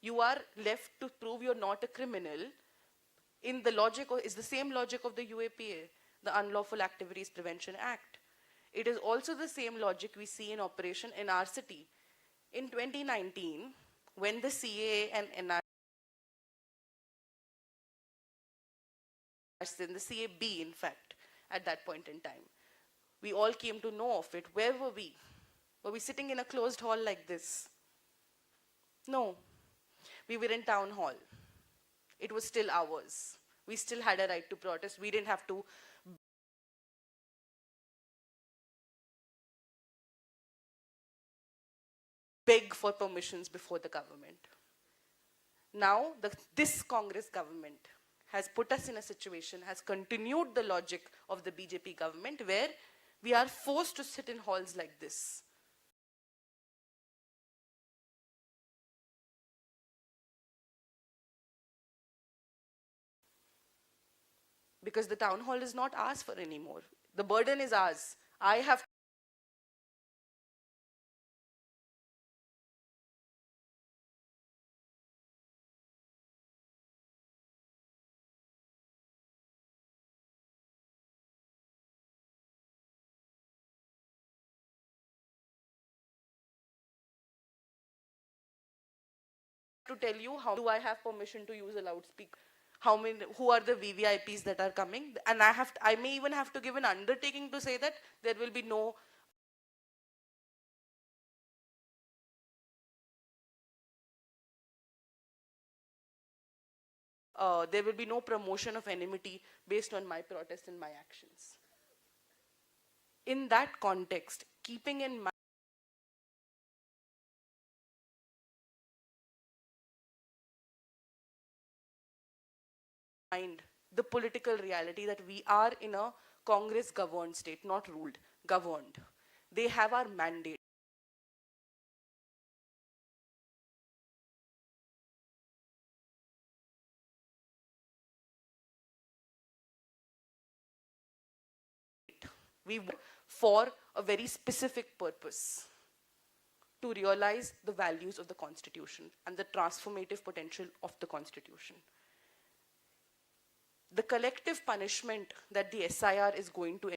You are left to prove you're not a criminal in the logic, is the same logic of the UAPA, the Unlawful Activities Prevention Act. It is also the same logic we see in operation in our city. In 2019, when the CAA and NR in the CAB, in fact, at that point in time, we all came to know of it. Where were we? Were we sitting in a closed hall like this? No. We were in town hall. It was still ours. We still had a right to protest. We didn't have to beg for permissions before the government. Now, this Congress government has put us in a situation, has continued the logic of the BJP government, where we are forced to sit in halls like this. Because the town hall is not ours for anymore. The burden is ours. I have to tell you how do I have permission to use a loudspeaker, how many, who are the VVIPs that are coming, and I may even have to give an undertaking to say that there will be no there will be no promotion of enmity based on my protest and my actions. In that context, keeping in mind the political reality that we are in a Congress governed state, not ruled, governed. They have our mandate. We for a very specific purpose, to realize the values of the Constitution and the transformative potential of the Constitution. The collective punishment that the SIR is going to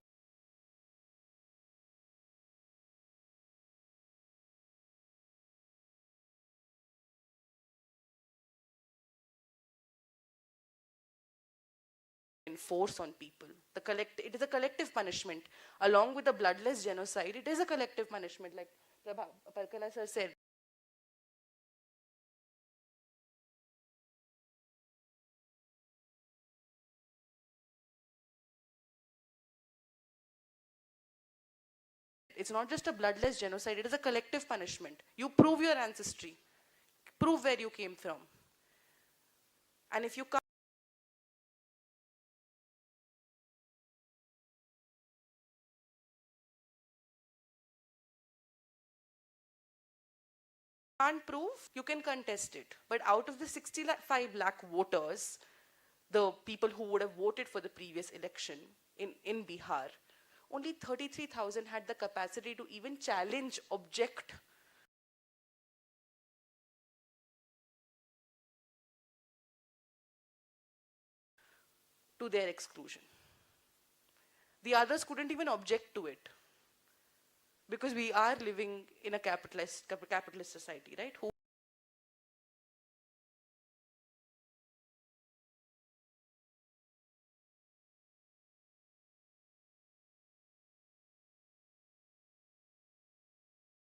enforce on people, it is a collective punishment. Along with the bloodless genocide, it is a collective punishment, like Parkala sir said. It's not just a bloodless genocide, it is a collective punishment. You prove your ancestry, prove where you came from. And if you can't prove, you can contest it. But out of the 65 lakh voters, the people who would have voted for the previous election in Bihar, only 33,000 had the capacity to even challenge, object to their exclusion. The others couldn't even object to it, because we are living in a capitalist society, right?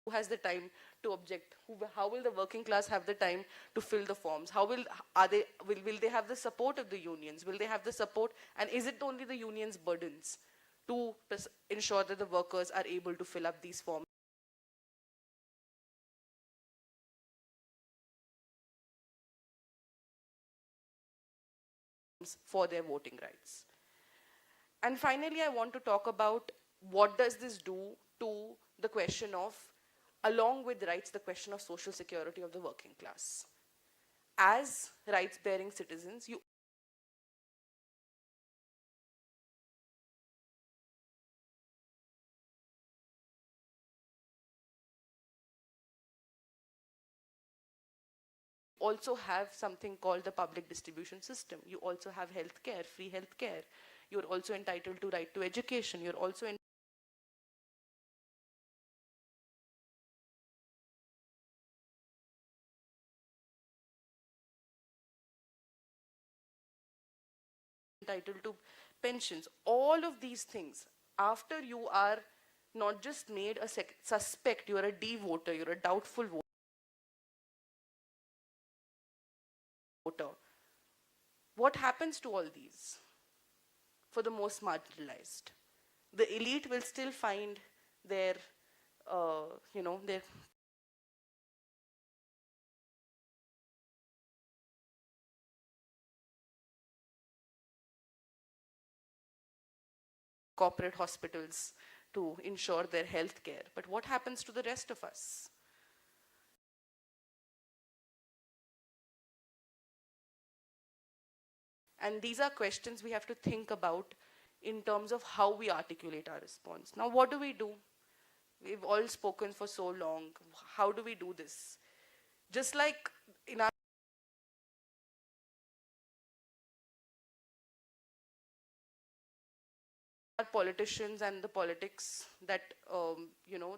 Who has the time to object? How will the working class have the time to fill the forms? How will they have the support of the unions? Will they have the support? And is it only the unions' burdens to ensure that the workers are able to fill up these forms for their voting rights? And finally, I want to talk about what does this do to the question of, along with rights, the question of social security of the working class. As rights-bearing citizens, you also have something called the public distribution system. You also have healthcare, free healthcare. You're also entitled to right to education. You're also entitled to pensions. All of these things, after you are not just made a suspect, you're a D-voter, you're a doubtful voter. What happens to all these for the most marginalized? The elite will still find their, their corporate hospitals to ensure their health care. But what happens to the rest of us? And these are questions we have to think about in terms of how we articulate our response. Now, what do we do? We've all spoken for so long. How do we do this? Just like in our politicians and the politics that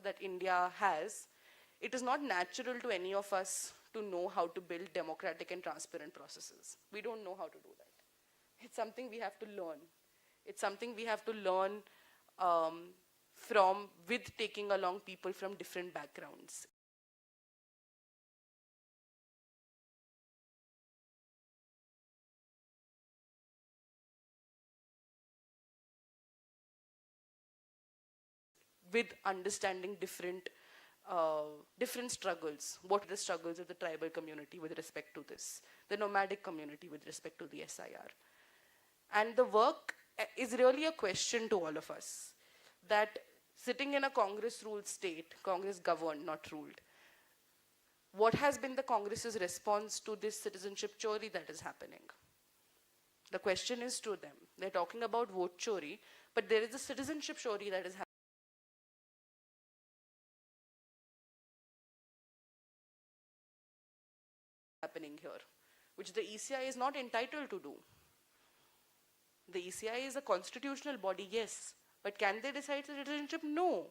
that India has, it is not natural to any of us to know how to build democratic and transparent processes. We don't know how to do that. It's something we have to learn. It's something we have to learn with taking along people from different backgrounds. With understanding different struggles. What are the struggles of the tribal community with respect to this? The nomadic community with respect to the SIR. And the work is really a question to all of us, that sitting in a Congress-ruled state, Congress governed, not ruled, what has been the Congress's response to this citizenship chori that is happening? The question is to them. They're talking about vote chori, but there is a citizenship chori that is happening here, which the ECI is not entitled to do. The ECI is a constitutional body, yes, but can they decide citizenship? No.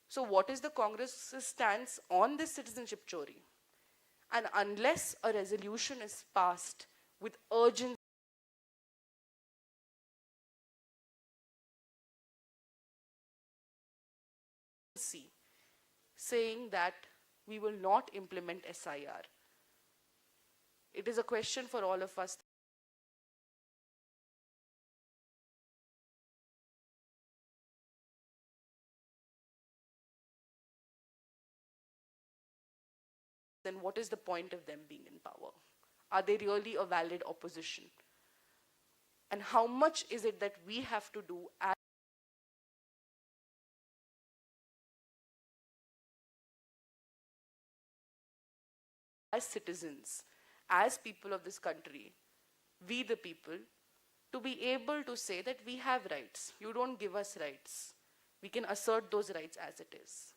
So what is the Congress's stance on this citizenship chori? And unless a resolution is passed with urgency, saying that we will not implement SIR, it is a question for all of us. Then what is the point of them being in power? Are they really a valid opposition? And how much is it that we have to do as citizens, as people of this country, we the people, to be able to say that we have rights. You don't give us rights. We can assert those rights as it is.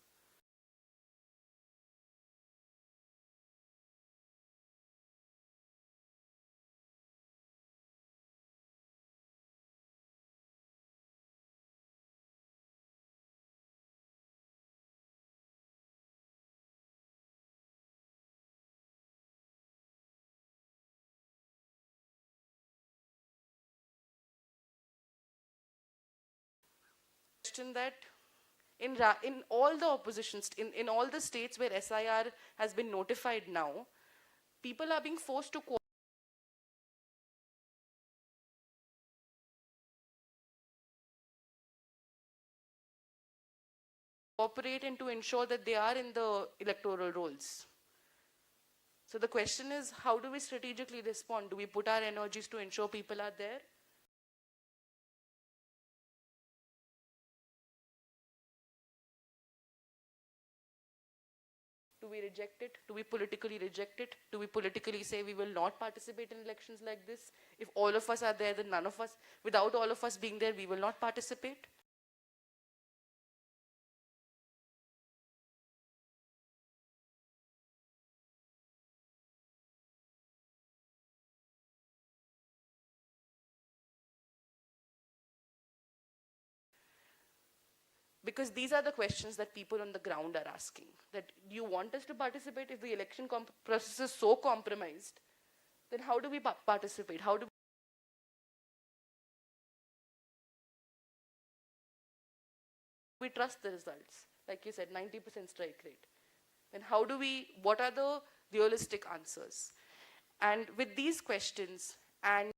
That in all the oppositions, in all the states where SIR has been notified now, people are being forced to cooperate and to ensure that they are in the electoral rolls. So the question is, how do we strategically respond? Do we put our energies to ensure people are there? Do we reject it? Do we politically reject it? Do we politically say we will not participate in elections like this? If all of us are there, then none of us, without all of us being there, we will not participate? Because these are the questions that people on the ground are asking. That, do you want us to participate? If the election process is so compromised, then how do we participate? How do we trust the results? Like you said, 90% strike rate. Then what are the realistic answers? And with these questions, and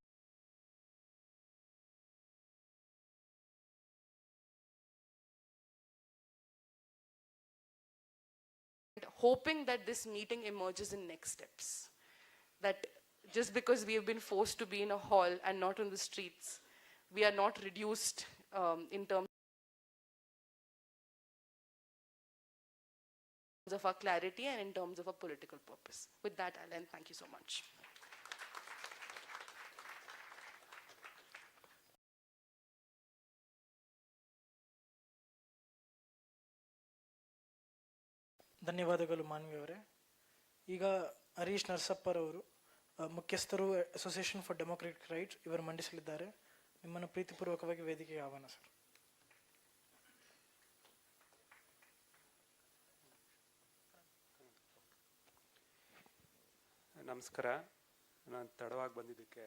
hoping that this meeting emerges in next steps. that just because we have been forced to be in a hall and not on the streets, we are not reduced in terms of our clarity and in terms of our political purpose. With that, I'll end. Thank you so much. ಧನ್ಯವಾದಗಳು ಮಾನ್ವಿ ಅವರೇ. ಈಗ ಹರೀಶ್ ನರಸಪ್ಪರವರು ಮುಖ್ಯಸ್ಥರು association for democratic rights ಇವರು ಮಂಡಿಸಲಿದ್ದಾರೆ. ನಿಮ್ಮನ್ನು ಪ್ರೀತಿಪೂರ್ವಕವಾಗಿ ವೇದಿಕೆಗೆ ಆಹ್ವಾನ sir. ನಮಸ್ಕಾರ. ನಾನು ತಡವಾಗಿ ಬಂದಿದ್ದಕ್ಕೆ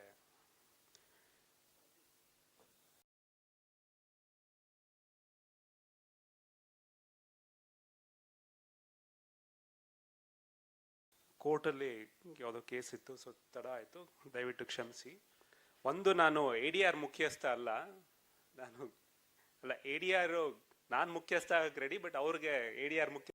ಕೋರ್ಟಲ್ಲಿ ಯಾವುದೋ ಕೇಸ್ ಇತ್ತು, ಸೊ ತಡ ಆಯಿತು, ದಯವಿಟ್ಟು ಕ್ಷಮಿಸಿ. ಒಂದು, ನಾನು ADR ಮುಖ್ಯಸ್ಥ ಅಲ್ಲ, ADR ನಾನು ಮುಖ್ಯಸ್ಥ ಆಗಕ್ಕೆ ರೆಡಿ, ಬಟ್ ಅವ್ರಿಗೆ ADR ಮುಖ್ಯ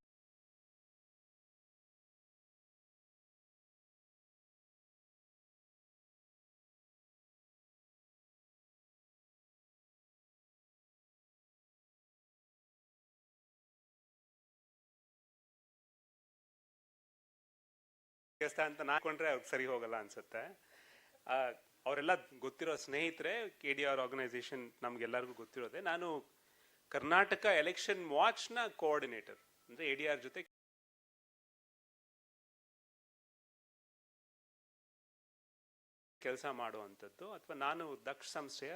ಅಂತ ನಾಕೊಂಡ್ರೆ ಅವ್ರಿಗೆ ಸರಿ ಹೋಗಲ್ಲ ಅನ್ಸುತ್ತೆ. ಅವರೆಲ್ಲ ಗೊತ್ತಿರೋ ಸ್ನೇಹಿತರೆ, KDR ಆರ್ಗನೈಸೇಷನ್ ನಮ್ಗೆಲ್ಲರಿಗೂ ಗೊತ್ತಿರೋದೆ. ನಾನು ಕರ್ನಾಟಕ ಎಲೆಕ್ಷನ್ ವಾಚ್ನ ಕೋಆರ್ಡಿನೇಟರ್, ಅಂದ್ರೆ ADR ಜೊತೆ ಕೆಲಸ ಮಾಡುವಂಥದ್ದು, ಅಥವಾ ನಾನು ದಕ್ಷ ಸಂಸ್ಥೆಯ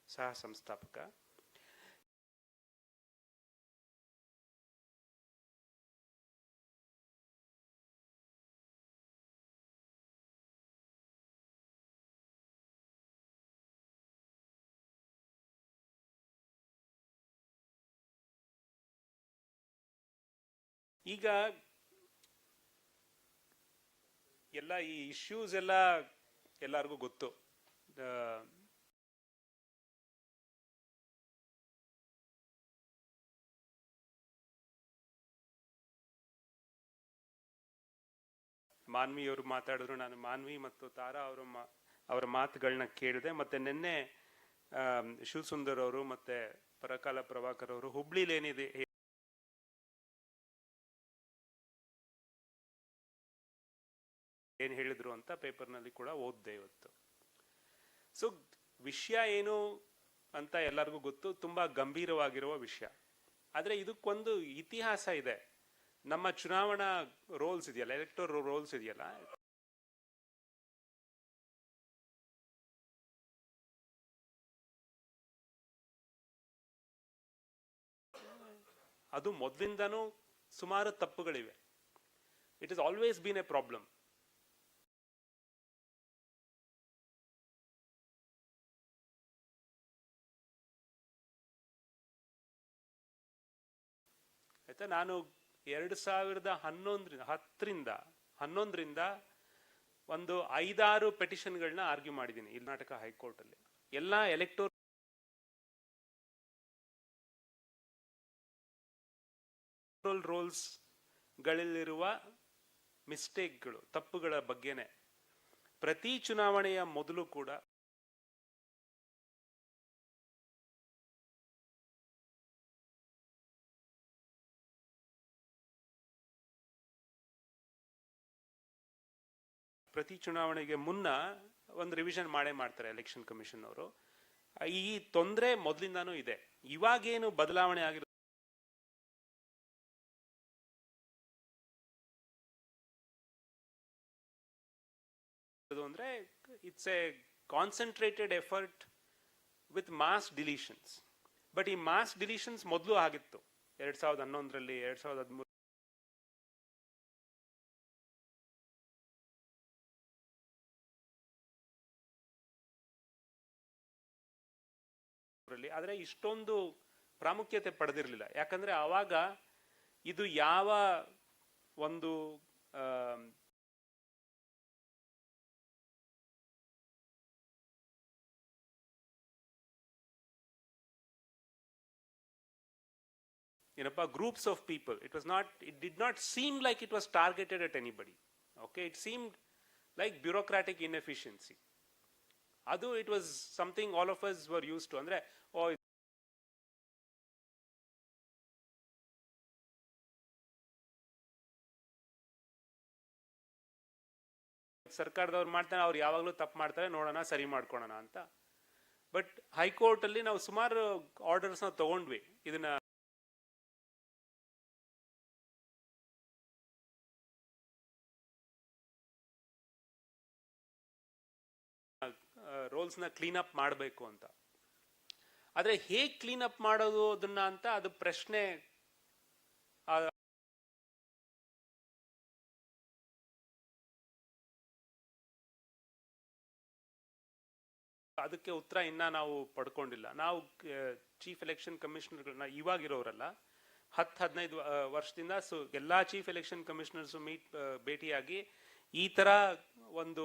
ಸಹ ಸಂಸ್ಥಾಪಕ. ಈಗ ಎಲ್ಲ ಈ ಇಶ್ಯೂಸ್ ಎಲ್ಲ ಎಲ್ಲರಿಗೂ ಗೊತ್ತು. ಮಾನ್ವಿಯವರು ಮಾತಾಡಿದ್ರು, ನಾನು ಮಾನ್ವಿ ಮತ್ತು ತಾರಾ ಅವರ ಮಾತುಗಳನ್ನ ಕೇಳಿದೆ. ಮತ್ತೆ ನಿನ್ನೆ ಶಿವಸುಂದರ್ ಅವರು ಮತ್ತೆ ಪರಕಾಲ ಪ್ರಭಾಕರ್ ಅವರು ಹುಬ್ಳಿಲಿ ಏನಿದೆ ಏನ್ ಹೇಳಿದ್ರು ಅಂತ ಪೇಪರ್ನಲ್ಲಿ ಕೂಡ ಓದ್ದೆ ಇವತ್ತು. ಸೊ ವಿಷಯ ಏನು ಅಂತ ಎಲ್ಲರಿಗೂ ಗೊತ್ತು, ತುಂಬಾ ಗಂಭೀರವಾಗಿರುವ ವಿಷಯ. ಆದ್ರೆ ಇದಕ್ಕೊಂದು ಇತಿಹಾಸ ಇದೆ. ನಮ್ಮ ಚುನಾವಣಾ ರೋಲ್ಸ್ ಇದೆಯಲ್ಲ, ಎಲೆಕ್ಟೋರ್ ರೋಲ್ಸ್ ಇದೆಯಲ್ಲ, ಅದು ಮೊದಲಿಂದನೂ ಸುಮಾರು ತಪ್ಪುಗಳಿವೆ. It is always been a problem. ಆಯ್ತಾ, ನಾನು 2011ರಿಂದ ಒಂದು 5-6 ಪೆಟಿಷನ್ಗಳನ್ನ ಆರ್ಗ್ಯೂ ಮಾಡಿದ್ದೀನಿ ಕರ್ನಾಟಕ ಹೈಕೋರ್ಟ್ ಅಲ್ಲಿ. ಎಲ್ಲ ಎಲೆಕ್ಟೋರಲ್ ರೋಲ್ಸ್ ಗಳಲ್ಲಿರುವ ಮಿಸ್ಟೇಕ್ಗಳು, ತಪ್ಪುಗಳ ಬಗ್ಗೆನೆ. ಪ್ರತಿ ಚುನಾವಣೆಯ ಮೊದಲು ಕೂಡ ಪ್ರತಿ ಚುನಾವಣೆಗೆ ಮುನ್ನ ಒಂದು ರಿವಿಷನ್ ಮಾಡೇ ಮಾಡ್ತಾರೆ ಎಲೆಕ್ಷನ್ ಕಮಿಷನ್ ಅವರು. ಈ ತೊಂದರೆ ಮೊದಲಿಂದಾನೂ ಇದೆ. ಇವಾಗೇನು ಬದಲಾವಣೆ ಆಗಿರೋದು ಅಂದ್ರೆ, it's a concentrated effort with mass deletions. But ಈ ಮಾಸ್ ಡಿಲೀಷನ್ಸ್ ಮೊದಲು ಆಗಿತ್ತು 2011ರಲ್ಲಿ, 2013 ಆದ್ರೆ ಇಷ್ಟೊಂದು ಪ್ರಾಮುಖ್ಯತೆ ಪಡೆದಿರಲಿಲ್ಲ. ಯಾಕಂದ್ರೆ ಆವಾಗ ಇದು ಯಾವ ಒಂದು ಏನಪ್ಪಾ, groups of people. It did not seem like it was targeted at anybody. Okay, it seemed like bureaucratic inefficiency. ಅದು it was something all of us were used to. ಅಂದ್ರೆ ಓ, ಸರ್ಕಾರದವ್ರು ಮಾಡ್ತಾರೆ, ಅವ್ರು ಯಾವಾಗಲೂ ತಪ್ಪು ಮಾಡ್ತಾರೆ, ನೋಡೋಣ ಸರಿ ಮಾಡ್ಕೊಳೋಣ ಅಂತ. ಬಟ್ ಹೈಕೋರ್ಟ್ ಅಲ್ಲಿ ನಾವು ಸುಮಾರು ಆರ್ಡರ್ಸ್ ನ ತಗೊಂಡ್ವಿ. ಇದನ್ನ ರೋಲ್ಸ್ ನ ಕ್ಲೀನ್ ಅಪ್ ಮಾಡಬೇಕು ಅಂತ. ಆದ್ರೆ ಹೇಗ್ ಕ್ಲೀನ್ ಅಪ್ ಮಾಡೋದು ಅದನ್ನ ಅಂತ ಅದು ಪ್ರಶ್ನೆ. ಅದಕ್ಕೆ ಉತ್ತರ ಇನ್ನ ನಾವು ಪಡ್ಕೊಂಡಿಲ್ಲ. ನಾವು ಚೀಫ್ ಎಲೆಕ್ಷನ್ ಕಮಿಷನರ್ಗಳನ್ನ ಇವಾಗಿರೋರಲ್ಲ, 10-15 ವರ್ಷದಿಂದ ಎಲ್ಲಾ ಚೀಫ್ ಎಲೆಕ್ಷನ್ ಕಮಿಷನರ್ಸ್ ಭೇಟಿಯಾಗಿ ಈ ತರ ಒಂದು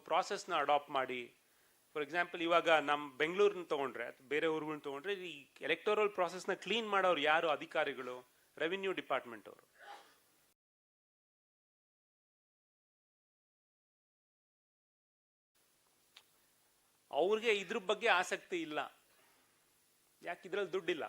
ಪ್ರಾಸೆಸ್ ನ ಅಡಾಪ್ಟ್ ಮಾಡಿ. ಫಾರ್ ಎಕ್ಸಾಂಪಲ್, ಇವಾಗ ನಮ್ಮ ಬೆಂಗಳೂರನ್ನ ತಗೊಂಡ್ರೆ, ಬೇರೆ ಊರುಗಳನ್ನ ತಗೊಂಡ್ರೆ, ಈ ಎಲೆಕ್ಟೋರಲ್ ಪ್ರಾಸೆಸ್ ನ ಕ್ಲೀನ್ ಮಾಡೋರು ಯಾರು? ಅಧಿಕಾರಿಗಳು, ರೆವಿನ್ಯೂ ಡಿಪಾರ್ಟ್ಮೆಂಟ್ ಅವರು. ಅವ್ರಿಗೆ ಇದ್ರ ಬಗ್ಗೆ ಆಸಕ್ತಿ ಇಲ್ಲ. ಯಾಕೆ? ಇದ್ರಲ್ಲಿ ದುಡ್ಡಿಲ್ಲ.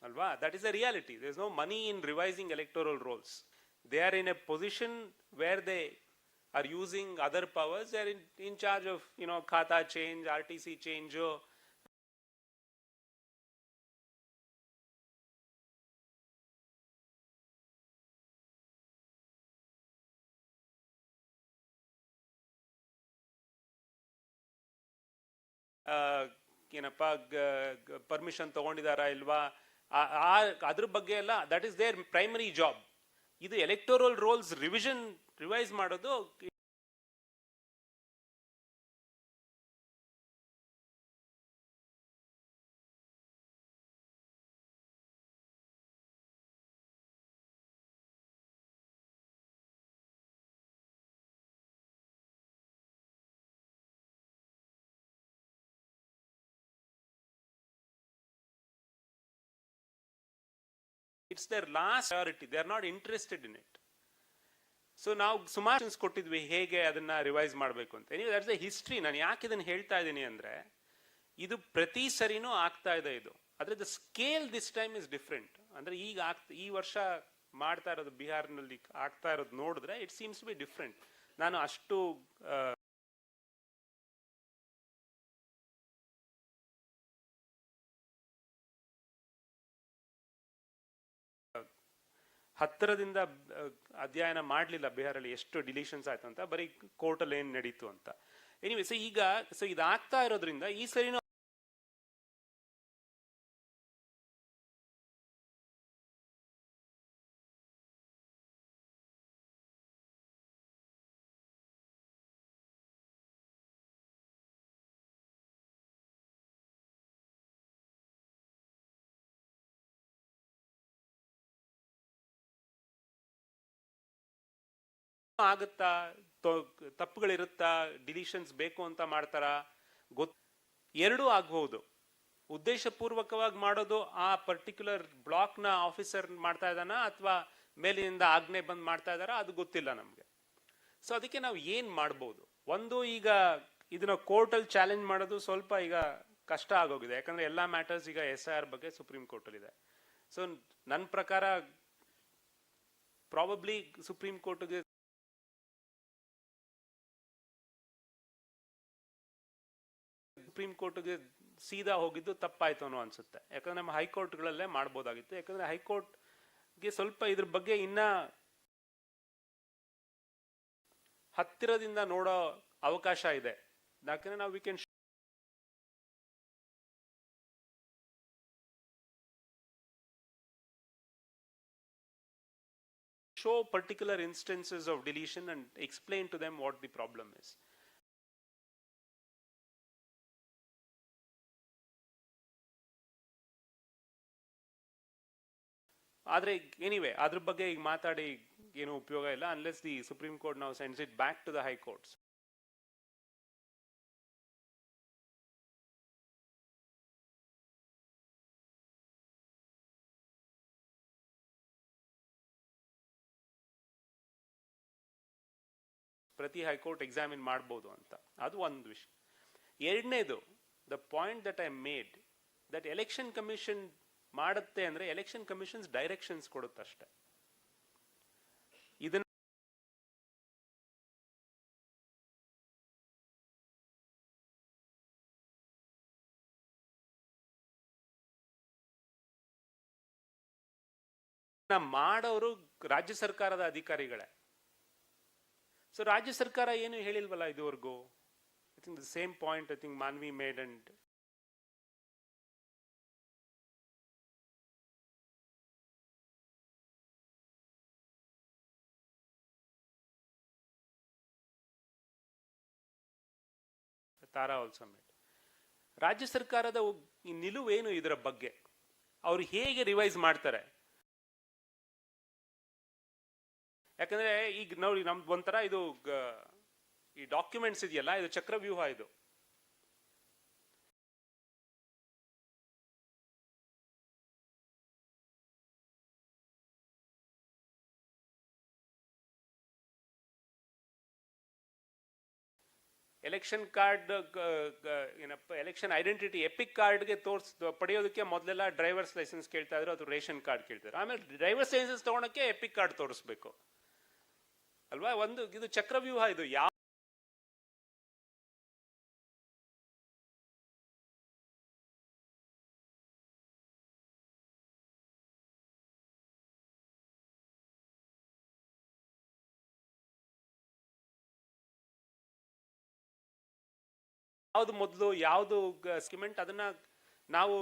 Alva, that is the reality. There is no money in revising electoral rolls. They are in a position where they are using other powers. They are in charge of, khata change, RTC change. ಏನಪ್ಪ, permission ತಗೊಂಡಿದಾರಾ ಇಲ್ವಾ, ಅದ್ರ ಬಗ್ಗೆ ಎಲ್ಲ, that is their primary job. ಇದು electoral rolls revise ಮಾಡೋದು it's their last priority. They are not interested in it. So ನಾವು ಸುಮಾರು ಕೊಟ್ಟಿದ್ವಿ ಹೇಗೆ ಅದನ್ನ ರಿವೈಸ್ ಮಾಡಬೇಕು ಅಂತ. That's the history. ನಾನು ಯಾಕೆ ಇದನ್ನ ಹೇಳ್ತಾ ಇದ್ದೀನಿ ಅಂದ್ರೆ, ಇದು ಪ್ರತಿ ಸರಿನೂ ಆಗ್ತಾ ಇದೆ ಇದು. ಆದ್ರೆ the scale this time is different. ಅಂದ್ರೆ ಈಗ ಈ ವರ್ಷ ಮಾಡ್ತಾ ಇರೋದು ಬಿಹಾರ್ನಲ್ಲಿ ಆಗ್ತಾ ಇರೋದು ನೋಡಿದ್ರೆ it seems to be different. ನಾನು ಅಷ್ಟು ಹತ್ತಿರದಿಂದ ಅಧ್ಯಯನ ಮಾಡಲಿಲ್ಲ ಬಿಹಾರಲ್ಲಿ ಎಷ್ಟು ಡಿಲೀಷನ್ಸ್ ಆಯ್ತು ಅಂತ, ಬರೀ ಕೋರ್ಟಲ್ಲಿ ಏನ್ ನಡೀತು ಅಂತ. ಎನಿವೆ, ಸೊ ಇದಾಗ್ತಾ ಇರೋದ್ರಿಂದ ಈ ಸರಿನೂ ಆಗುತ್ತಾ, ತಪ್ಪುಗಳಿರುತ್ತಾ, ಡಿಲೀಷನ್ಸ್ ಬೇಕು ಅಂತ ಮಾಡ್ತಾರ, ಎರಡೂ ಆಗಬಹುದು. ಉದ್ದೇಶಪೂರ್ವಕವಾಗಿ ಮಾಡೋದು ಆ ಪರ್ಟಿಕ್ಯುಲರ್ ಬ್ಲಾಕ್ ನ ಆಫೀಸರ್ ಮಾಡ್ತಾ ಇದ್ದಾನ ಅಥವಾ ಮೇಲಿನಿಂದ ಆಜ್ಞೆ ಬಂದ್ ಮಾಡ್ತಾ ಇದಾರ, ಅದು ಗೊತ್ತಿಲ್ಲ ನಮ್ಗೆ. ಸೊ ಅದಕ್ಕೆ ನಾವು ಏನ್ ಮಾಡ್ಬೋದು? ಒಂದು, ಈಗ ಇದನ್ನ ಕೋರ್ಟ್ ಅಲ್ಲಿ ಚಾಲೆಂಜ್ ಮಾಡೋದು ಸ್ವಲ್ಪ ಈಗ ಕಷ್ಟ ಆಗೋಗಿದೆ. ಯಾಕಂದ್ರೆ ಎಲ್ಲಾ ಮ್ಯಾಟರ್ಸ್ ಈಗ SIR ಬಗ್ಗೆ ಸುಪ್ರೀಂ ಕೋರ್ಟ್ ಅಲ್ಲಿ ಇದೆ. ಸೊ ನನ್ನ ಪ್ರಕಾರ ಪ್ರಾಬಬ್ಲಿ ಸುಪ್ರೀಂ ಕೋರ್ಟ್ಗೆ ಸೀದಾ ಹೋಗಿದ್ದು ತಪ್ಪಾಯ್ತು ಅನ್ನೋ ಅನ್ಸುತ್ತೆ. ಯಾಕಂದ್ರೆ ನಮ್ಮ ಹೈಕೋರ್ಟ್ಗಳಲ್ಲೇ ಮಾಡ್ಬೋದಾಗಿತ್ತು. ಯಾಕಂದ್ರೆ ಹೈಕೋರ್ಟ್ಗೆ ಸ್ವಲ್ಪ ಇದ್ರ ಬಗ್ಗೆ ಇನ್ನ ಹತ್ತಿರದಿಂದ ನೋಡೋ ಅವಕಾಶ ಇದೆ. ಯಾಕಂದ್ರೆ ನಾವು we can show particular instances of deletion and explain to them what the problem is. ಆದರೆ ಎನಿವೆ ಅದ್ರ ಬಗ್ಗೆ ಈಗ ಮಾತಾಡಿ ಏನು ಉಪಯೋಗ ಇಲ್ಲ ಅನ್ಲೆಸ್ ದಿ ಸುಪ್ರೀಂ ಕೋರ್ಟ್ ನಾವು sends it back to the high courts. ಪ್ರತಿ ಹೈಕೋರ್ಟ್ ಎಕ್ಸಾಮಿನ್ ಮಾಡ್ಬೋದು ಅಂತ, ಅದು ಒಂದು ವಿಷಯ. ಎರಡನೇದು, the point that I made, that election commission ಮಾಡುತ್ತೆ ಅಂದ್ರೆ ಎಲೆಕ್ಷನ್ ಕಮಿಷನ್ಸ್ ಡೈರೆಕ್ಷನ್ಸ್ ಕೊಡುತ್ತಷ್ಟೆ. ಇದನ್ನ ಮಾಡೋರು ರಾಜ್ಯ ಸರ್ಕಾರದ ಅಧಿಕಾರಿಗಳೇ. ಸೊ ರಾಜ್ಯ ಸರ್ಕಾರ ಏನು ಹೇಳಿಲ್ವಲ್ಲ ಇದುವರೆಗೂ. I think the same point I think Manvi made and Tara also made. ರಾಜ್ಯ ಸರ್ಕಾರದ ನಿಲುವೇನು ಇದರ ಬಗ್ಗೆ, ಅವ್ರು ಹೇಗೆ ರಿವೈಸ್ ಮಾಡ್ತಾರೆ? ಯಾಕಂದ್ರೆ ಈಗ ನೋಡಿ ನಮ್ದು ಒಂಥರ ಇದು ಈ ಡಾಕ್ಯುಮೆಂಟ್ಸ್ ಇದೆಯಲ್ಲ, ಇದು ಚಕ್ರವ್ಯೂಹ. ಇದು ಎಲೆಕ್ಷನ್ ಕಾರ್ಡ್ ಏನಪ್ಪ, ಎಲೆಕ್ಷನ್ ಐಡೆಂಟಿಟಿ ಎಪಿಕ್ ಕಾರ್ಡ್ಗೆ ಪಡೆಯೋದಕ್ಕೆ ಮೊದಲೆಲ್ಲ ಡ್ರೈವರ್ಸ್ ಲೈಸೆನ್ಸ್ ಕೇಳ್ತಾ ಇದ್ರು, ಅದು ರೇಷನ್ ಕಾರ್ಡ್ ಕೇಳ್ತಾರೆ. ಆಮೇಲೆ ಡ್ರೈವರ್ಸ್ ಲೈಸೆನ್ಸ್ ತಗೊಳಕ್ಕೆ ಎಪಿಕ್ ಕಾರ್ಡ್ ತೋರಿಸ್ಬೇಕು ಅಲ್ವಾ? ಒಂದು ಇದು ಚಕ್ರವ್ಯೂಹ. ಇದು ಯಾವ್ದು ಮೊದಲು ಯಾವ್ದು ಸ್ಕಿಮೆಂಟ್, ಅದನ್ನ ನಾವು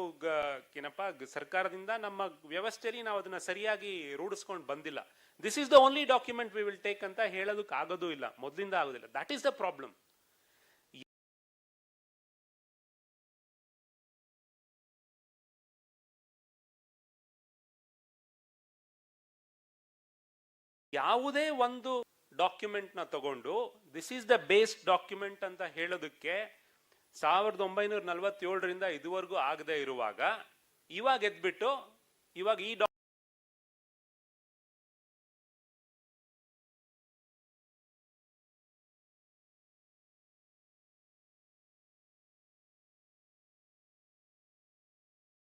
ಏನಪ್ಪಾ ಸರ್ಕಾರದಿಂದ ನಮ್ಮ ವ್ಯವಸ್ಥೆಯಲ್ಲಿ ನಾವು ಅದನ್ನ ಸರಿಯಾಗಿ ರೂಢಿಸ್ಕೊಂಡು ಬಂದಿಲ್ಲ. This is the only document we will take ಅಂತ ಹೇಳೋದಕ್ಕೆ ಆಗೋದು ಇಲ್ಲ, ಮೊದಲಿಂದ ಆಗೋದಿಲ್ಲ. That is the problem. ಯಾವುದೇ ಒಂದು ಡಾಕ್ಯುಮೆಂಟ್ ನ ತಗೊಂಡು this is the base document ಅಂತ ಹೇಳೋದಕ್ಕೆ 1947ರಿಂದ ಇದುವರೆಗೂ ಆಗದೆ ಇರುವಾಗ, ಇವಾಗ ಎದ್ಬಿಟ್ಟು ಇವಾಗ ಈ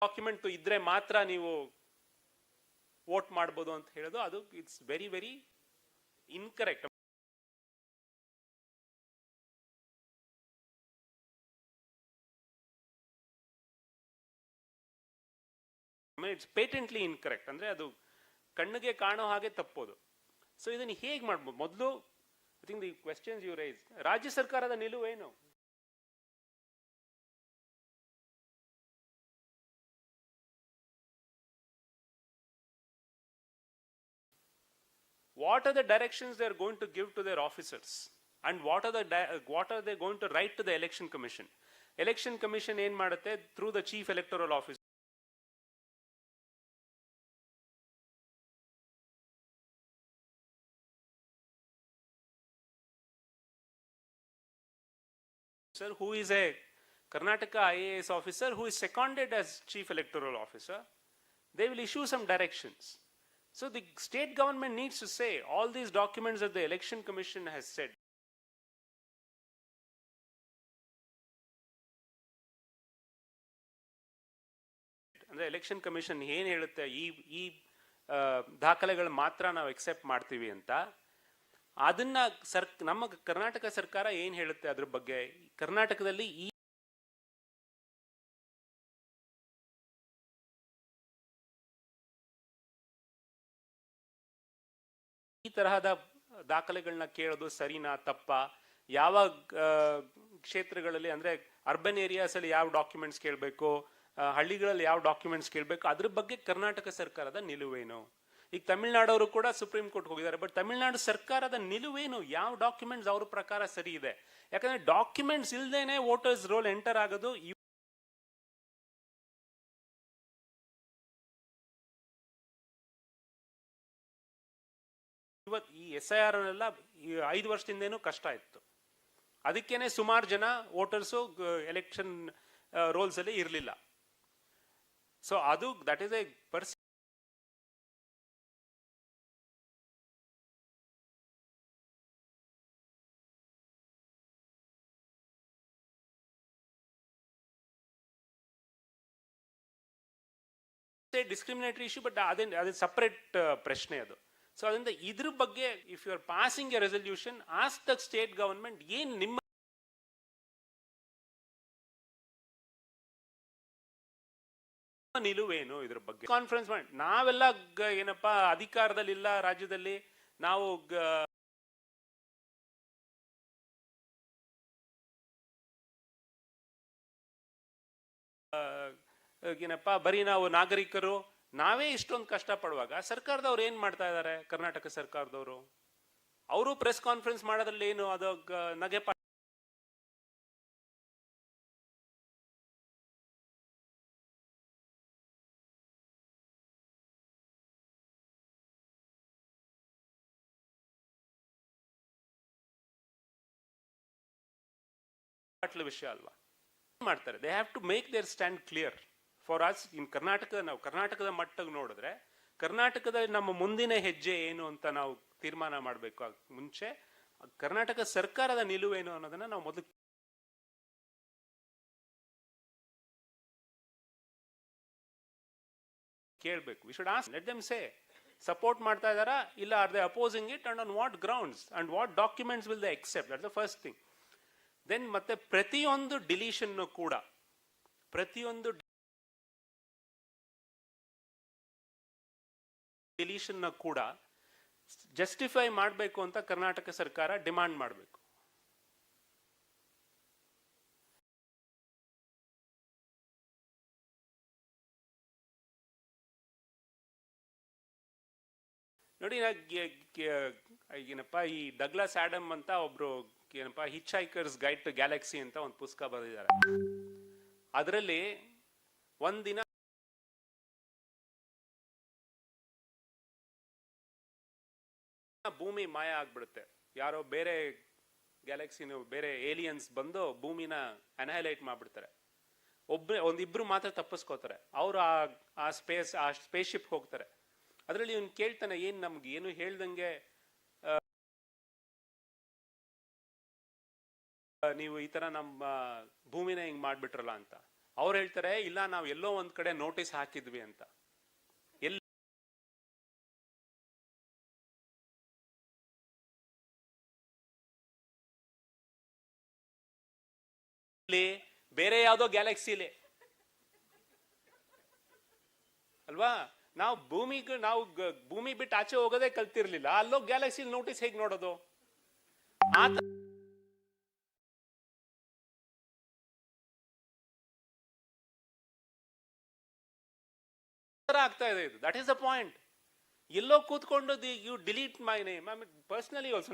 ಡಾಕ್ಯುಮೆಂಟ್ ಇದ್ರೆ ಮಾತ್ರ ನೀವು ವೋಟ್ ಮಾಡಬಹುದು ಅಂತ ಹೇಳೋದು, ಅದು it's very very incorrect. It's patently incorrect. ಅಂದ್ರೆ ಅದು ಕಣ್ಣಿಗೆ ಕಾಣೋ ಹಾಗೆ ತಪ್ಪೋದು. ಸೊ ಇದನ್ನ ಹೇಗೆ ಮಾಡ್ಬೋದು? ಮೊದಲು I think the questions you raise, ರಾಜ್ಯ ಸರ್ಕಾರದ ನಿಲುವೇನು? What are the directions they are going to give to their officers, and what are they going to write to the election commission? Election commission ಏನ್ ಮಾಡುತ್ತೆ? Through the chief electoral officer who is a Karnataka IAS officer who is seconded as chief electoral officer. They will issue some directions. So the state government needs to say all these documents that the election commission has said. ಅಂದ್ರೆ election commission ಏನ್ ಹೇಳುತ್ತೆ, ಈ ದಾಖಲೆಗಳು ಮಾತ್ರ ನಾವು accept ಮಾಡ್ತೀವಿ ಅಂತ, ಅದನ್ನ ನಮ್ಮ ಕರ್ನಾಟಕ ಸರ್ಕಾರ ಏನ್ ಹೇಳುತ್ತೆ ಅದ್ರ ಬಗ್ಗೆ? ಕರ್ನಾಟಕದಲ್ಲಿ ಈ ತರಹದ ದಾಖಲೆಗಳನ್ನ ಕೇಳೋದು ಸರಿನಾ ತಪ್ಪಾ? ಯಾವ ಕ್ಷೇತ್ರಗಳಲ್ಲಿ, ಅಂದ್ರೆ ಅರ್ಬನ್ ಏರಿಯಾಸ್ ಅಲ್ಲಿ ಯಾವ ಡಾಕ್ಯುಮೆಂಟ್ಸ್ ಕೇಳಬೇಕು, ಹಳ್ಳಿಗಳಲ್ಲಿ ಯಾವ ಡಾಕ್ಯುಮೆಂಟ್ಸ್ ಕೇಳಬೇಕು, ಅದ್ರ ಬಗ್ಗೆ ಕರ್ನಾಟಕ ಸರ್ಕಾರದ ನಿಲುವೇನು? ಈಗ ತಮಿಳುನಾಡವರು ಕೂಡ ಸುಪ್ರೀಂ ಕೋರ್ಟ್ ಹೋಗಿದ್ದಾರೆ, ಬಟ್ ತಮಿಳುನಾಡು ಸರ್ಕಾರದ ನಿಲುವೇನು? ಯಾವ ಡಾಕ್ಯುಮೆಂಟ್ಸ್ ಅವ್ರ ಪ್ರಕಾರ ಸರಿ ಇದೆ? ಯಾಕಂದ್ರೆ ಡಾಕ್ಯುಮೆಂಟ್ಸ್ ಇಲ್ದೇನೆ ವೋಟರ್ಸ್ ರೋಲ್ ಎಂಟರ್ ಆಗೋದು SIR ಎಲ್ಲ 5 ವರ್ಷದಿಂದೇನೂ ಕಷ್ಟ ಇತ್ತು. ಅದಕ್ಕೇನೆ ಸುಮಾರು ಜನ ವೋಟರ್ಸು ಎಲೆಕ್ಷನ್ ರೋಲ್ಸ್ ಅಲ್ಲಿ ಇರಲಿಲ್ಲ. ಸೊ ಅದು that is a discriminatory issue, but ಅದೇ ಸಪರೇಟ್ ಪ್ರಶ್ನೆ ಅದು. ಸೊ ಅದರಿಂದ ಇದ್ರ ಬಗ್ಗೆ if you are passing a resolution, ask the state government ಏನ್ ನಿಮ್ಮ ನಿಲುವೇನು ಇದ್ರ ಬಗ್ಗೆ ಕಾನ್ಫರೆನ್ಸ್ ಮಾಡಿ. ನಾವೆಲ್ಲ ಏನಪ್ಪಾ ಅಧಿಕಾರದಲ್ಲಿಲ್ಲ ರಾಜ್ಯದಲ್ಲಿ, ನಾವು ಏನಪ್ಪಾ ಬರೀ ನಾವು ನಾಗರಿಕರು ನಾವೇ ಇಷ್ಟೊಂದು ಕಷ್ಟ ಪಡುವಾಗ ಸರ್ಕಾರದವ್ರು ಏನ್ ಮಾಡ್ತಾ ಇದ್ದಾರೆ? ಕರ್ನಾಟಕ ಸರ್ಕಾರದವರು ಅವರು ಪ್ರೆಸ್ ಕಾನ್ಫರೆನ್ಸ್ ಮಾಡೋದ್ರಲ್ಲಿ ಏನು ಅದು ನಗೆ ವಿಷಯ ಅಲ್ವಾ ಮಾಡ್ತಾರೆ. They have to make their stand clear for us in Karnataka. ನಾವು ಕರ್ನಾಟಕದ ಮಟ್ಟಿಗೆ ನೋಡಿದ್ರೆ ಕರ್ನಾಟಕದಲ್ಲಿ ನಮ್ಮ ಮುಂದಿನ ಹೆಜ್ಜೆ ಏನು ಅಂತ ನಾವು ತೀರ್ಮಾನ ಮಾಡಬೇಕು. ಮುಂಚೆ ಕರ್ನಾಟಕ ಸರ್ಕಾರದ ನಿಲುವೇನು ಅನ್ನೋದನ್ನ ನಾವು ಮೊದಲು ಕೇಳಬೇಕು. We should ask, let them say support ಮಾಡ್ತಾ ಇದಾರಾ ಇಲ್ಲ, are they opposing it and on what grounds and what documents will they accept. That's the first thing. Then ಮತ್ತೆ ಪ್ರತಿಯೊಂದು ಡಿಲೀಷನ್ ಕೂಡ ಜಸ್ಟಿಫೈ ಮಾಡಬೇಕು ಅಂತ ಕರ್ನಾಟಕ ಸರ್ಕಾರ ಡಿಮಾಂಡ್ ಮಾಡಬೇಕು. ನೋಡಿ, ಏನಪ್ಪಾ ಈ ಡಗ್ಲಾಸ್ ಆಡಮ್ ಅಂತ ಒಬ್ರು ಏನಪ್ಪಾ ಹಿಚ್ ಹೈಕರ್ಸ್ ಗೈಡ್ ಟು ಗ್ಯಾಲಕ್ಸಿ ಅಂತ ಒಂದು ಪುಸ್ತಕ ಬರೆದಿದ್ದಾರೆ. ಅದರಲ್ಲಿ ಒಂದಿನ ಭೂಮಿ ಮಾಯ ಆಗ್ಬಿಡುತ್ತೆ. ಯಾರೋ ಬೇರೆ ಗ್ಯಾಲಕ್ಸಿನ ಬೇರೆ ಏಲಿಯನ್ಸ್ ಬಂದು ಭೂಮಿನ ಅನಹೈಲೈಟ್ ಮಾಡ್ಬಿಡ್ತಾರೆ. ಒಂದಿಬ್ರು ಮಾತ್ರ ತಪ್ಪಿಸ್ಕೋತಾರೆ. ಅವರು ಆ ಸ್ಪೇಸ್ ಶಿಪ್ ಹೋಗ್ತಾರೆ. ಅದರಲ್ಲಿ ಇವ್ನು ಕೇಳ್ತಾನೆ, ಏನ್ ನಮ್ಗೆ ಏನು ಹೇಳ್ದಂಗೆ ನೀವು ಈ ತರ ನಮ್ಮ ಭೂಮಿನ ಹಿಂಗ್ ಮಾಡ್ಬಿಟ್ರಲ್ಲ ಅಂತ. ಅವ್ರು ಹೇಳ್ತಾರೆ, ಇಲ್ಲ ನಾವು ಎಲ್ಲೋ ಒಂದ್ ಕಡೆ ನೋಟಿಸ್ ಹಾಕಿದ್ವಿ ಅಂತ. ಬೇರೆ ಯಾವ್ದೋ ಗ್ಯಾಲಕ್ಸಿಲಿ ಅಲ್ವಾ? ನಾವು ಭೂಮಿ ಬಿಟ್ಟು ಆಚೆ ಹೋಗೋದೇ ಕಲ್ತಿರ್ಲಿಲ್ಲ. ಅಲ್ಲೋ ಗ್ಯಾಲಕ್ಸಿ ನೋಟಿಸ್ ಹೇಗ್ ನೋಡೋದು? ಆಗ್ತಾ ಇದೆ ಇದು. That is the point. ಎಲ್ಲೋ ಕೂತ್ಕೊಂಡು you delete my name. Personally also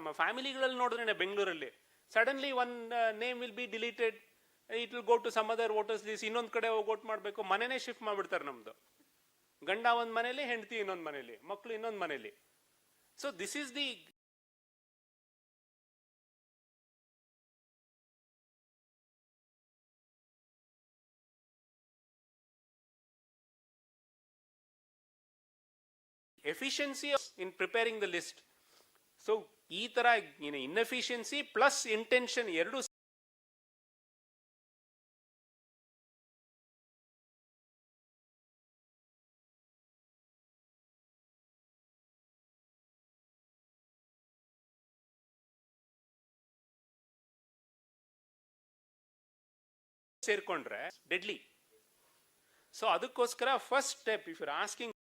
ನಮ್ಮ ಫ್ಯಾಮಿಲಿಗಳಲ್ಲಿ ನೋಡಿದ್ರೆ ಬೆಂಗಳೂರಲ್ಲಿ suddenly one name will be deleted, it will go to some other voters list. ಇನ್ನೊಂದ್ ಕಡೆ ಹೋಗಿ ವೋಟ್ ಮಾಡ್ಬೇಕು, ಮನೆನೇ ಶಿಫ್ಟ್ ಮಾಡ್ಬಿಡ್ತಾರೆ ನಮ್ದು. ಗಂಡ ಒಂದ್ ಮನೇಲಿ, ಹೆಂಡತಿ ಇನ್ನೊಂದ್ ಮನೇಲಿ, ಮಕ್ಕಳು ಇನ್ನೊಂದ್ ಮನೇಲಿ. So this is the efficiency in preparing the list. So ಈ ತರ inefficiency plus intention ಎರಡು ಸೇರ್ಕೊಂಡ್ರೆ ಡೆಡ್ಲಿ. ಸೊ ಅದಕ್ಕೋಸ್ಕರ first step, if you are asking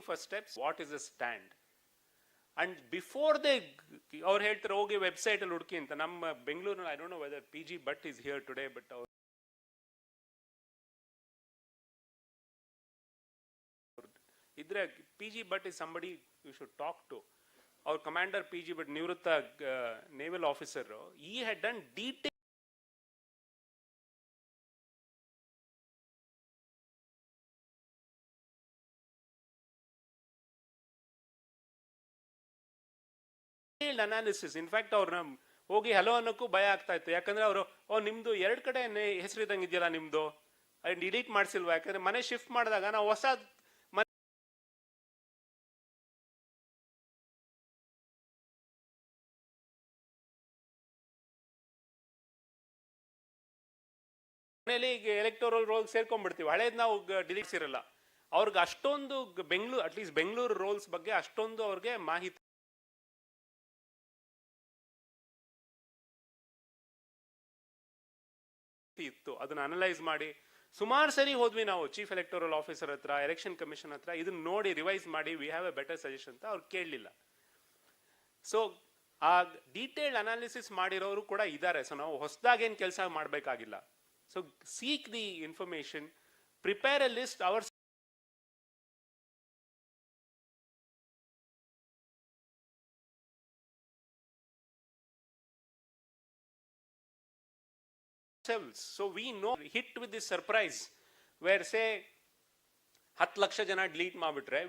first steps, what is the stand, and before they ಅವ್ರು ಹೇಳ್ತಾರೆ ಹೋಗಿ ವೆಬ್ಸೈಟ್ ಅಲ್ಲಿ ಹುಡುಕಿ ಅಂತ. ನಮ್ಮ ಬೆಂಗಳೂರಿನಲ್ಲಿ I don't know whether PG Bhatt is here today, but ಇದ್ರೆ PG Bhatt is somebody you should talk to. our commander PG, but ನಿವೃತ್ತ naval officer, he had done detailed analysis. In fact ಅವ್ರನ್ನ ಹೋಗಿ hello ಅನ್ನೋಕ್ಕೂ ಭಯ ಆಗ್ತಾ ಇತ್ತು. ಯಾಕಂದ್ರೆ ಅವರು ನಿಮ್ದು ಎರಡು ಕಡೆ ಹೆಸರಿದಂಗೆ ಇದೆಯಲ್ಲ ನಿಮ್ದು, ಡಿಲೀಟ್ ಮಾಡಿಸಿಲ್ವಾ? ಯಾಕಂದ್ರೆ ಮನೆ ಶಿಫ್ಟ್ ಮಾಡಿದಾಗ ನಾವು ಹೊಸ ಮನೆಯಲ್ಲಿ ಈಗ ಎಲೆಕ್ಟೋರಲ್ ರೋಲ್ ಸೇರ್ಕೊಂಡ್ಬಿಡ್ತೀವಿ, ಹಳೇದ್ ನಾವು ಡಿಲೀಟ್ಸ್ ಇರಲ್ಲ. ಅವ್ರಿಗೆ ಅಷ್ಟೊಂದು ಬೆಂಗಳೂರು, ಅಟ್ಲೀಸ್ಟ್ ಬೆಂಗಳೂರು ರೋಲ್ಸ್ ಬಗ್ಗೆ ಅಷ್ಟೊಂದು ಅವ್ರಿಗೆ ಮಾಹಿತಿ ಇತ್ತು. ಅದನ್ನ ಅನಲೈಸ್ ಮಾಡಿ ಸುಮಾರು ಸರಿ ಹೋದ್ವಿ ನಾವು ಚೀಫ್ ಎಲೆಕ್ಟೋರಲ್ ಆಫೀಸರ್ ಹತ್ರ, ಎಲೆಕ್ಷನ್ ಕಮಿಷನ್ ಹತ್ರ, ಇದನ್ನ ನೋಡಿ ರಿವೈಸ್ ಮಾಡಿ we have A better suggestion ಅಂತ ಅವ್ರು ಕೇಳಲಿಲ್ಲ. ಸೊ ಆ ಡೀಟೇಲ್ಡ್ ಅನಾಲಿಸಿಸ್ ಮಾಡಿರೋರು ಕೂಡ ಇದ್ದಾರೆ. ಸೊ ನಾವು ಹೊಸದಾಗೇನು ಕೆಲಸ ಮಾಡಬೇಕಾಗಿಲ್ಲ. So seek the information, prepare a list ಅವರ್ so we know hit with this surprise where say 10 lakh ಜನ ಡಿಲೀಟ್ ಮಾಡಿಬಿಟ್ರೆ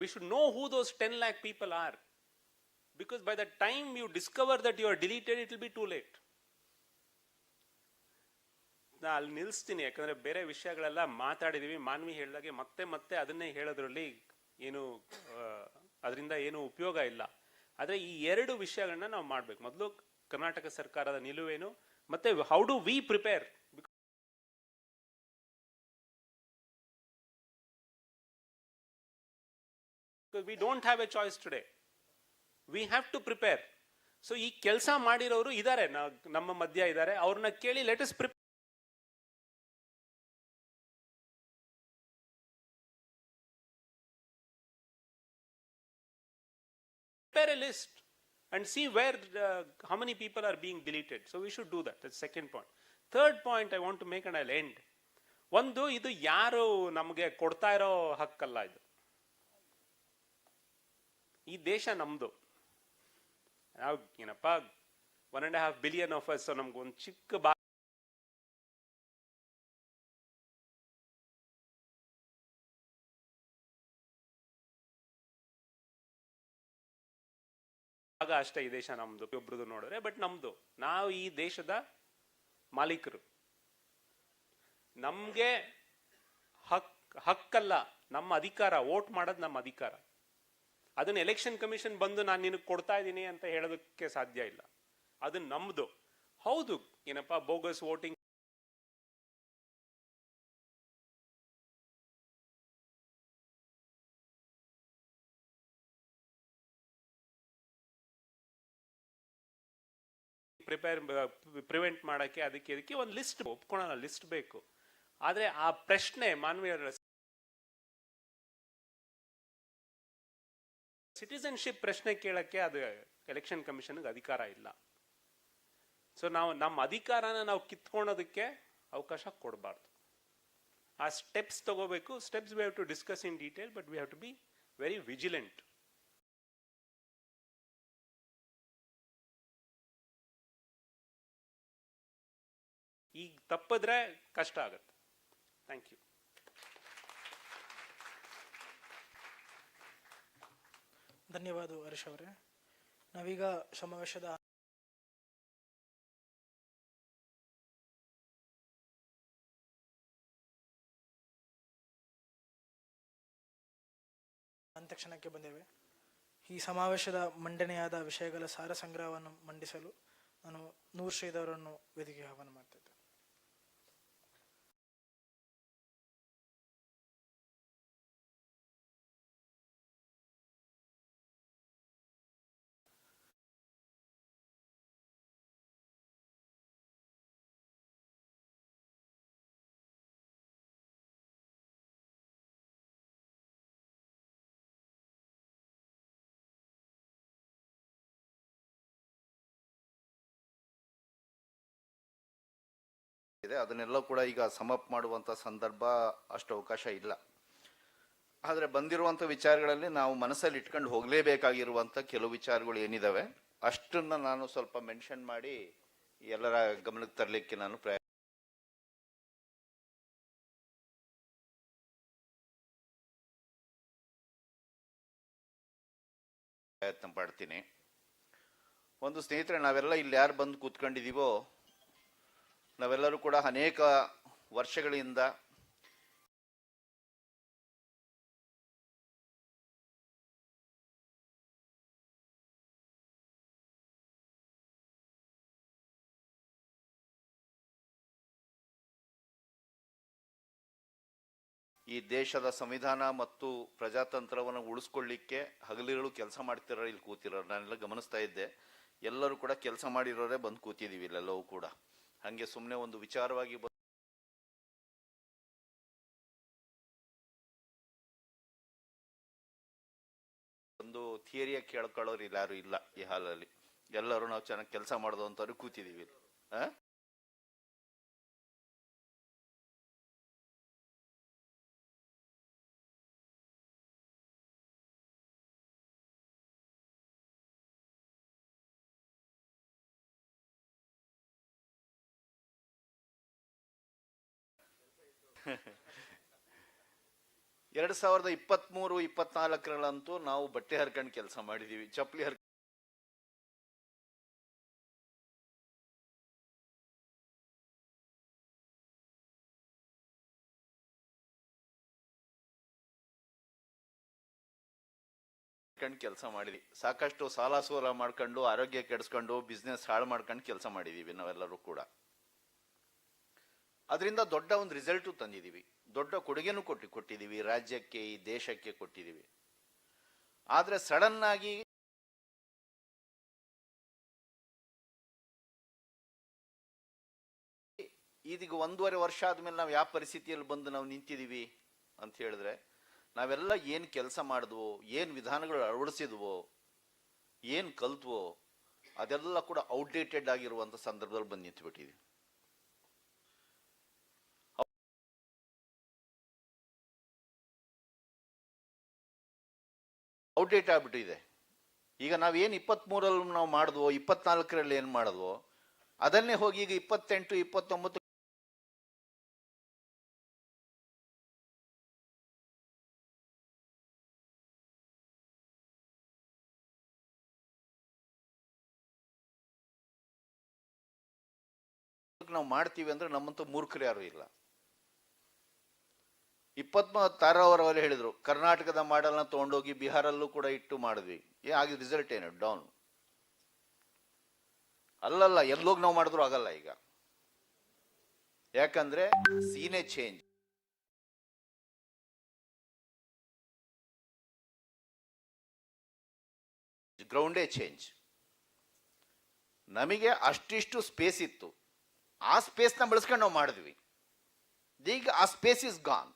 we should know who those 10 lakh people are, because by the time you discover that you are deleted it will be too late. ನಾ ಅಲ್ಲಿ ನಿಲ್ಲಿಸ್ತೀನಿ, ಯಾಕಂದ್ರೆ ಬೇರೆ ವಿಷಯಗಳೆಲ್ಲ ಮಾತಾಡಿದೀವಿ. ಮಾನ್ವಿ ಹೇಳಿದಾಗೆ ಮತ್ತೆ ಮತ್ತೆ ಅದನ್ನೇ ಹೇಳೋದ್ರಲ್ಲಿ ಏನು ಅದರಿಂದ ಏನು ಉಪಯೋಗ ಇಲ್ಲ. ಆದರೆ ಈ ಎರಡು ವಿಷಯಗಳನ್ನ ನಾವು ಮಾಡಬೇಕು. ಮೊದಲು ಕರ್ನಾಟಕ ಸರ್ಕಾರದ ನಿಲುವೇನು, ಮತ್ತೆ how do we prepare. We don't have a choice today, we have to prepare. So ಈ ಕೆಲಸ ಮಾಡಿರೋರು ಇದ್ದಾರೆ, ನಮ್ಮ ಮಧ್ಯ ಇದ್ದಾರೆ, ಅವ್ರನ್ನ ಕೇಳಿ let us prepare a list and see where how many people are being deleted. So we should do that. That's second point. Third point I want to make and I'll end. ಒಂದು, ಇದು ಯಾರು ನಮಗೆ ಕೊಡ್ತಾ ಇರೋ ಹಕ್ಕಲ್ಲ. ಇದು ಈ ದೇಶ ನಮ್ದು. ನಾವು ಏನಪ್ಪ 1.5 billion of us, ನಮ್ಗೆ ಒಂದು ಚಿಕ್ಕ ಆಗ ಅಷ್ಟೇ ಈ ದೇಶ ನಮ್ದು. ಒಬ್ರದ್ದು ನೋಡಿದ್ರೆ ಬಟ್ ನಮ್ದು, ನಾವು ಈ ದೇಶದ ಮಾಲೀಕರು. ನಮ್ಗೆ ಹಕ್ಕಲ್ಲ, ನಮ್ಮ ಅಧಿಕಾರ, ವೋಟ್ ಮಾಡೋದು ನಮ್ಮ ಅಧಿಕಾರ. ಅದನ್ನ ಎಲೆಕ್ಷನ್ ಕಮಿಷನ್ ಬಂದು ನಾನು ನಿನಗೆ ಕೊಡ್ತಾ ಇದ್ದೀನಿ ಅಂತ ಹೇಳೋದಕ್ಕೆ ಸಾಧ್ಯ ಇಲ್ಲ. ಅದು ನಮ್ದು. ಹೌದು, ಏನಪ್ಪಾ ಬೋಗಸ್ ವೋಟಿಂಗ್ ಪ್ರಿವೆಂಟ್ ಮಾಡಕ್ಕೆ ಅದಕ್ಕೆ ಒಂದು ಲಿಸ್ಟ್ ಒಪ್ಕೊಳ್ಳೋಣ, ಲಿಸ್ಟ್ ಬೇಕು. ಆದ್ರೆ ಆ ಪ್ರಶ್ನೆ ಮಾನವೀಯ ಸಿಟಿಸನ್ಶಿಪ್ ಪ್ರಶ್ನೆ ಕೇಳಕ್ಕೆ ಅದು ಎಲೆಕ್ಷನ್ ಕಮಿಷನ್ಗೆ ಅಧಿಕಾರ ಇಲ್ಲ. ಸೊ ನಾವು ನಮ್ಮ ಅಧಿಕಾರನ ನಾವು ಕಿತ್ಕೊಳ್ಳೋದಕ್ಕೆ ಅವಕಾಶ ಕೊಡಬಾರ್ದು. ಆ ಸ್ಟೆಪ್ಸ್ ತಗೋಬೇಕು. Steps we have to discuss in detail, but we have to be very vigilant. ಈಗ ತಪ್ಪಿದ್ರೆ ಕಷ್ಟ ಆಗುತ್ತೆ. Thank you. ಧನ್ಯವಾದ ಹರೀಶ್ ಅವರೇ. ನಾವೀಗ ಸಮಾವೇಶದ ಅಂತಕ್ಷಣಕ್ಕೆ ಬಂದೇವೆ. ಈ ಸಮಾವೇಶದ ಮಂಡನೆಯಾದ ವಿಷಯಗಳ ಸಾರ ಸಂಗ್ರಹವನ್ನು ಮಂಡಿಸಲು ನಾನು ನೂರ್ ಶ್ರೀಧರನ್ನು ವೇದಿಕೆಗೆ ಆಹ್ವಾನ ಮಾಡ್ತಿದ್ದೆ. ಇದೆ, ಅದನ್ನೆಲ್ಲ ಕೂಡ ಈಗ ಸಮಪ್ ಮಾಡುವಂಥ ಸಂದರ್ಭ ಅಷ್ಟು ಅವಕಾಶ ಇಲ್ಲ. ಆದರೆ ಬಂದಿರುವಂಥ ವಿಚಾರಗಳಲ್ಲಿ ನಾವು ಮನಸ್ಸಲ್ಲಿ ಇಟ್ಕೊಂಡು ಹೋಗಲೇಬೇಕಾಗಿರುವಂಥ ಕೆಲವು ವಿಚಾರಗಳು ಏನಿದಾವೆ ಅಷ್ಟನ್ನ ನಾನು ಸ್ವಲ್ಪ ಮೆನ್ಷನ್ ಮಾಡಿ ಎಲ್ಲರ ಗಮನಕ್ಕೆ ತರಲಿಕ್ಕೆ ನಾನು ಪ್ರಯತ್ನ ಪಡ್ತೀನಿ. ಒಂದು ಸ್ನೇಹಿತರೆ, ನಾವೆಲ್ಲ ಇಲ್ಲಿ ಯಾರು ಬಂದು ಕೂತ್ಕೊಂಡಿದ್ದೀವೋ ನಾವೆಲ್ಲರೂ ಕೂಡ ಅನೇಕ ವರ್ಷಗಳಿಂದ ಈ ದೇಶದ ಸಂವಿಧಾನ ಮತ್ತು ಪ್ರಜಾತಂತ್ರವನ್ನು ಉಳಿಸ್ಕೊಳ್ಳಿಕ್ಕೆ ಹಗಲಿರುಳು ಕೆಲಸ ಮಾಡ್ತಿರೋ ಇಲ್ಲಿ ಕೂತಿರೋರು ನಾನೆಲ್ಲ ಗಮನಿಸ್ತಾ ಇದ್ದೆ. ಎಲ್ಲರೂ ಕೂಡ ಕೆಲಸ ಮಾಡಿರೋರೇ ಬಂದು ಕೂತಿದ್ದೀವಿ ಇಲ್ಲೆಲ್ಲವೂ ಕೂಡ. ಹಾಗೆ ಸುಮ್ಮನೆ ಒಂದು ವಿಚಾರವಾಗಿ ಒಂದು ಥಿಯರಿಯ ಕೇಳ್ಕೊಳ್ಳೋರು ಇಲ್ಲ, ಯಾರು ಇಲ್ಲ ಈ ಹಾಲಲ್ಲಿ. ಎಲ್ಲರೂ ನಾವು ಚೆನ್ನಾಗಿ ಕೆಲಸ ಮಾಡೋದಂತವ್ರು ಕೂತಿದ್ದೀವಿ. ಆ 2023-24 ನಾವು ಬಟ್ಟೆ ಹರ್ಕೊಂಡು ಕೆಲಸ ಮಾಡಿದೀವಿ, ಚಪ್ಪಲಿ ಕೆಲಸ ಮಾಡಿದ್ವಿ. ಸಾಕಷ್ಟು ಸಾಲ ಸೋಲ ಮಾಡ್ಕೊಂಡು ಆರೋಗ್ಯ ಕೆಡಿಸ್ಕೊಂಡು ಬಿಸ್ನೆಸ್ ಹಾಳು ಮಾಡ್ಕೊಂಡು ಕೆಲಸ ಮಾಡಿದೀವಿ ನಾವೆಲ್ಲರೂ ಕೂಡ. ಅದರಿಂದ ದೊಡ್ಡ ಒಂದು ರಿಸಲ್ಟು ತಂದಿದ್ದೀವಿ, ದೊಡ್ಡ ಕೊಡುಗೆನೂ ಕೊಟ್ಟಿದ್ದೀವಿ ರಾಜ್ಯಕ್ಕೆ, ಈ ದೇಶಕ್ಕೆ ಕೊಟ್ಟಿದ್ದೀವಿ. ಆದರೆ ಸಡನ್ ಆಗಿ ಇದೀಗ 1.5 ವರ್ಷ ಆದ್ಮೇಲೆ ನಾವು ಯಾವ ಪರಿಸ್ಥಿತಿಯಲ್ಲಿ ಬಂದು ನಾವು ನಿಂತಿದ್ದೀವಿ ಅಂತ ಹೇಳಿದ್ರೆ, ನಾವೆಲ್ಲ ಏನು ಕೆಲಸ ಮಾಡಿದ್ವೋ, ಏನು ವಿಧಾನಗಳು ಅಳವಡಿಸಿದ್ವೋ, ಏನು ಕಲ್ತ್ವೋ ಅದೆಲ್ಲ ಕೂಡ ಔಟ್ಡೇಟೆಡ್ ಆಗಿರುವಂಥ ಸಂದರ್ಭದಲ್ಲಿ ಬಂದು ನಿಂತುಬಿಟ್ಟಿದ್ವಿ. ಔಟ್ಡೇಟ್ ಆಗ್ಬಿಟ್ಟಿದೆ. ಈಗ ನಾವೇನು 23ರಲ್ಲಿ ನಾವು ಮಾಡಿದ್ವೋ, 24ರಲ್ಲಿ ಏನು ಮಾಡಿದ್ವೋ ಅದನ್ನೇ ಹೋಗಿ ಈಗ 28, 29 ನಾವು ಮಾಡ್ತೀವಿ ಅಂದ್ರೆ ನಮ್ಮಂತ ಮೂರ್ಖರು ಯಾರು ಇಲ್ಲ. 26 ಅವರವರೇ ಹೇಳಿದ್ರು, ಕರ್ನಾಟಕದ ಮಾಡೆಲ್ನ ತಗೊಂಡೋಗಿ ಬಿಹಾರಲ್ಲೂ ಕೂಡ ಇಟ್ಟು ಮಾಡಿದ್ವಿ, ಆಗಿದ ರಿಸಲ್ಟ್ ಏನು? ಡೌನ್. ಅಲ್ಲಲ್ಲ, ಎಲ್ಲೋಗಿ ನಾವು ಮಾಡಿದ್ರು ಆಗಲ್ಲ ಈಗ. ಯಾಕಂದ್ರೆ ಸೀನೆ ಚೇಂಜ್. ಗ್ರೌಂಡೇ ಚೇಂಜ್. ನಮಗೆ ಅಷ್ಟಿಷ್ಟು ಸ್ಪೇಸ್ ಇತ್ತು, ಆ ಸ್ಪೇಸ್ನ ಬಳಸ್ಕೊಂಡು ನಾವು ಮಾಡಿದ್ವಿ. ಈಗ ಆ ಸ್ಪೇಸ್ ಇಸ್ ಗಾನ್.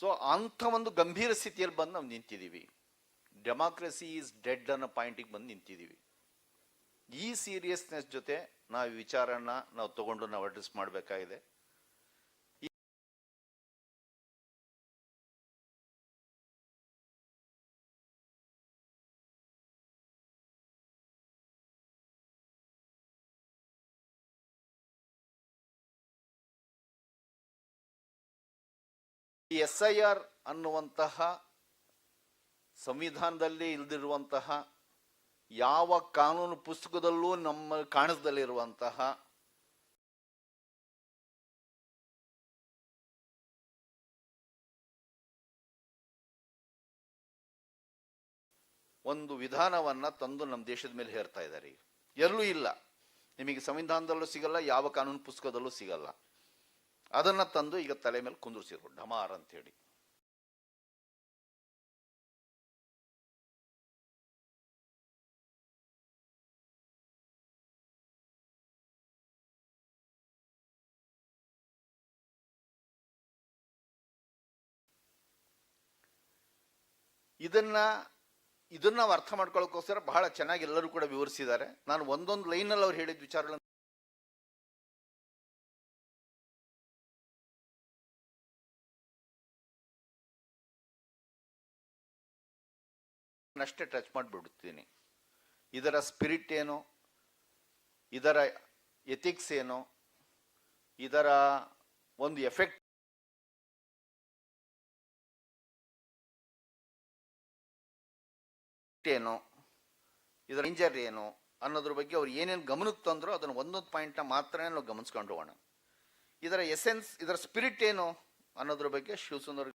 ಸೊ ಅಂಥ ಒಂದು ಗಂಭೀರ ಸ್ಥಿತಿಯಲ್ಲಿ ಬಂದು ನಾವು ನಿಂತಿದ್ದೀವಿ. ಡೆಮಾಕ್ರಸಿ ಈಸ್ ಡೆಡ್ ಅನ್ನೋ ಪಾಯಿಂಟಿಗೆ ಬಂದು ನಿಂತಿದ್ದೀವಿ. ಈ ಸೀರಿಯಸ್ನೆಸ್ ಜೊತೆ ನಾವು ವಿಚಾರನ ನಾವು ತಗೊಂಡು ನಾವು ಅಡ್ರೆಸ್ ಮಾಡಬೇಕಾಗಿದೆ. ಈ SIR ಅನ್ನುವಂತಹ ಸಂವಿಧಾನದಲ್ಲಿ ಇಲ್ದಿರುವಂತಹ, ಯಾವ ಕಾನೂನು ಪುಸ್ತಕದಲ್ಲೂ ನಮ್ಮ ಕಾಣಿಸ್ದಲ್ಲಿರುವಂತಹ ಒಂದು ವಿಧಾನವನ್ನ ತಂದು ನಮ್ಮ ದೇಶದ ಮೇಲೆ ಹೇರ್ತಾ ಇದ್ದಾರೆ. ಎಲ್ಲೂ ಇಲ್ಲ, ನಿಮಗೆ ಸಂವಿಧಾನದಲ್ಲೂ ಸಿಗಲ್ಲ, ಯಾವ ಕಾನೂನು ಪುಸ್ತಕದಲ್ಲೂ ಸಿಗಲ್ಲ. ಅದನ್ನ ತಂದು ಈಗ ತಲೆ ಮೇಲೆ ಕುಂದಿರ್ಸಿರು ಡಮಾರ್ ಅಂತ ಹೇಳಿ. ಇದನ್ನ ಇದನ್ನ ನಾವು ಅರ್ಥ ಮಾಡ್ಕೊಳ್ಳೋಕ್ಕೋಸ್ಕರ ಬಹಳ ಚೆನ್ನಾಗಿ ಎಲ್ಲರೂ ಕೂಡ ವಿವರಿಸಿದ್ದಾರೆ. ನಾನು ಒಂದೊಂದು ಲೈನಲ್ಲಿ ಅವ್ರು ಹೇಳಿದ ವಿಚಾರಗಳನ್ನು ಅಷ್ಟೇ ಟಚ್ ಮಾಡಿಬಿಡುತ್ತೀನಿ. ಇದರ ಸ್ಪಿರಿಟ್ ಏನು, ಇದರ ಎಥಿಕ್ಸ್ ಏನು, ಇದರ ಒಂದು ಎಫೆಕ್ಟ್ ಏನು, ಇದರ ಡೇಂಜರ್ ಏನು ಅನ್ನೋದ್ರ ಬಗ್ಗೆ ಅವ್ರು ಏನೇನು ಗಮನಕ್ಕೆ ತಂದ್ರು ಅದನ್ನು ಒಂದೊಂದು ಪಾಯಿಂಟ್ನ ಮಾತ್ರ ನಾವು ಗಮನಿಸ್ಕೊಂಡು ಹೋಗೋಣ. ಇದರ ಎಸೆನ್ಸ್, ಇದರ ಸ್ಪಿರಿಟ್ ಏನು ಅನ್ನೋದ್ರ ಬಗ್ಗೆ ಶಿವಸುಂದರ್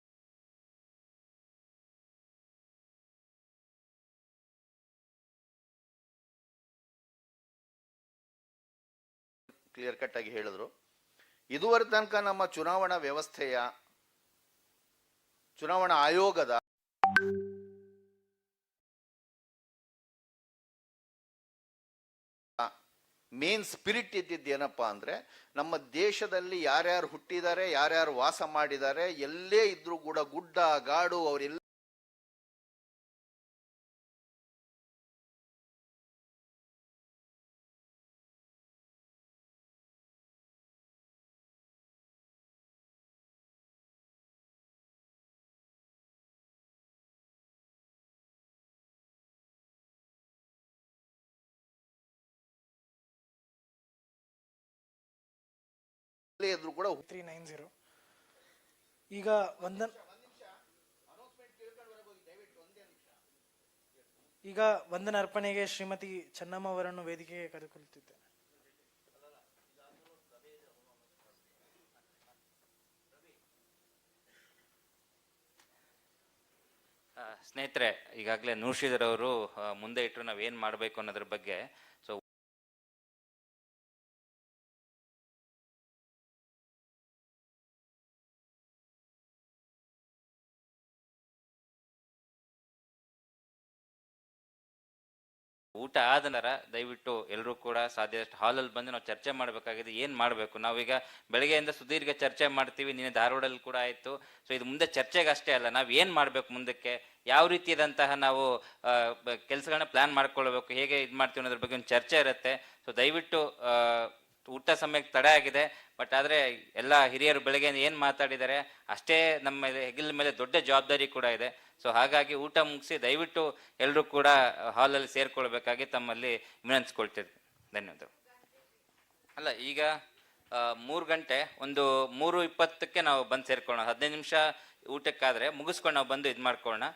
ಕ್ಲಿಯರ್ ಕಟ್ ಆಗಿ ಹೇಳಿದ್ರು. ಇದುವರೆ ತನಕ ನಮ್ಮ ಚುನಾವಣಾ ವ್ಯವಸ್ಥೆಯ, ಚುನಾವಣಾ ಆಯೋಗದ ಮೇನ್ ಸ್ಪಿರಿಟ್ ಇದ್ದಿದ್ದೇನಪ್ಪ ಅಂದ್ರೆ, ನಮ್ಮ ದೇಶದಲ್ಲಿ ಯಾರ್ಯಾರು ಹುಟ್ಟಿದ್ದಾರೆ, ಯಾರ್ಯಾರು ವಾಸ ಮಾಡಿದ್ದಾರೆ, ಎಲ್ಲೇ ಇದ್ರೂ ಕೂಡ ಗುಡ್ಡ ಗಾಡು ಅವರೆಲ್ಲ ಇದ್ರೂ ಕೂಡ 390. ಈಗ ವಂದನ ಅರ್ಪಣೆಗೆ ಶ್ರೀಮತಿ ಚೆನ್ನಮ್ಮ ಅವರನ್ನು ವೇದಿಕೆಗೆ ಕರೆದುಕೊಳ್ಳುತ್ತಿದ್ದೇನೆ. ಸ್ನೇಹಿತರೆ, ಈಗಾಗಲೇ ನೂರ್ಶಿದರ್ ಅವರು ಮುಂದೆ ಇಟ್ಟರು ನಾವೇನು ಮಾಡಬೇಕು ಅನ್ನೋದ್ರ ಬಗ್ಗೆ. ಸೊ ಊಟ ಆದ ನಂತರ ದಯವಿಟ್ಟು ಎಲ್ಲರೂ ಕೂಡ ಸಾಧ್ಯದಷ್ಟು ಹಾಲಲ್ಲಿ ಬಂದು ನಾವು ಚರ್ಚೆ ಮಾಡಬೇಕಾಗಿದೆ. ಏನು ಮಾಡಬೇಕು, ನಾವೀಗ ಬೆಳಗ್ಗೆಯಿಂದ ಸುದೀರ್ಘ ಚರ್ಚೆ ಮಾಡ್ತೀವಿ, ನಿನ್ನೆ ಧಾರವಾಡಲ್ಲಿ ಕೂಡ ಆಯಿತು. ಸೊ ಇದು ಮುಂದೆ ಚರ್ಚೆಗೆ ಅಷ್ಟೇ ಅಲ್ಲ, ನಾವು ಏನು ಮಾಡಬೇಕು ಮುಂದಕ್ಕೆ, ಯಾವ ರೀತಿಯಾದಂತಹ ನಾವು ಕೆಲಸಗಳನ್ನ ಪ್ಲಾನ್ ಮಾಡ್ಕೊಳ್ಬೇಕು, ಹೇಗೆ ಇದು ಮಾಡ್ತೀವಿ ಅನ್ನೋದ್ರ ಬಗ್ಗೆ ಒಂದು ಚರ್ಚೆ ಇರುತ್ತೆ. ಸೊ ದಯವಿಟ್ಟು ಊಟ ಸಮಯಕ್ಕೆ ತಡೆ ಆಗಿದೆ, ಬಟ್ ಆದರೆ ಎಲ್ಲ ಹಿರಿಯರು ಬೆಳಗ್ಗೆ ಏನು ಮಾತಾಡಿದ್ದಾರೆ ಅಷ್ಟೇ ನಮ್ಮ ಮೇಲೆ, ಹೆಗಲ ಮೇಲೆ ದೊಡ್ಡ ಜವಾಬ್ದಾರಿ ಕೂಡ ಇದೆ. ಸೊ ಹಾಗಾಗಿ ಊಟ ಮುಗಿಸಿ ದಯವಿಟ್ಟು ಎಲ್ಲರೂ ಕೂಡ ಹಾಲಲ್ಲಿ ಸೇರ್ಕೊಳ್ಬೇಕಾಗಿ ತಮ್ಮಲ್ಲಿ ವಿನಂತಿಸ್ಕೊಳ್ತಿದ್ದೆ. ಧನ್ಯವಾದಗಳು. ಅಲ್ಲ, ಈಗ 3 ಗಂಟೆ, ಒಂದು 3:20ಕ್ಕೆ ನಾವು ಬಂದು ಸೇರ್ಕೊಳ್ಳೋಣ. 15 ನಿಮಿಷ ಊಟಕ್ಕಾದರೆ ಮುಗಿಸ್ಕೊಂಡು ನಾವು ಬಂದು ಇದು ಮಾಡ್ಕೊಳ್ಳೋಣ.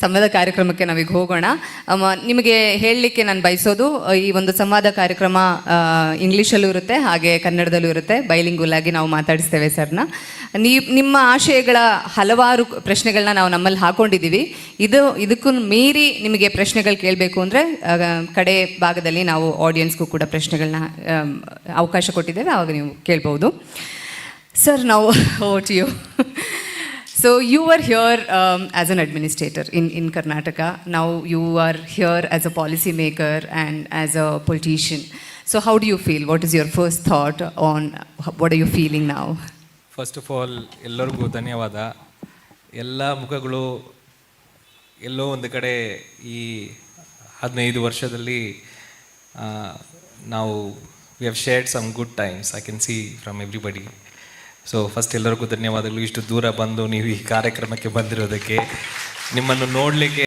ಸಂವಾದ ಕಾರ್ಯಕ್ರಮಕ್ಕೆ ನಾವೀಗ ಹೋಗೋಣ. ನಿಮಗೆ ಹೇಳಲಿಕ್ಕೆ ನಾನು ಬಯಸೋದು, ಈ ಒಂದು ಸಂವಾದ ಕಾರ್ಯಕ್ರಮ ಇಂಗ್ಲೀಷಲ್ಲೂ ಇರುತ್ತೆ, ಹಾಗೆ ಕನ್ನಡದಲ್ಲೂ ಇರುತ್ತೆ. ಬೈಲಿಂಗ್ವಲ್ ಆಗಿ ನಾವು ಮಾತಾಡಿಸ್ತೇವೆ ಸರ್ನ. ನಿಮ್ಮ ಆಶಯಗಳ ಹಲವಾರು ಪ್ರಶ್ನೆಗಳನ್ನ ನಾವು ನಮ್ಮಲ್ಲಿ ಹಾಕೊಂಡಿದ್ದೀವಿ. ಇದಕ್ಕೂ ಮೀರಿ ನಿಮಗೆ ಪ್ರಶ್ನೆಗಳು ಕೇಳಬೇಕು ಅಂದರೆ ಕಡೆ ಭಾಗದಲ್ಲಿ ನಾವು ಆಡಿಯನ್ಸ್ಗೂ ಕೂಡ ಪ್ರಶ್ನೆಗಳನ್ನ ಅವಕಾಶ ಕೊಟ್ಟಿದ್ದೇವೆ, ಆವಾಗ ನೀವು ಕೇಳ್ಬೋದು. ಸರ್, ನಾವು over to you. So you were here as an administrator in Karnataka. Now you are here as a policy maker and as a politician. So how do you feel? What is your first thought on what are you feeling now? First of all ಎಲ್ಲರಿಗೂ ಧನ್ಯವಾದ. ಎಲ್ಲ ಮುಖಗಳು ಎಲ್ಲೋ ಒಂದು ಕಡೆ ಈ 15 ವರ್ಷದಲ್ಲಿ ನಾವು we have shared some good times. I can see from everybody. So first ಎಲ್ಲರಿಗೂ ಧನ್ಯವಾದಗಳು. ಇಷ್ಟು ದೂರ ಬಂದು ನೀವು ಈ ಕಾರ್ಯಕ್ರಮಕ್ಕೆ ಬಂದಿರೋದಕ್ಕೆ, ನಿಮ್ಮನ್ನು ನೋಡಲಿಕ್ಕೆ